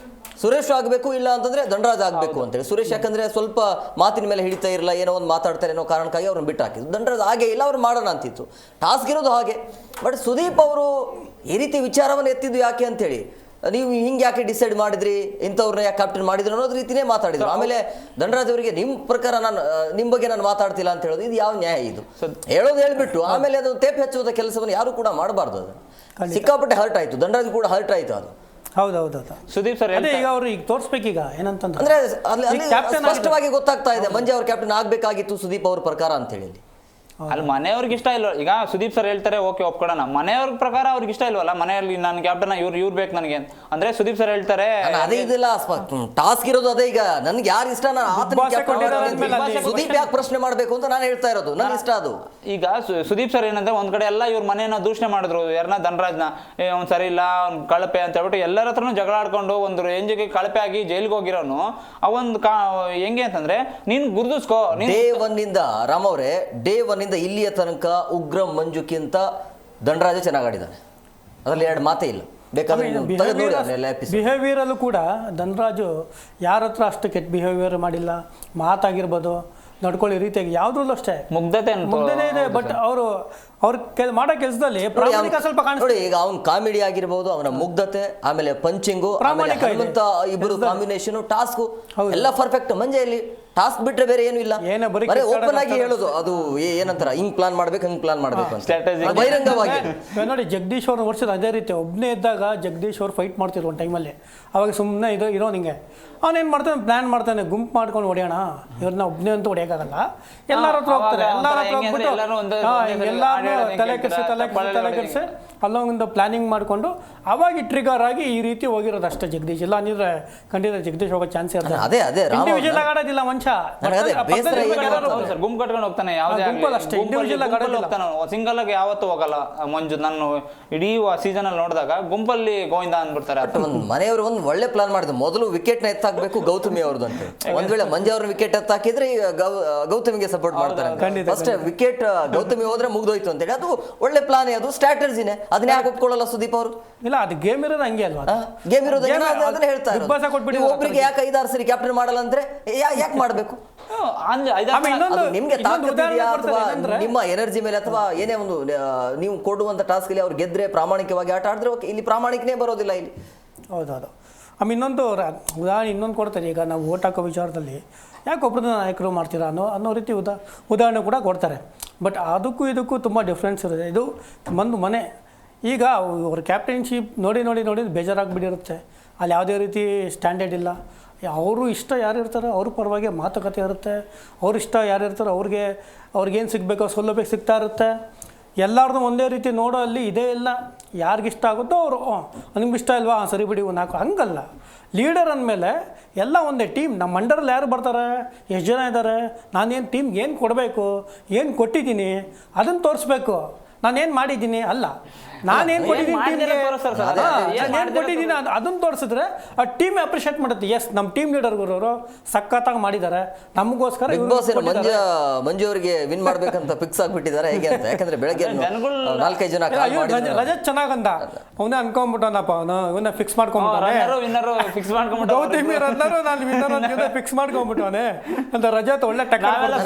ಸುರೇಶ್ ಆಗಬೇಕು, ಇಲ್ಲ ಅಂತಂದ್ರೆ ಧನ್ರಾಜ್ ಆಗಬೇಕು ಅಂತೇಳಿ. ಸುರೇಶ್ ಯಾಕಂದ್ರೆ ಸ್ವಲ್ಪ ಮಾತಿನ ಮೇಲೆ ಹಿಡಿತಾ ಇರಲ್ಲ, ಏನೋ ಒಂದು ಮಾತಾಡ್ತಾರೆ ಅನ್ನೋ ಕಾರಣಕ್ಕಾಗಿ ಅವ್ರನ್ನ ಬಿಟ್ಟು ಹಾಕಿದ್ರು. ಧನ್ರಾಜ್ ಹಾಗೆ ಇಲ್ಲ, ಅವ್ರು ಮಾಡೋಣ ಅಂತಿತ್ತು. ಟಾಸ್ಕ್ ಇರೋದು ಹಾಗೆ. ಬಟ್ ಸುದೀಪ್ ಅವರು ಈ ರೀತಿ ವಿಚಾರವನ್ನು ಎತ್ತಿದ್ದು ಯಾಕೆ ಅಂತೇಳಿ, ನೀವು ಹಿಂಗೆ ಯಾಕೆ ಡಿಸೈಡ್ ಮಾಡಿದ್ರಿ, ಇಂಥವ್ರನ್ನ ಯಾಕೆ ಕ್ಯಾಪ್ಟನ್ ಮಾಡಿದ್ರು ಅನ್ನೋದು ರೀತಿನೇ ಮಾತಾಡಿದ್ರು. ಆಮೇಲೆ ಧನ್ರಾಜ್ ಅವರಿಗೆ ನಿಮ್ಮ ಪ್ರಕಾರ ನಿಮ್ಮ ಬಗ್ಗೆ ನಾನು ಮಾತಾಡ್ತಿಲ್ಲ ಅಂತ ಹೇಳೋದು ಇದು ಯಾವ ನ್ಯಾಯ? ಇದು ಹೇಳೋದು ಹೇಳ್ಬಿಟ್ಟು ಆಮೇಲೆ ಅದು ತೇಪೆ ಹಚ್ಚುವುದ ಕೆಲಸವನ್ನು ಯಾರು ಕೂಡ ಮಾಡಬಾರ್ದು. ಅದು ಸಿಕ್ಕಾಪಟ್ಟೆ ಹರ್ಟ್ ಆಯಿತು, ಧನ್ರಾಜ್ ಕೂಡ ಹರ್ಟ್ ಆಯಿತು. ಅದು ಹೌದು. ಸುದೀಪ್ ಸರ್ ಈಗ ಅವರು ಈಗ ತೋರಿಸ್ಬೇಕೀಗ ಏನಂತಂದ್ರೆ, ಅಂದ್ರೆ ಸ್ಪಷ್ಟವಾಗಿ ಗೊತ್ತಾಗ್ತಾ ಇದೆ ಮಂಜು ಅವ್ರ ಕ್ಯಾಪ್ಟನ್ ಆಗ್ಬೇಕಾಗಿತ್ತು ಸುದೀಪ್ ಅವ್ರ ಪ್ರಕಾರ ಅಂತ ಹೇಳಿ. ಅಲ್ಲಿ ಮನೆಯವ್ರಿಗೆ ಇಷ್ಟ ಇಲ್ವ? ಈಗ ಸುದೀಪ್ ಸರ್ ಹೇಳ್ತಾರೆ ಓಕೆ ಒಪ್ಕೊಳ್ಳೋಣ, ಮನೆಯವ್ರ ಪ್ರಕಾರ ಅವ್ರಿಗೆ ಇಷ್ಟ ಇಲ್ವಲ್ಲ, ಮನೆಯಲ್ಲಿ ನನ್ನ ಕ್ಯಾಪ್ಟನ್ ಇವ್ರು ಬೇಕು ನನಗೆ ಅಂದ್ರೆ ಸುದೀಪ್ ಸರ್ ಹೇಳ್ತಾರೆ ಅದೇ ಇದಿಲ್ಲ, ಟಾಸ್ಕ್ ಇರೋದು ಅದೇ. ಈಗ ನನ್ಗೆ ಯಾರು ಇಷ್ಟ, ಸುದೀಪ್ ಯಾಕೆ ಪ್ರಶ್ನೆ ಮಾಡ್ಬೇಕು ಅಂತ ನಾನು ಹೇಳ್ತಾ ಇರೋದು, ನನ್ ಇಷ್ಟ ಅದು. ಈಗ ಸುದೀಪ್ ಸರ್ ಏನಂದ್ರೆ ಒಂದ್ ಕಡೆ ಎಲ್ಲ ಇವ್ರ ಮನೆಯನ್ನ ದೂಷಣೆ ಮಾಡಿದ್ರು, ಯಾರನ್ನ ಧನ್ರಾಜ್ನ ಅವ್ನು ಸರಿ ಇಲ್ಲ, ಅವ್ನು ಕಳಪೆ ಅಂತ ಹೇಳ್ಬಿಟ್ಟು ಎಲ್ಲರ ಹತ್ರನು ಜಗಳ ಆಡ್ಕೊಂಡು ಒಂದು ರೇಂಜಿಗೆ ಕಳಪೆ ಆಗಿ ಜೈಲಿಗೆ ಹೋಗಿರೋನು ಅವೊಂದು ಹೆಂಗೆ ಅಂತಂದ್ರೆ ನೀನ್ ಗುರುತಿಸ್ಕೋ. ಡೇ ಒನ್ ಇಂದ ರಾಮ್ ಅವರೇ, ಡೇ ಒನ್ ಇಲ್ಲಿಯ ತನಕ ಉಗ್ರ ಮಂಜುಕ್ಕಿಂತ ಧನ್ರಾಜ ಚೆನ್ನಾಗಾಡಿದ್ದಾನೆ, ಅದರಲ್ಲಿ ಎರಡು ಮಾತೇ ಇಲ್ಲ. ಬಿಹೇವಿಯರ್ ಅಲ್ಲೂ ಕೂಡ ಧನ್ರಾಜು ಯಾರ ಹತ್ರ ಅಷ್ಟು ಕೆಟ್ಟ ಬಿಹೇವಿಯರ್ ಮಾಡಿಲ್ಲ. ಮಾತಾಗಿರ್ಬೋದು, ನಡ್ಕೊಳ್ಳೋ ರೀತಿಯಾಗಿ ಯಾವುದ್ರಲ್ಲೂ ಅಷ್ಟೇ ಮುಗ್ಧತೆ ಇದೆ. ಬಟ್ ಅವರು ಮಾಡೋ ಕೆಲಸದಲ್ಲಿ ಪ್ರಾಮಾಣಿಕ ಸ್ವಲ್ಪ ಕಾಣಿಸ್ತಾರೆ. ಈಗ ಅವ್ನ ಕಾಮಿಡಿ ಆಗಿರ್ಬೋದು, ಅವನ ಮುಗ್ಧತೆ, ಆಮೇಲೆ ಪಂಚಿಂಗು, ಇಬ್ಬರು ಕಾಂಬಿನೇಷನ್, ಟಾಸ್ಕ್ ಎಲ್ಲ ಪರ್ಫೆಕ್ಟ್. ಮಂಜೆಯಲ್ಲಿ ಟಾಸ್ಕ್ ಬಿಟ್ರೆ ಬೇರೆ ಏನು ಇಲ್ಲ, ಓಪನ್ ಆಗಿ ಹೇಳೋದು. ಅದು ಏನಂತಾರ, ಹಿಂಗ್ ಪ್ಲಾನ್ ಮಾಡ್ಬೇಕು, ಹಂಗ್ ಪ್ಲಾನ್ ಮಾಡ್ಬೇಕು ಅಂತ ಬಹಿರಂಗವಾಗಿ. ನೋಡಿ ಜಗದೀಶ್ ಅವ್ರ ವರ್ಷದ ಅದೇ ರೀತಿ ಒಬ್ಬನೇ ಇದ್ದಾಗ ಜಗದೀಶ್ ಅವ್ರು ಫೈಟ್ ಮಾಡ್ತಿದ್ರು ಒಂದು ಟೈಮಲ್ಲಿ. ಅವಾಗ ಸುಮ್ಮನೆ ಇರೋ ನಿಂಗೆ ಅವನೇನು ಮಾಡ್ತಾನೆ, ಪ್ಲಾನ್ ಮಾಡ್ತಾನೆ, ಗುಂಪು ಮಾಡ್ಕೊಂಡು ಹೊಡೆಯೋಣ, ಇವ್ರನ್ನ ಒಬ್ಬನೇ ಅಂತ ಹೊಡೆಯೋಕ್ಕಾಗಲ್ಲ, ಎಲ್ಲರ ಹತ್ರ ಹೋಗ್ತಾರೆ. ಎಲ್ಲರ ಹತ್ರ ಹೋಗ್ಬಿಟ್ಟು ಎಲ್ಲಾರು ತಲೆ ಕೆಡಿಸಿ ಅಲ್ಲೊಂದು ಪ್ಲಾನಿಂಗ್ ಮಾಡಿಕೊಂಡು ಅವಾಗ ಟ್ರಿಗರ್ ಆಗಿ ಈ ರೀತಿ ಹೋಗಿರೋದು ಅಷ್ಟೇ ಜಗದೀಶ್. ಇಲ್ಲ ಅಂದ್ರೆ ಖಂಡಿತ ಜಗದೀಶ್ ಹೋಗೋ ಚಾನ್ಸ್ ಇರ್ತದೆ. ಇಂಡಿವಿಜುವಲ್ ಆಗೋದಿಲ್ಲ ಮನುಷ್ಯ, ಗುಂಪು ಕಟ್ಕೊಂಡು ಹೋಗ್ತಾನೆ. ಸಿಂಗಲ್ ಆಗಿ ಯಾವತ್ತೂ ಹೋಗಲ್ಲ ಮಂಜು. ನಾನು ಇಡೀ ಸೀಸನ್ ಅಲ್ಲಿ ನೋಡಿದಾಗ ಗುಂಪಲ್ಲಿ ಗೋವಿಂದ ಅಂದ್ಬಿಡ್ತಾರೆ. ಮನೆಯವರು ಒಂದು ಒಳ್ಳೆ ಪ್ಲಾನ್ ಮಾಡಿದ್ರು, ಮೊದಲು ವಿಕೆಟ್ ನ ಎತ್ತಾಕ್ಬೇಕು ಗೌತಮಿ ಅವ್ರದ್ದು ಅಂತ. ಒಂದ್ ವೇಳೆ ಮಂಜು ಅವ್ರ ವಿಕೆಟ್ ಎತ್ತಾಕಿದ್ರೆ ಗೌತಮಿಗೆ ಸಪೋರ್ಟ್ ಮಾಡ್ತಾರೆ. ಫಸ್ಟ್ ವಿಕೆಟ್ ಗೌತಮಿ ಹೋದ್ರೆ ಮುಗ್ದೋಯ್ತು ಅಂತೇಳಿ, ಅದು ಒಳ್ಳೆ ಪ್ಲಾನೇ, ಅದು ಸ್ಟ್ರಾಟಜಿನೇ. ಅದನ್ನ ಯಾಕೆ ಒಪ್ಕೊಳ್ಳಲ್ಲ ಸುದೀಪ್ ಅವರು? ಇಲ್ಲ, ಅದು ಗೇಮ್ ಇರೋದು ಹಂಗೆ ಅಲ್ವಾ? ಗೇಮ್ ಇರೋದು ಅದನ್ನ ಹೇಳ್ತಾ ಬಿಗ್ ಬಾಸ್ ಕೊಟ್ಬಿಟ್ಟು ಒಬ್ಬರಿಗೆ ಯಾಕೆ 5-6 ಸರಿ ಕ್ಯಾಪ್ಟನ್ ಮಾಡಲ್ಲ ಅಂದ್ರೆ ಯಾಕೆ ಮಾಡ್ಬೇಕು? ನಿಮ್ಗೆ ತಾಕತ್ತಿದೆಯಾ ಅಥವಾ ನಿಮ್ಮ ಎನರ್ಜಿ ಮೇಲೆ ಅಥವಾ ಏನೇ ಒಂದು ನೀವು ಕೊಡುವಂತ ಟಾಸ್ಕ್ ಅಲ್ಲಿ ಅವ್ರು ಗೆದ್ರೆ ಪ್ರಾಮಾಣಿಕವಾಗಿ ಆಟ ಆಡಿದ್ರೆ ಓಕೆ. ಇಲ್ಲಿ ಪ್ರಾಮಾಣಿಕನೇ ಬರೋದಿಲ್ಲ ಇಲ್ಲಿ. ಹೌದೌದು. ಇನ್ನೊಂದು ಉದಾಹರಣೆ ಇನ್ನೊಂದು ಕೊಡ್ತಾರೆ. ಈಗ ನಾವು ಓಟ್ ಹಾಕೋ ವಿಚಾರದಲ್ಲಿ ಯಾಕೆ ಒಬ್ಬರನ್ನ ನಾಯಕರು ಮಾಡ್ತೀರಾ ಅನ್ನೋ ರೀತಿ ಉದಾಹರಣೆ ಕೂಡ ಕೊಡ್ತಾರೆ. ಬಟ್ ಅದಕ್ಕೂ ಇದಕ್ಕೂ ತುಂಬ ಡಿಫ್ರೆನ್ಸ್ ಇರುತ್ತೆ. ಇದು ಒಂದು ಮನೆ, ಈಗ ಅವ್ರ ಕ್ಯಾಪ್ಟನ್ಶಿಪ್ ನೋಡಿ ನೋಡಿ ನೋಡಿ ಬೇಜಾರಾಗಿಬಿಟ್ಟಿರುತ್ತೆ. ಅಲ್ಲಿ ಯಾವುದೇ ರೀತಿ ಸ್ಟ್ಯಾಂಡರ್ಡ್ ಇಲ್ಲ. ಅವರು ಇಷ್ಟ ಯಾರು ಇರ್ತಾರೋ ಅವ್ರ ಪರವಾಗಿ ಮಾತುಕತೆ ಇರುತ್ತೆ. ಅವ್ರ ಇಷ್ಟ ಯಾರು ಇರ್ತಾರೋ ಅವ್ರಿಗೇನು ಸಿಗಬೇಕೋ ಸೌಲಭ್ಯ ಸಿಗ್ತಾ ಇರುತ್ತೆ. ಎಲ್ಲರನ್ನೂ ಒಂದೇ ರೀತಿ ನೋಡೋ ಅಲ್ಲಿ ಇದೇ ಇಲ್ಲ. ಯಾರಿಗಿಷ್ಟ ಆಗುತ್ತೋ ಅವರು ನಿಮ್ಗೆ ಇಷ್ಟ ಇಲ್ವಾ ಸರಿ ಬಿಡಿ ಒಂದು ಹಾಕೋ, ಹಂಗಲ್ಲ. ಲೀಡರ್ ಅಂದಮೇಲೆ ಎಲ್ಲ ಒಂದೇ ಟೀಮ್. ನಮ್ಮ ಅಂಡರಲ್ಲಿ ಯಾರು ಬರ್ತಾರೆ, ಎಷ್ಟು ಜನ ಇದ್ದಾರೆ, ನಾನೇನು ಟೀಮ್ಗೆ ಏನು ಕೊಡಬೇಕು, ಏನು ಕೊಟ್ಟಿದ್ದೀನಿ ಅದನ್ನು ತೋರಿಸ್ಬೇಕು. ನಾನೇನು ಮಾಡಿದ್ದೀನಿ ಅಲ್ಲ, ನಾನೇನು ಕೊಟ್ಟಿದ್ದೀನಿ ಟೀಮ್ಗೆ, ಏನು ಕೊಟ್ಟಿದ್ದೀನಿ ಅದನ್ನು ತೋರಿಸಿದ್ರೆ ಆ ಟೀಮ್ ಅಪ್ರಿಷಿಯೇಟ್ ಮಾಡುತ್ತೆ. ಎಸ್, ನಮ್ಮ ಟೀಮ್ ಲೀಡರ್ಗಳು ಸಖತ್ತಾಗಿ ಮಾಡಿದ್ದಾರೆ, ನಮಗೋಸ್ಕರ. ಬಿಗ್ ಬಾಸ್ ಮಂಜು ಅವರಿಗೆ ವಿನ್ ಮಾಡ್ಬೇಕಂತ ಫಿಕ್ಸ್ ಆಗ್ಬಿಟ್ಟಿದ್ದಾರೆ ಹೇಗೆ ಅಂತ? ಯಾಕಂದ್ರೆ ಬೆಳಗ್ಗೆ 4-5 ಜನ ರಜತ್ ಚೆನ್ನಾಗಂದ ಅವನೇ ಅನ್ಕೊಂಡ್ಬಿಟ್ಟನಪ್ಪ, ಇವನ್ನ ಫಿಕ್ಸ್ ಮಾಡ್ಕೊಂಡ್ಬಿಟ್ಟಾನೆ. ಗೌತಮಿ ಎಲ್ಲರೂ ನಾನು ವಿನ್ನರ್ ಫಿಕ್ಸ್ ಮಾಡ್ಕೊಂಡ್ಬಿಟ್ಟವನೆ ಅಂತ ರಜತ್ ಒಳ್ಳೆ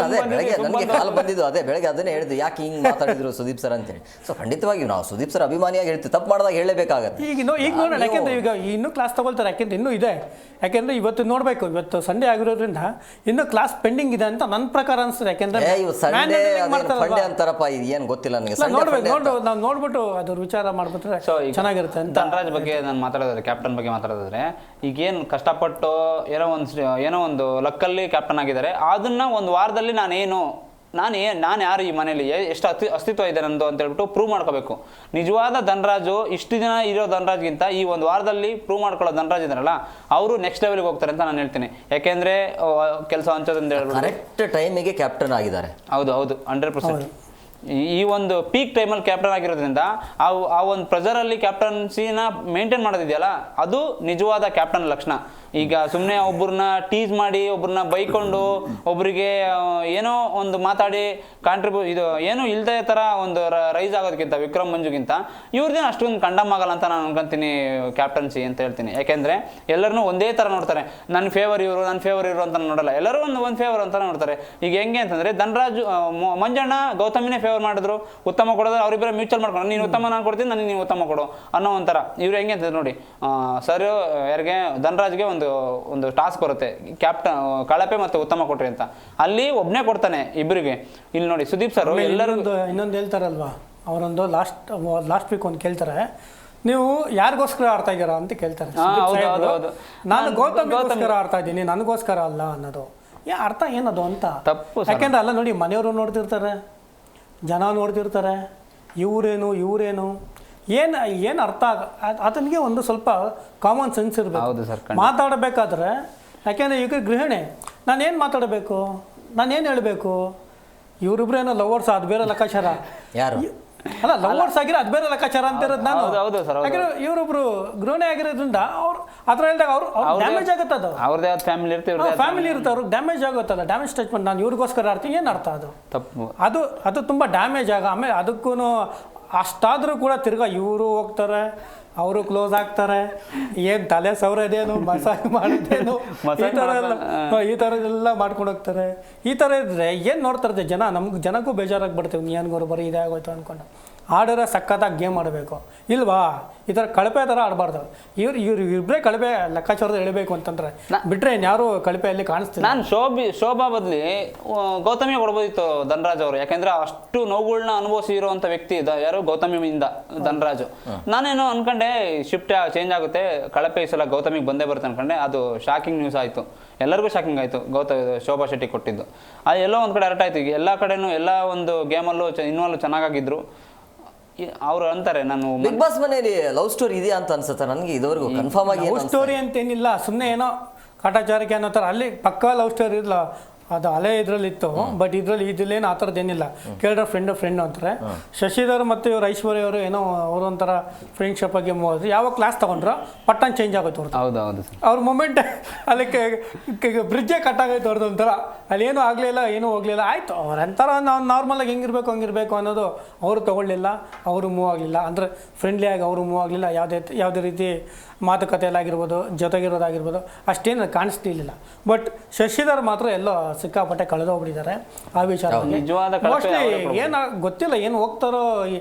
ಅದೇ ಬೆಳಗ್ಗೆ ನನಗೆ ಕಾಲ್ ಬಂದಿದ್ದು. ಅದೇ ಬೆಳಗ್ಗೆ ಅದನ್ನೇ ಹೇಳಿದ್ದು, ಯಾಕೆ ಹಿಂಗ್ ಮಾತಾಡಿದ್ರು ಸುದೀಪ್ ಸರ್ ಅಂತೇಳಿ. ಸೊ ಖಂಡಿತವಾಗಿ ನಾವು ಸುದೀಪ್ ಸರ್ ಅಭಿಮಾನಿಯಾಗಿ ಹೇಳ್ತೀವಿ, ತಪ್ಪು ಮಾಡಿದಾಗ ಹೇಳಬೇಕಾಗತ್ತೆ. ಈಗ ನೋಡೋಣ, ಯಾಕೆಂದ್ರೆ ಈಗ ಇನ್ನೂ ಕ್ಲಾಸ್ ತಗೊಳ್ತಾರೆ. ಯಾಕೆಂದ್ರೆ ಇನ್ನೂ ಇದೆ, ಯಾಕೆಂದ್ರೆ ಇವತ್ತು ನೋಡಬೇಕು, ಇವತ್ತು ಸಂಡೇ ಆಗಿರೋದ್ರಿಂದ ಇನ್ನೂ ಕ್ಲಾಸ್ ಪೆಂಡಿಂಗ್ ಇದೆ ಅಂತ ನನ್ನ ಪ್ರಕಾರ ಅನ್ಸುತ್ತೆ. ಯಾಕೆಂದ್ರೆ ಅಂತಾರಪ್ಪ, ಇದು ಏನು ಗೊತ್ತಿಲ್ಲ ನನಗೆ. ನಾವು ನೋಡ್ಬಿಟ್ಟು ಅದ್ರ ವಿಚಾರ ಮಾಡ್ಬಿಟ್ರೆ ಚೆನ್ನಾಗಿರುತ್ತೆ ಅಂತ. ಧನರಾಜ್ ಬಗ್ಗೆ ನಾನು ಮಾತಾಡೋದಾದ್ರೆ, ಕ್ಯಾಪ್ಟನ್ ಬಗ್ಗೆ ಮಾತಾಡೋದಾದ್ರೆ, ಈಗೇನು ಕಷ್ಟಪಟ್ಟು ಏನೋ ಒಂದು ಲಕ್ಕಲ್ಲಿ ಕ್ಯಾಪ್ಟನ್ ಆಗಿದ್ದಾರೆ. ಅದನ್ನ ಒಂದು ವಾರದಲ್ಲಿ ನಾನು ಯಾರು ಈ ಮನೇಲಿ ಎಷ್ಟು ಅಸ್ತಿತ್ವ ಇದೆ ನಂದು ಅಂತ ಹೇಳ್ಬಿಟ್ಟು ಪ್ರೂವ್ ಮಾಡ್ಕೋಬೇಕು. ನಿಜವಾದ ಧನರಾಜು ಇಷ್ಟು ದಿನ ಇರೋ ಧನರಾಜ್ಗಿಂತ ಈ ಒಂದು ವಾರದಲ್ಲಿ ಪ್ರೂವ್ ಮಾಡ್ಕೊಳ್ಳೋ ಧನರಾಜ್ ಇದ್ದಾರಲ್ಲ, ಅವರು ನೆಕ್ಸ್ಟ್ ಲೆವೆಲ್ಗೆ ಹೋಗ್ತಾರೆ ಅಂತ ನಾನು ಹೇಳ್ತೀನಿ. ಯಾಕೆಂದ್ರೆ ಕೆಲಸ ಹಂಚೋದಂತ ಹೇಳ್ಬಿಟ್ಟು ಕರೆಕ್ಟ್ ಟೈಮಿಗೆ ಕ್ಯಾಪ್ಟನ್ ಆಗಿದ್ದಾರೆ. ಹೌದು 100%. ಈ ಒಂದು ಪೀಕ್ ಟೈಮಲ್ಲಿ ಕ್ಯಾಪ್ಟನ್ ಆಗಿರೋದ್ರಿಂದ ಆ ಒಂದು ಪ್ರೆಜರಲ್ಲಿ ಕ್ಯಾಪ್ಟನ್ಸಿನ ಮೇಂಟೈನ್ ಮಾಡೋದಿದೆಯಲ್ಲ, ಅದು ನಿಜವಾದ ಕ್ಯಾಪ್ಟನ್ ಲಕ್ಷಣ. ಈಗ ಸುಮ್ಮನೆ ಒಬ್ಬರನ್ನ ಟೀಸ್ ಮಾಡಿ, ಒಬ್ಬರನ್ನ ಬೈಕೊಂಡು, ಒಬ್ಬರಿಗೆ ಏನೋ ಒಂದು ಮಾತಾಡಿ ಇದು ಏನೋ ಇಲ್ಲದೆ ಥರ ಒಂದು ರೈಸ್ ಆಗೋದಕ್ಕಿಂತ ವಿಕ್ರಮ್ ಮಂಜುಗಿಂತ ಇವ್ರದ್ದೇನು ಅಷ್ಟೊಂದು ಕಂಡಮ್ ಆಗಲ್ಲ ಅಂತ ನಾನು ಅನ್ಕೊಂತೀನಿ ಕ್ಯಾಪ್ಟನ್ಸಿ ಅಂತ ಹೇಳ್ತೀನಿ. ಯಾಕೆಂದರೆ ಎಲ್ಲರನ್ನೂ ಒಂದೇ ಥರ ನೋಡ್ತಾರೆ. ನನ್ನ ಫೇವರ್ ಇವರು ಅಂತ ನೋಡಲ್ಲ, ಎಲ್ಲರೂ ಒಂದು ಫೇವರ್ ಅಂತ ನೋಡ್ತಾರೆ. ಈಗ ಹೆಂಗೆ ಅಂತಂದರೆ, ಧನರಾಜು ಮಂಜಣ್ಣ ಗೌತಮಿನೇ ಫೇವರ್ ಮಾಡಿದ್ರು, ಉತ್ತಮ ಕೊಡೋದ್ರೆ ಅವರಿಬ್ಬರ ಮ್ಯೂಚುವಲ್ ಮಾಡ್ಕೊಂಡು, ನೀನು ಉತ್ತಮ ನಾನು ಕೊಡ್ತೀನಿ, ನನಗೆ ನೀವು ಉತ್ತಮ ಕೊಡು ಅನ್ನೋ ಒಂಥರ. ಇವ್ರು ಹೆಂಗೆ ಅಂತ ನೋಡಿ, ಸರ್ ಯಾರಿಗೆ ಧನರಾಜ್ಗೆ ಒಂದು ಟಾಸ್ಕ್ ಬರುತ್ತೆ, ಕ್ಯಾಪ್ಟನ್ ಕಳಪೆ ಮತ್ತು ಉತ್ತಮ ಕೊಟ್ರಿ ಅಂತ. ಅಲ್ಲಿ ಒಬ್ಬನೇ ಕೊಡ್ತಾನೆ ಇಬ್ಬರಿಗೆ. ಇಲ್ಲಿ ನೋಡಿ ಸುದೀಪ್ ಸರ್ ಎಲ್ಲರೂ ಇನ್ನೊಂದು ಹೇಳ್ತಾರಲ್ವಾ, ಅವರೊಂದು ಲಾಸ್ಟ್ ವೀಕ್ ಒಂದು ಕೇಳ್ತಾರೆ, ನೀವು ಯಾರಿಗೋಸ್ಕರ ಆಡ್ತಾ ಇದ್ದೀರಾ ಅಂತ ಕೇಳ್ತಾರೆ. ನಾನು ಗೌತಮಿಗೋಸ್ಕರ ಆಡ್ತಾ ಇದ್ದೀನಿ, ನನಗೋಸ್ಕರ ಅಲ್ಲ ಅನ್ನೋದು ಅರ್ಥ ಏನದು ಅಂತ ತಪ್ಪು. ಯಾಕೆಂದ್ರೆ ಅಲ್ಲ ನೋಡಿ, ಮನೆಯವರು ನೋಡ್ತಿರ್ತಾರೆ, ಜನ ನೋಡ್ತಿರ್ತಾರೆ, ಇವರೇನು ಏನು ಅರ್ಥ ಆತನಿಗೆ ಒಂದು ಸ್ವಲ್ಪ ಕಾಮನ್ ಸೆನ್ಸ್ ಇರಬೇಕು ಮಾತಾಡಬೇಕಾದ್ರೆ. ಯಾಕೆಂದರೆ ಈಗ ಗೃಹಿಣಿ, ನಾನೇನು ಮಾತಾಡಬೇಕು, ನಾನೇನು ಹೇಳಬೇಕು, ಇವರಿಬ್ರೇನೋ ಲವರ್ಸ್, ಅದು ಬೇರೆ ಲೆಕ್ಕಾಚಾರ. ಯಾರು ಅಲ್ಲ, ಲವರ್ಸ್ ಆಗಿರೋ ಅದು ಬೇರೆ ಲೆಕ್ಕಾಚಾರ ಅಂತ ಇರೋದು ನಾನು. ಯಾಕಂದ್ರೆ ಇವರೊಬ್ರು ಗೃಹಿಣಿ ಆಗಿರೋದ್ರಿಂದ ಅವ್ರು ಆ ಥರ ಹೇಳಿದಾಗ ಅವ್ರು ಡ್ಯಾಮೇಜ್ ಆಗುತ್ತೆ. ಅದು ಅವ್ರದೇ ಫ್ಯಾಮಿಲಿ ಇರುತ್ತೆ, ಅವ್ರಿಗೆ ಡ್ಯಾಮೇಜ್ ಆಗುತ್ತಲ್ಲ. ಡ್ಯಾಮೇಜ್ ಸ್ಟೇಟ್ಮೆಂಟ್, ನಾನು ಇವ್ರಿಗೋಸ್ಕರ ಆಡ್ತೀನಿ, ಏನು ಅರ್ಥ ಅದು? ತಪ್ಪು. ಅದು ತುಂಬ ಡ್ಯಾಮೇಜ್ ಆಮೇಲೆ ಅದಕ್ಕೂ ಅಷ್ಟಾದರೂ ಕೂಡ ತಿರ್ಗಾ ಇವರು ಹೋಗ್ತಾರೆ, ಅವರು ಕ್ಲೋಸ್ ಆಗ್ತಾರೆ, ಏನು ತಲೆ ಸವರದೇನು, ಮಸಾಜ್ ಮಾಡಿದ್ದೇನು, ಈ ಥರ ಎಲ್ಲ ಮಾಡ್ಕೊಂಡು ಹೋಗ್ತಾರೆ. ಈ ಥರ ಇದ್ರೆ ಏನು ನೋಡ್ತಾರೆ ಜನ? ಜನಕ್ಕೂ ಬೇಜಾರಾಗಿ ಬಿಡ್ತೀವಿ, ನೀನು ಬರೀ ಇದೇ ಆಗೋಯ್ತು ಅಂದ್ಕೊಂಡು. ಆಡಿದ್ರೆ ಸಖತ್ತಾಗಿ ಗೇಮ್ ಆಡಬೇಕು, ಇಲ್ವಾ? ಈ ಥರ ಕಳಪೆ ಥರ ಆಡಬಾರ್ದು. ಇಬ್ಬರೇ ಕಳಪೆ ಲೆಕ್ಕಾಚಾರದ ಎಳಬೇಕು ಅಂತಂದ್ರೆ ಬಿಟ್ಟರೆ ಯಾರು ಕಳಪೆಯಲ್ಲಿ ಕಾಣಿಸ್ತೀನಿ. ನಾನು ಶೋಭಾ ಬದಲಿ ಗೌತಮಿ ಕೊಡ್ಬೋದಿತ್ತು ಧನರಾಜ್ ಅವರು. ಯಾಕೆಂದ್ರೆ ಅಷ್ಟು ನೋವುಗಳನ್ನ ಅನುಭವಿಸಿರುವಂಥ ವ್ಯಕ್ತಿ ಯಾರು ಗೌತಮಿಯಿಂದ ಧನರಾಜು. ನಾನೇನು ಅನ್ಕೊಂಡೆ ಶಿಫ್ಟ್ ಚೇಂಜ್ ಆಗುತ್ತೆ, ಕಳಪೆ ಈ ಸಲ ಗೌತಮಿಗೆ ಬಂದೇ ಬರುತ್ತೆ ಅನ್ಕೊಂಡೆ. ಅದು ಶಾಕಿಂಗ್ ನ್ಯೂಸ್ ಆಯಿತು, ಎಲ್ಲರಿಗೂ ಶಾಕಿಂಗ್ ಆಯಿತು. ಶೋಭಾ ಶೆಟ್ಟಿ ಕೊಟ್ಟಿದ್ದು ಅದು ಎಲ್ಲೋ ಒಂದು ಕಡೆ ಅರ್ಥ ಆಯ್ತು. ಈಗ ಎಲ್ಲ ಕಡೆನೂ ಎಲ್ಲ ಒಂದು ಗೇಮಲ್ಲೂ ಇನ್ವಾಲ್ವ್ ಚೆನ್ನಾಗಿದ್ರು. ಅವ್ರು ಅಂತಾರೆ, ನಾನು ಬಿಗ್ ಬಾಸ್ ಮನೆಯಲ್ಲಿ ಲವ್ ಸ್ಟೋರಿ ಇದೆಯಾ ಅಂತ ಅನ್ಸುತ್ತೆ ನನಗೆ. ಇದುವರೆಗೂ ಕನ್ಫರ್ಮ್ ಆಗಿ ಲವ್ ಸ್ಟೋರಿ ಅಂತೇನಿಲ್ಲ, ಸುಮ್ಮನೆ ಏನೋ ಕಾಟಾಚಾರಕ್ಕೆ ಅನ್ನೋ ಥರ. ಅಲ್ಲಿ ಪಕ್ಕಾ ಲವ್ ಸ್ಟೋರಿ ಇಲ್ಲ. ಅದು ಹಳೆ ಇದ್ರಲ್ಲಿತ್ತು. ಬಟ್ ಇದ್ರಲ್ಲೇನು ಆ ಥರದ್ದು ಏನಿಲ್ಲ. ಕೇಳಿದ್ರೆ ಫ್ರೆಂಡ್ ಅಂತಾರೆ. ಶಶಿಧರ್ ಮತ್ತು ಇವರು ಐಶ್ವರ್ಯ ಅವರು ಏನೋ ಅವರು ಒಂಥರ ಫ್ರೆಂಡ್ಶಿಪ್ ಆಗಿ ಹೋದ್ರು. ಯಾವಾಗ ಕ್ಲಾಸ್ ತಗೊಂಡ್ರು ಪಟ್ಟನ್ ಚೇಂಜ್ ಆಗೋಯ್ತು ಅವ್ರದ್ದು. ಹೌದು ಅವ್ರ ಮೂಮೆಂಟ್ ಅಲ್ಲಿ ಬ್ರಿಡ್ಜೇ ಕಟ್ ಆಗೋಯ್ತು ಅವ್ರದ್ದು ಒಂಥರ. ಅಲ್ಲಿ ಏನೂ ಆಗಲಿಲ್ಲ, ಏನೂ ಹೋಗಲಿಲ್ಲ. ಆಯಿತು ಅವ್ರಂಥರ ನಾವು ನಾರ್ಮಲಾಗಿ ಹಂಗಿರ್ಬೇಕು ಅನ್ನೋದು ಅವರು ತೊಗೊಳ್ಳಿಲ್ಲ, ಅವರು ಮೂವ್ ಆಗಲಿಲ್ಲ. ಅಂದರೆ ಫ್ರೆಂಡ್ಲಿಯಾಗಿ ಅವರು ಮೂವ್ ಆಗಲಿಲ್ಲ. ಯಾವುದೇ ರೀತಿ ಮಾತುಕತೆ ಎಲ್ಲ ಆಗಿರ್ಬೋದು, ಜೊತೆಗಿರೋದಾಗಿರ್ಬೋದು ಅಷ್ಟೇನು ಕಾಣಿಸ್ತಿರ್ಲಿಲ್ಲ. ಬಟ್ ಶಶಿಧರ್ ಮಾತ್ರ ಎಲ್ಲೋ ಸಿಕ್ಕಾಪಟ್ಟೆ ಕಳೆದೋಗ್ಬಿಟ್ಟಿದ್ದಾರೆ ಆ ವಿಚಾರದಲ್ಲಿ. ನಿಜವಾದ ಮೋಸ್ಟ್ಲಿ ಏನು ಗೊತ್ತಿಲ್ಲ, ಏನು ಹೋಗ್ತಾರೋ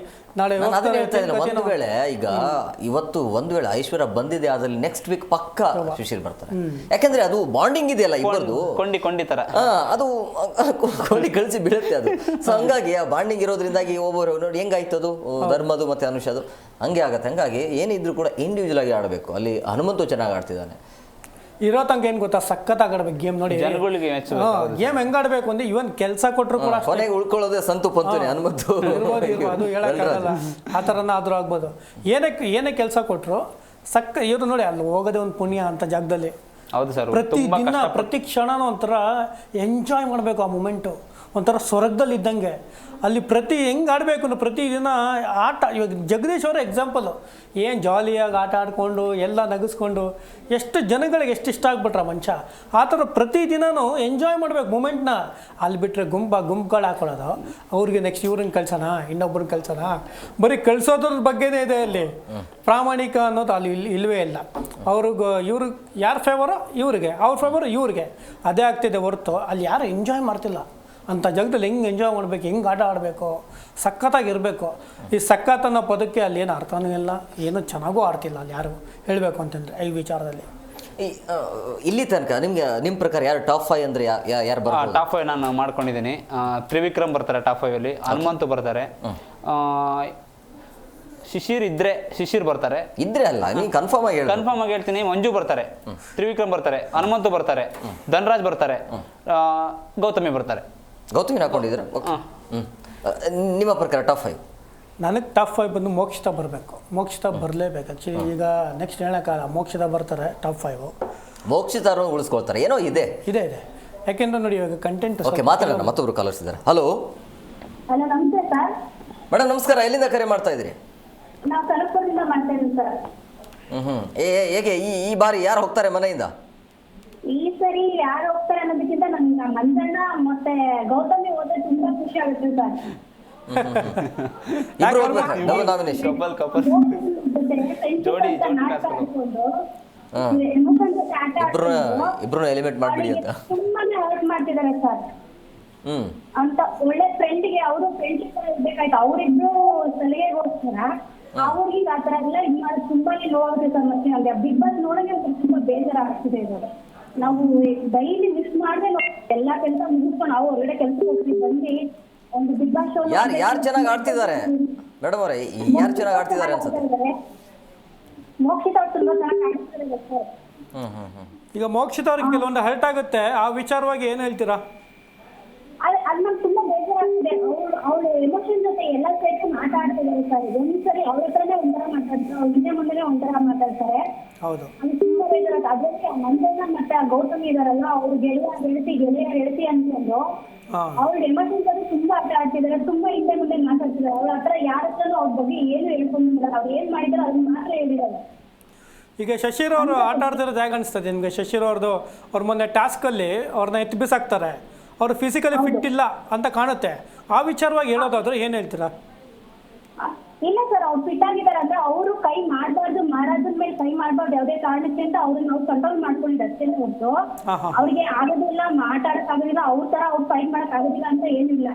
ನಾಳೆ ಅದನ್ನ ಹೇಳ್ತಾ ಇದ್ದೀನಿ. ಒಂದು ವೇಳೆ ಈಗ ಇವತ್ತು ಒಂದು ವೇಳೆ ಐಶ್ವರ್ಯ ಬಂದಿದೆ, ಅದ್ರಲ್ಲಿ ನೆಕ್ಸ್ಟ್ ವೀಕ್ ಪಕ್ಕ ಶಿಶಿರ್ ಬರ್ತಾರೆ. ಯಾಕಂದ್ರೆ ಅದು ಬಾಂಡಿಂಗ್ ಇದೆಯಲ್ಲ ಇಬ್ಬರದು, ಕೊಂಡಿ ತರ ಅದು ಕೊಂಡಿ ಕಳಿಸಿ ಬೀಳುತ್ತೆ ಅದು. ಸೊ ಹಂಗಾಗಿ ಆ ಬಾಂಡಿಂಗ್ ಇರೋದ್ರಿಂದಾಗಿ ಒಬ್ಬರು ನೋಡಿ ಹೆಂಗಾಯ್ತು ಅದು ಧರ್ಮದು ಮತ್ತೆ ಅನುಷದು ಹಂಗೆ ಆಗತ್ತೆ. ಹಂಗಾಗಿ ಏನಿದ್ರು ಕೂಡ ಇಂಡಿವಿಜುವಲ್ ಆಗಿ ಆಡಬೇಕು. ಅಲ್ಲಿ ಹನುಮಂತು ಚೆನ್ನಾಗಿ ಆಡ್ತಿದ್ದಾನೆ. ಇರೋ ತನಕ ಏನು ಗೊತ್ತಾ, ಸಖತ್ತಾಗಿ ಆಡ್ಬೇಕು ಗೇಮ್. ನೋಡಿ ಜನಗಳಿಗೆ ಗೇಮ್ ಹೆಂಗ್ ಆಡ್ಬೇಕು ಅಂದ್ರೆ ಇವನ್ ಕೆಲಸ ಕೊಟ್ಟರು ಕೂಡ ಕೊನೆಗೆ ಉಳ್ಕೊಳ್ಳೋದೇ ಸಂತು ಪಂತುನೆ ಹನುಮಂತು. ಅದು ಹೇಳಕ್ಕಾಗಲ್ಲ, ಆ ಥರನ ಆದ್ರೂ ಆಗ್ಬೋದು. ಏನೇ ಕೆಲಸ ಕೊಟ್ಟರು ಇವರು ನೋಡಿ ಅಲ್ಲಿ ಹೋಗೋದೇ ಒಂದು ಪುಣ್ಯ ಅಂತ ಜಾಗದಲ್ಲಿ. ಹೌದು ಸರ್. ಪ್ರತಿ ಕ್ಷಣನೂ ಒಂಥರ ಎಂಜಾಯ್ ಮಾಡಬೇಕು ಆ ಮೂಮೆಂಟು. ಒಂಥರ ಸ್ವರ್ಗದಲ್ಲಿ ಇದ್ದಂಗೆ ಅಲ್ಲಿ ಹೆಂಗೆ ಆಡಬೇಕು ಅಂದ್ರೆ ಪ್ರತಿದಿನ ಆಟ. ಇವಾಗ ಜಗದೀಶ್ ಅವರ ಎಕ್ಸಾಂಪಲು, ಏನು ಜಾಲಿಯಾಗಿ ಆಟ ಆಡಿಕೊಂಡು ಎಲ್ಲ ನಗಿಸ್ಕೊಂಡು ಎಷ್ಟು ಜನಗಳಿಗೆ ಎಷ್ಟು ಇಷ್ಟ ಆಗ್ಬಿಟ್ರ ಮನುಷ್ಯ. ಆ ಥರ ಪ್ರತಿದಿನವೂ ಎಂಜಾಯ್ ಮಾಡಬೇಕು ಮೂಮೆಂಟ್ನ. ಅಲ್ಲಿ ಬಿಟ್ಟರೆ ಗುಂಪುಗಳು ಹಾಕೊಳ್ಳೋದು, ಅವ್ರಿಗೆ ನೆಕ್ಸ್ಟ್ ಇವ್ರನ್ನ ಕಳ್ಸೋಣ, ಇನ್ನೊಬ್ರನ್ನ ಕಳ್ಸೋಣ, ಬರೀ ಕಳ್ಸೋದ್ರ ಬಗ್ಗೆನೇ ಇದೆ ಅಲ್ಲಿ. ಪ್ರಾಮಾಣಿಕ ಅನ್ನೋದು ಅಲ್ಲಿ ಇಲ್ಲವೇ ಇಲ್ಲ. ಇವ್ರಿಗೆ ಯಾರು ಫೇವರೋ ಇವ್ರಿಗೆ, ಅವ್ರ ಫೇವರೋ ಇವ್ರಿಗೆ, ಅದೇ ಆಗ್ತಿದೆ ಹೊರತು ಅಲ್ಲಿ ಯಾರು ಎಂಜಾಯ್ ಮಾಡ್ತಿಲ್ಲ. ಅಂಥ ಜಾಗದಲ್ಲಿ ಹೆಂಗೆ ಎಂಜಾಯ್ ಮಾಡಬೇಕು, ಹೆಂಗೆ ಆಟ ಆಡಬೇಕು, ಸಖತ್ತಾಗಿರಬೇಕು. ಈ ಸಖತ್ ಅನ್ನೋ ಪದಕ್ಕೆ ಅಲ್ಲಿ ಏನು ಅರ್ಥನೂ ಇಲ್ಲ, ಏನೂ ಚೆನ್ನಾಗೂ ಆಡ್ತಿಲ್ಲ ಅಲ್ಲಿ ಯಾರು ಹೇಳಬೇಕು ಅಂತಂದರೆ ಈ ವಿಚಾರದಲ್ಲಿ. ಇಲ್ಲಿ ತನಕ ನಿಮ್ಮ ಪ್ರಕಾರ ಯಾರು ಟಾಪ್ 5 ಅಂದ್ರೆ ಯಾರು ಬರ್ತಾರೆ? ಟಾಪ್ 5 ನಾನು ಮಾಡ್ಕೊಂಡಿದ್ದೀನಿ. ತ್ರಿವಿಕ್ರಮ್ ಬರ್ತಾರೆ ಟಾಪ್ 5 ಅಲ್ಲಿ, ಹನುಮಂತು ಬರ್ತಾರೆ, ಶಿಶಿರ್ ಬರ್ತಾರೆ. ಇದ್ರೆ ಅಲ್ಲ ನೀವು ಕನ್ಫರ್ಮ್ ಆಗಿ ಹೇಳ್ತೀನಿ. ಮಂಜು ಬರ್ತಾರೆ, ತ್ರಿವಿಕ್ರಮ್ ಬರ್ತಾರೆ, ಹನುಮಂತು ಬರ್ತಾರೆ, ಧನರಾಜ್ ಬರ್ತಾರೆ, ಗೌತಮಿ ಬರ್ತಾರೆ. ಗೌತಮಿನ ಹಾಕೊಂಡಿದ್ರೆ ನಿಮ್ಮ ಪ್ರಕಾರ ಟಾಪ್ 5? ನನಗೆ ಟಾಪ್ 5 ಬಂದು ಮೋಕ್ಷಿತ ಬರಬೇಕು. ಮೋಕ್ಷಿತ ಬರಲೇಬೇಕು. ಆ್ಯಕ್ಚುಲಿ ಈಗ ನೆಕ್ಸ್ಟ್ ಹೇಳೋಕ್ಕಾಗಲ್ಲ, ಮೋಕ್ಷಿತ ಬರ್ತಾರೆ ಟಾಪ್ 5. ಮೋಕ್ಷಿತಾರು ಉಳಿಸ್ಕೊಳ್ತಾರೆ ಏನೋ ಇದೆ. ಯಾಕೆಂದ್ರೆ ನೋಡಿ ಇವಾಗ ಕಂಟೆಂಟ್. ಓಕೆ, ಮಾತಾಡೋಣ. ಮತ್ತೊಬ್ರು ಕಾಲರ್ಸ್ ಇದ್ದಾರೆ. ಹಲೋ ನಮಸ್ತೆ ಸರ್. ಮೇಡಮ್ ನಮಸ್ಕಾರ. ಎಲ್ಲಿಂದ ಕರೆ ಮಾಡ್ತಾ ಇದ್ರಿ? ನಾವು ಕನಕಪುರದಿಂದ ಮಾಡ್ತಾ ಇದ್ದೀವಿ ಸರ್. ಹೇಗೆ ಈ ಬಾರಿ ಯಾರು ಹೋಗ್ತಾರೆ ಮನೆಯಿಂದ? ಈ ಸರಿ ಯಾರು ಹೋಗ್ತಾರೆ ಅನ್ನೋದಕ್ಕಿಂತ ನಮ್ಗೆ ಮಂಜಣ್ಣ ಮತ್ತೆ ಗೌತಮಿ ಹೋದ್ರೆ ತುಂಬಾ ಖುಷಿ ಆಗುತ್ತೆ ಸರ್. ಇಬ್ರು ಹೋಗ್ಬೇಕು, ಡಬಲ್ ನಾಮಿನೇಷನ್. ಇಬ್ರು ಎಲಿಮಿನೇಟ್ ಮಾಡ್ಬಿಡಿ ಅಂತ ತುಂಬಾನೇ ಹರ್ಟ್ ಮಾಡ್ತಿದ್ದಾರೆ ಸರ್. ಅಂತ ಒಳ್ಳೆ ಫ್ರೆಂಡ್ಗೆ ಅವರು ಫ್ರೆಂಡ್ಶಿಪ್ ಇರ್ಬೇಕಾಯ್ತು. ಅವರಿಬ್ರು ಸಲಿಗೆಗೋಸ್ಕರ ಅವ್ರಿಗೆ ಆ ತರ ಎಲ್ಲ ಇದು ಮಾಡೋದು ತುಂಬಾನೇ ನೋವಾಗುತ್ತೆ ಸರ್. ಮತ್ತೆ ನಮ್ಗೆ ಬಿಗ್ ಬಾಸ್ ನೋಡೋಕೆ ತುಂಬಾ ಬೇಜಾರಾಗ್ತಿದೆ ಇವಾಗ. ನಾವು ಡೈಲಿ ಮಿಸ್ ಮಾಡದೆ ಎಲ್ಲಾ ಕೆಲಸ ಮುಗಿಸ್ಕೊಂಡು ನಾವು ಹೊರಗಡೆ ಕೆಲಸ ಹೋಗ್ತೀವಿ, ಬಂದು ಒಂದು ಬಿಗ್ ಬಾಸ್ ಶೋ. ಯಾರು ಚೆನ್ನಾಗಿ ಆಡ್ತಿದ್ದಾರೆ ಮೇಡಮ್ ಅವರೇ? ಯಾರು ಚೆನ್ನಾಗಿ ಆಡ್ತಿದ್ದಾರೆ ಅನ್ಸುತ್ತೆ? ಮೋಕ್ಷಿತ ಅವ್ರು ತುಂಬಾ ಚೆನ್ನಾಗಿ ಆಡ್ತಿದ್ದಾರೆ ಸರ್. ಈಗ ಮೋಕ್ಷಿತ ಅವ್ರಿಗೆ ಕೆಲವೊಂದು ಹರ್ಟ್ ಆಗುತ್ತೆ, ಆ ವಿಚಾರವಾಗಿ ಏನು ಹೇಳ್ತೀರಾ? ಅದು ನಮ್ಗೆ ತುಂಬಾ ಬೇಜಾರಾಗ್ತಿದೆ. ಅವ್ರ ಎಮೋಷನ್ ಜೊತೆ ಎಲ್ಲ ಸೇರಿ ಮಾತಾಡ್ತಿದ್ದಾರೆ ಸರ್. ಒಂದ್ಸರಿ ಅವ್ರ ಹತ್ರನೇ ಒಂಥರ ಮಾತಾಡ್ತಾರೆ, ಅವ್ರ ಹಿಂದೆ ಮುಂದೆ ಒಂಥರ ಮಾತಾಡ್ತಾರೆ. ಹೌದು, ಅದು ತುಂಬಾ ಬೇಜಾರಾಗ್ತದೆ. ಅದಕ್ಕೆ ಮಂಜಣ್ಣ ಮತ್ತೆ ಆ ಗೌತಮಿ ಇದಾರಲ್ಲ, ಅವ್ರು ಗೆಳೆಯ ಅನ್ಕೊಂಡು ಅವ್ರ ಎಮೋಷನ್ ಜೊತೆ ತುಂಬಾ ಆಟ ಆಡ್ತಿದ್ದಾರೆ, ತುಂಬಾ ಹಿಂದೆ ಮುಂದೆ ಮಾತಾಡ್ತಿದ್ದಾರೆ. ಅವ್ರ ಹತ್ರ ಯಾರ ಹತ್ರನೂ ಅವ್ರ ಬಗ್ಗೆ ಏನು ಹೇಳ್ಕೊಂಡಿದ್ದಾರೆ. ಅವ್ರು ಏನ್ ಮಾಡಿದಾರೆ ಅದನ್ನ ಮಾತ್ರ ಹೇಳಿದ್ದಾರೆ. ಈಗ ಶಶಿರ್ ಅವರು ಆಟ ಆಡ್ತಿರೋದು ಹೇಗೆ ಅನಿಸ್ತದೆ ನಿಮಗೆ? ಶಶಿರ್ ಅವ್ರ ಮೊನ್ನೆ ಟಾಸ್ಕಲ್ಲಿ ಅವ್ರನ್ನ ಎತ್ತಿ ಬಿಸಾಕ್ತಾರೆ, ಅವರು ಫಿಸಿಕಲಿ ಫಿಟ್ ಇಲ್ಲ ಅಂತ ಕಾಣುತ್ತೆ. ಆ ವಿಚಾರವಾಗಿ ಹೇಳೋದಾದ್ರೆ ಏನು ಹೇಳ್ತೀರಾ? ಇಲ್ಲ ಸರ್, ಅವ್ರು ಫಿಟ್ ಆಗಿದ್ದಾರೆ ಅಂದ್ರೆ ಅವರು ಕೈ ಮಾಡಬಾರ್ದು, ಮಹಾರಾಜನ ಮೇಲೆ ಕೈ ಮಾಡಬಾರ್ದು ಯಾವುದೇ ಕಾರಣಕ್ಕೆ ಅಂತ ಅವ್ರನ್ನ ನಾವು ಕಂಟ್ರೋಲ್ ಮಾಡ್ಕೊಂಡಿದ್ದು ಅಷ್ಟೇ ಹೊರತು ಅವ್ರಿಗೆ ಆಗೋದಿಲ್ಲ, ಮಾತಾಡಕ್ ಆಗೋದಿಲ್ಲ, ಅವ್ರ ತರ ಅವ್ರು ಫೈಟ್ ಮಾಡಕ್ ಆಗೋದಿಲ್ಲ ಅಂತ ಏನಿಲ್ಲ.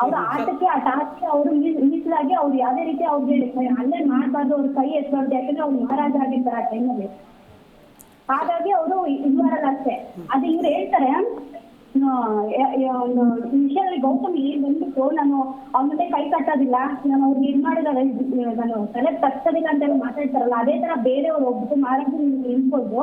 ಅವ್ರ ಆಟಕ್ಕೆ ಆ ಟಾಸ್ಕ್ ಅವರು ಮೀಸಲಾಗಿ ಅವ್ರು ಯಾವ್ದೇ ರೀತಿ ಅವ್ರಿಗೆ ಅಲ್ಲೇ ಮಾಡ್ಬಾರ್ದು, ಅವ್ರ ಕೈ ಎತ್ಬಾರ್ದು. ಯಾಕಂದ್ರೆ ಅವ್ರು ಮಹಾರಾಜ ಆಗಿರ್ತಾರೆ ಆ ಟೈಮಲ್ಲಿ. ಹಾಗಾಗಿ ಅವರು ಇದು ಮಾಡಲ್ಲ ಅಷ್ಟೇ. ಅದು ಇವ್ರು ಹೇಳ್ತಾರೆ ಒಂದು ವಿಷಯದಲ್ಲಿ ಗೌತಮಿ ಬಂದ್ಬಿಟ್ಟು ನಾನು ಅವ್ರ ಮುಂದೆ ಕೈ ಕಟ್ಟೋದಿಲ್ಲ, ನಾನು ಅವ್ರಿಗೆ ಇದು ಮಾಡಿದಾರೆ, ನಾನು ತಲೆ ತಗ್ಸೋದಿಲ್ಲ ಅಂತೆಲ್ಲ ಮಾತಾಡ್ತಾರಲ್ಲ, ಅದೇ ತರ ಬೇರೆಯವ್ರು ಹೋಗ್ಬಿಟ್ಟು ಮಹಾರಾಜ ನಿಂತ್ಕೊಂಡು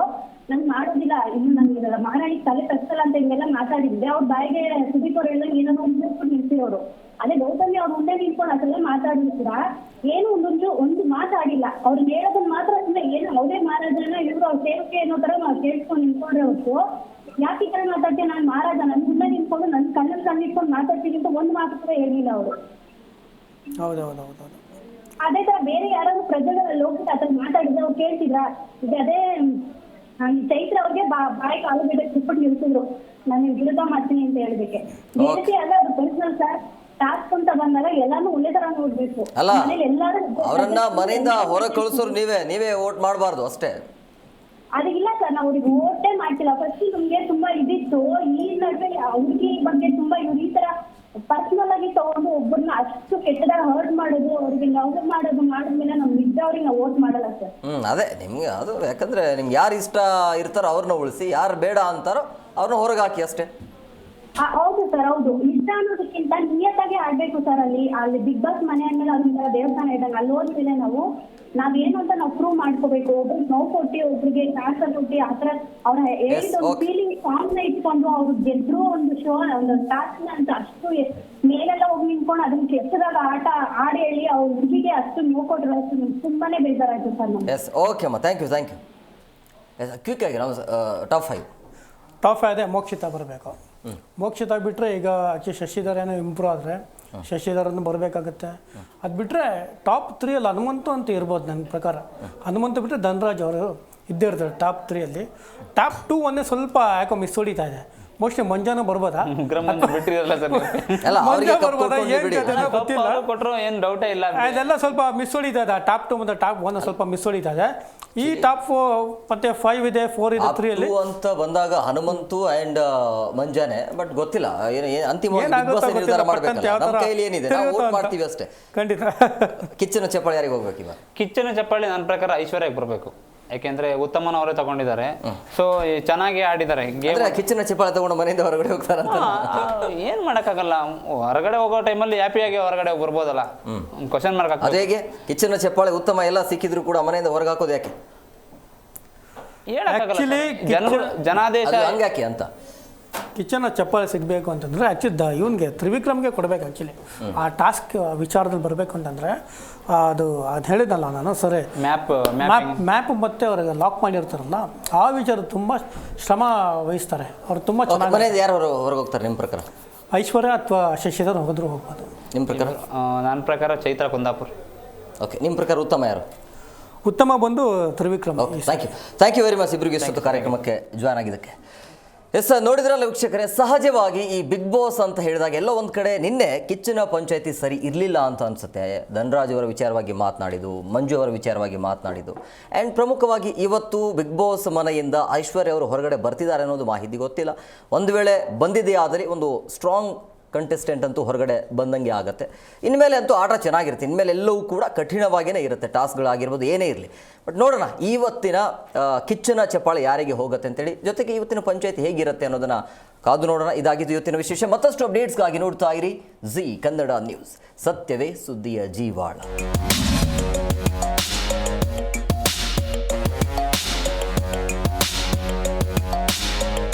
ನನ್ ಮಾಡೋದಿಲ್ಲ, ಇನ್ನು ನನ್ಗೆ ಮಹಾರಾಣಿ ತಲೆ ತಗ್ಸಲ್ಲ ಅಂತ ಹಿಂಗೆಲ್ಲ ಮಾತಾಡಿದ್ರೆ ಅವ್ರ ಬಾಯಿಗೆ ಸುದೀಪ್ ಅವ್ರು ಹೇಳಿದಾಗ ಏನಾದ್ರು ನಿಂತ್ಕೊಂಡು ನಿಲ್ಸಿರೋರು. ಅದೇ ಗೌತಮಿ ಅವ್ರ ಮುಂದೆ ನಿಂತ್ಕೊಂಡು ಅದೆಲ್ಲ ಮಾತಾಡಿದ್ರು ಕೂಡ ಏನು ಒಂದು ಮಾತಾಡಿಲ್ಲ. ಅವ್ರು ಹೇಳೋದನ್ನ ಮಾತ್ರ ಏನು ಯಾವುದೇ ಮಹಾರಾಜನ ಇವ್ರು ಅವ್ರ ಸೇವಕ್ಕೆ ಅನ್ನೋ ತರ ಕೇಳ್ಕೊಂಡು ನಿಂತ್ಕೊಂಡ್ರೆ ಹೊತ್ತು ಯಾಕೆ ಈ ತರ ಮಾತಾಡ್ತೀಯ, ನಾನು ಮಹಾರಾಜ ನನ್ ಮುಂದೆ ನಿಂತ್ಕೊಂಡು ಮಾತಾಡ್ತೀವಿ ಅಂತ ಒಂದು ಮಾತು ಕೂಡ ಹೇಳಿಲ್ಲ ಅವರು. ಹೌದೌದೌದು. ಅದೇ ತರ ಬೇರೆ ಯಾರಾದ್ರೂ ಪ್ರಜೆಗಳಲ್ಲಿ ಹೋಗ್ಬಿಟ್ಟು ಆತರ ಮಾತಾಡಿದ್ರೆ ಅವ್ರು ಕೇಳ್ತಿದ್ರ? ಈಗ ಅದೇ ಚೈತ್ರ ಅವ್ರಿಗೆ ಬಾಯಿ ಕಾಲು ಬಿಟ್ಟು ಬಿಟ್ಬಿಟ್ಟು ನಿಲ್ಸಿದ್ರು, ನಾನು ವಿರೋಧ ಮಾಡ್ತೀನಿ ಅಂತ ಹೇಳ್ಬೇಕೆ. ಬೇರೆ ಅಲ್ಲ, ಅದು ಪರ್ಸನಲ್ ಸರ್. ಟಾಸ್ಕ್ ಅಂತ ಬಂದಾಗ ಎಲ್ಲಾನು ಒಳ್ಳೆ ತರ ನೋಡ್ಬೇಕು. ಅಲ್ಲ, ಮನೇಲಿ ಎಲ್ಲಾರು ಅವರನ್ನ ಮನೆಯಿಂದ ಹೊರ ಕಳಿಸೋರು ನೀವೇ ವೋಟ್ ಮಾಡಬಾರ್ದು ಅಷ್ಟೇ. ಅದಕ್ಕಿಲ್ಲ ಸರ್, ನಾವು ಅವ್ರಿಗೆ ಓಟೇ ಮಾಡ್ತಿಲ್ಲ. ಫಸ್ಟ್ ನಮ್ಗೆ ತುಂಬಾ ಇದಿತ್ತು, ಈ ನಡುವೆ ಹುಡುಗಿ ಬಗ್ಗೆ ತುಂಬಾ ಇವ್ರು ಈ ತರ ಪರ್ಸನಲ್ ಆಗಿ ತಗೊಂಡು ಒಬ್ಬರನ್ನ ಅಷ್ಟು ಕೆಟ್ಟದಾಗ ಹರ್ಟ್ ಮಾಡೋದು, ಅವ್ರಿಗೆ ಲವ್ ಮಾಡಿದ್ಮೇಲೆ ನಮ್ ಇದ್ದವ್ರಿಗೆ ನಾವು ವೋಟ್ ಮಾಡಲ್ಲ ಸರ್. ಅದೇ ನಿಮ್ಗೆ ಅದು ಯಾಕಂದ್ರೆ ನಿಮ್ಗೆ ಯಾರು ಇಷ್ಟ ಇರ್ತಾರೋ ಅವ್ರನ್ನ ಉಳಿಸಿ, ಯಾರು ಬೇಡ ಅಂತಾರೋ ಅವ್ರನ್ನ ಹೊರಗೆ ಹಾಕಿ ಅಷ್ಟೇ. ಹೌದು ಸರ್, ಹೌದು. ಇಷ್ಟ ಅನ್ನೋದಕ್ಕಿಂತ ನಿಯತ್ತಾಗಿ ಆಡ್ಬೇಕು ಸರ್. ಅಲ್ಲಿ ಬಿಗ್ ಬಾಸ್ ಮನೆ ಅಂದ್ಮೇಲೆ ಅವ್ರಿಂದ ದೇವಸ್ಥಾನ ಇದ್ದಾಗ ಅಲ್ಲಿ ಹೋದ್ಮೇಲೆ ನಾವೇನು ಅಂತ ನಾವು ಪ್ರೂವ್ ಮಾಡ್ಕೋಬೇಕು. ಒಬ್ರಿಗೆ ನೋವು ಕೊಟ್ಟು, ಒಬ್ರಿಗೆ ಟಾರ್ಚರ್ ಕೊಟ್ಟು, ಆತರ ಅವ್ರ ಹೇಳಿದ ಒಂದು ಫೀಲಿಂಗ್ ಸಾಂಗ್ ನ ಇಟ್ಕೊಂಡು ಅವ್ರು ಗೆದ್ರು ಒಂದು ಶೋ, ಒಂದು ಟಾಸ್ಕ್ ಅಂತ ಅಷ್ಟು ಮೇಲೆಲ್ಲ ಹೋಗಿ ನಿಂತ್ಕೊಂಡು ಅದನ್ನ ಕೆಟ್ಟದಾಗ ಆಡಿ ಹೇಳಿ ಅವ್ರ ಹುಡುಗಿಗೆ ಅಷ್ಟು ನೋವು ಕೊಟ್ಟರೆ ತುಂಬಾನೇ ಬೇಜಾರಾಯ್ತು ಸರ್ ನಮ್ಗೆ. ಎಸ್, ಓಕೆ ಅಮ್ಮ, ಥ್ಯಾಂಕ್ ಯು. ಕ್ವಿಕ್ ಆಗಿ ನಾವು ಟಾಪ್ 5 ಅದೇ ಮೋಕ್ಷಿತ ಬರಬೇಕು. ಮೋಕ್ಷಿತ ಬಿಟ್ಟರೆ ಈಗ ಶಶಿಧರ್ ಏನೋ ಇಂಪ್ರೂವ್ ಆದರೆ ಶಶಿಧರನ್ನು ಬರಬೇಕಾಗುತ್ತೆ. ಅದು ಬಿಟ್ಟರೆ ಟಾಪ್ 3 ಹನುಮಂತು ಅಂತ ಇರ್ಬೋದು ನನ್ನ ಪ್ರಕಾರ. ಹನುಮಂತು ಬಿಟ್ಟರೆ ಧನರಾಜ್ ಅವರು ಇದ್ದೇ ಇರ್ತಾರೆ ಟಾಪ್ 3. ಟಾಪ್ 2 ಒಂದೇ ಸ್ವಲ್ಪ ಯಾಕೋ ಮಿಸ್ ಹೊಡಿತಾ ಇದೆ. ಮೋಸ್ಟ್ಲಿ ಮಂಜಾನು ಬರ್ಬೋದಾ? ಅದೆಲ್ಲ ಸ್ವಲ್ಪ ಮಿಸ್ ಹೊಡಿತಾ ಇದೆ. ಟಾಪ್ 2 ಮತ್ತು ಟಾಪ್ 1 ಸ್ವಲ್ಪ ಮಿಸ್ ಹೊಡಿತಾ ಇದೆ. ಈ ಟಾಪ್ 4 ಮತ್ತೆ 5 ಇದೆ, 4 ಇದೆ, 3 ಅಲ್ಲಿ ಅಂತ ಬಂದಾಗ ಹನುಮಂತು ಅಂಡ್ ಮಂಜಾನೆ. ಬಟ್ ಗೊತ್ತಿಲ್ಲ ಅಂತಿಮ ಕೈಲಿ ಏನಿದೆ ಮಾಡ್ತೀವಿ ಅಷ್ಟೇ. ಖಂಡಿತ. ಕಿಚ್ಚನ ಚಪ್ಪಾಳೆ ಯಾರಿಗೆ ಹೋಗ್ಬೇಕು ಇವಾಗ? ಕಿಚ್ಚನ ಚಪ್ಪಾಳೆ ನನ್ನ ಪ್ರಕಾರ ಐಶ್ವರ್ಯಕ್ಕೆ ಬರಬೇಕು. ಯಾಕೆಂದ್ರೆ ಉತ್ತಮನ ಅವರೇ ತಗೊಂಡಿದ್ದಾರೆ, ಸೊ ಚೆನ್ನಾಗಿ ಆಡಿದ್ದಾರೆ. ಕಿಚ್ಚನ ಚಪ್ಪಾಳೆ ತಗೊಂಡು ಮನೆಯಿಂದ ಹೊರಗಡೆ ಹೋಗ್ತಾರ ಏನ್ ಮಾಡಕ್ಕಾಗಲ್ಲ. ಹೊರಗಡೆ ಹೋಗೋ ಟೈಮಲ್ಲಿ ಹ್ಯಾಪಿಯಾಗಿ ಹೊರಗಡೆ ಬರ್ಬೋದಲ್ಲ. Question mark. ಅದೇಗೆ ಕಿಚ್ಚನ ಚಪ್ಪಾಳೆ ಉತ್ತಮ ಎಲ್ಲ ಸಿಕ್ಕಿದ್ರು ಕೂಡ ಮನೆಯಿಂದ ಹೊರಗೆ ಹಾಕೋದು ಯಾಕೆ? ಜನಾದೇಶ ಹಂಗಾಕಿ ಅಂತ ಕಿಚ್ಚನ ಚಪ್ಪಾಳೆ ಸಿಗಬೇಕು ಅಂತಂದರೆ ಆ್ಯಕ್ಚುಲಿ ಇವನಿಗೆ ತ್ರಿವಿಕ್ರಮ್ಗೆ ಕೊಡಬೇಕು. ಆ್ಯಕ್ಚುಲಿ ಆ ಟಾಸ್ಕ್ ವಿಚಾರದಲ್ಲಿ ಬರಬೇಕು ಅಂತಂದರೆ ಅದು ಹೇಳಿದ್ನಲ್ಲ ನಾನು ಸರಿ, ಮ್ಯಾಪ್ ಮತ್ತೆ ಅವ್ರಿಗೆ ಲಾಕ್ ಮಾಡಿರ್ತಾರಲ್ಲ ಆ ವಿಚಾರ ತುಂಬ ಶ್ರಮ ವಹಿಸ್ತಾರೆ ಅವರು. ತುಂಬ ಚೆನ್ನಾಗಿ. ಯಾರು ಹೊರಗೆ ಹೋಗ್ತಾರೆ ನಿಮ್ಮ ಪ್ರಕಾರ? ಐಶ್ವರ್ಯ ಅಥವಾ ಶಶಿಧರ್ ಹೋಗ್ಬೋದು. ನಿಮ್ಮ ಪ್ರಕಾರ? ನನ್ನ ಪ್ರಕಾರ ಚೈತ್ರ ಕುಂದಾಪುರ್. ಓಕೆ, ನಿಮ್ಮ ಪ್ರಕಾರ ಉತ್ತಮ ಯಾರು? ಉತ್ತಮ ಬಂದು Trivikram. Thank you very much ಇಬ್ಬರಿಗೂ ಇಷ್ಟೊತ್ತು ಕಾರ್ಯಕ್ರಮಕ್ಕೆ ಜಾಯ್ನ್ ಆಗಿದ್ದಕ್ಕೆ. ಎಸ್, ನೋಡಿದ್ರಲ್ಲ ವೀಕ್ಷಕರೇ, ಸಹಜವಾಗಿ ಈ ಬಿಗ್ ಬಾಸ್ ಅಂತ ಹೇಳಿದಾಗ ಎಲ್ಲೋ ಒಂದು ಕಡೆ ನಿನ್ನೆ ಕಿಚ್ಚನ ಪಂಚಾಯತಿ ಸರಿ ಇರಲಿಲ್ಲ ಅಂತ ಅನಿಸುತ್ತೆ. ಧನರಾಜ್ ಅವರ ವಿಚಾರವಾಗಿ ಮಾತನಾಡಿದ್ದು, ಮಂಜು ಅವರ ವಿಚಾರವಾಗಿ ಮಾತನಾಡಿದ್ದು, ಆ್ಯಂಡ್ ಪ್ರಮುಖವಾಗಿ ಇವತ್ತು ಬಿಗ್ ಬಾಸ್ ಮನೆಯಿಂದ ಐಶ್ವರ್ಯ ಅವರು ಹೊರಗಡೆ ಬರ್ತಿದ್ದಾರೆ ಅನ್ನೋದು ಮಾಹಿತಿ ಗೊತ್ತಿಲ್ಲ. ಒಂದು ವೇಳೆ ಬಂದಿದೆಯಾ ಆದರೆ ಒಂದು ಸ್ಟ್ರಾಂಗ್ ಕಂಟೆಸ್ಟೆಂಟ್ ಅಂತೂ ಹೊರಗಡೆ ಬಂದಂಗೆ ಆಗುತ್ತೆ. ಇನ್ಮೇಲೆ ಅಂತೂ ಆಟ ಚೆನ್ನಾಗಿರುತ್ತೆ. ಇನ್ಮೇಲೆ ಎಲ್ಲವೂ ಕೂಡ ಕಠಿಣವಾಗಿಯೇ ಇರುತ್ತೆ, ಟಾಸ್ಕ್ಗಳಾಗಿರ್ಬೋದು, ಏನೇ ಇರಲಿ. ಬಟ್ ನೋಡೋಣ ಇವತ್ತಿನ ಕಿಚ್ಚನ ಚಪ್ಪಾಳೆ ಯಾರಿಗೆ ಹೋಗುತ್ತೆ ಅಂತೇಳಿ, ಜೊತೆಗೆ ಇವತ್ತಿನ ಪಂಚಾಯತಿ ಹೇಗಿರುತ್ತೆ ಅನ್ನೋದನ್ನು ಕಾದು ನೋಡೋಣ. ಇದಾಗಿದ್ದು ಇವತ್ತಿನ ವಿಶೇಷ. ಮತ್ತಷ್ಟು ಅಪ್ಡೇಟ್ಸ್ಗಾಗಿ ನೋಡ್ತಾ ಇರಿ ಜಿ ಕನ್ನಡ ನ್ಯೂಸ್. ಸತ್ಯವೇ ಸುದ್ದಿಯ ಜೀವಾಳ.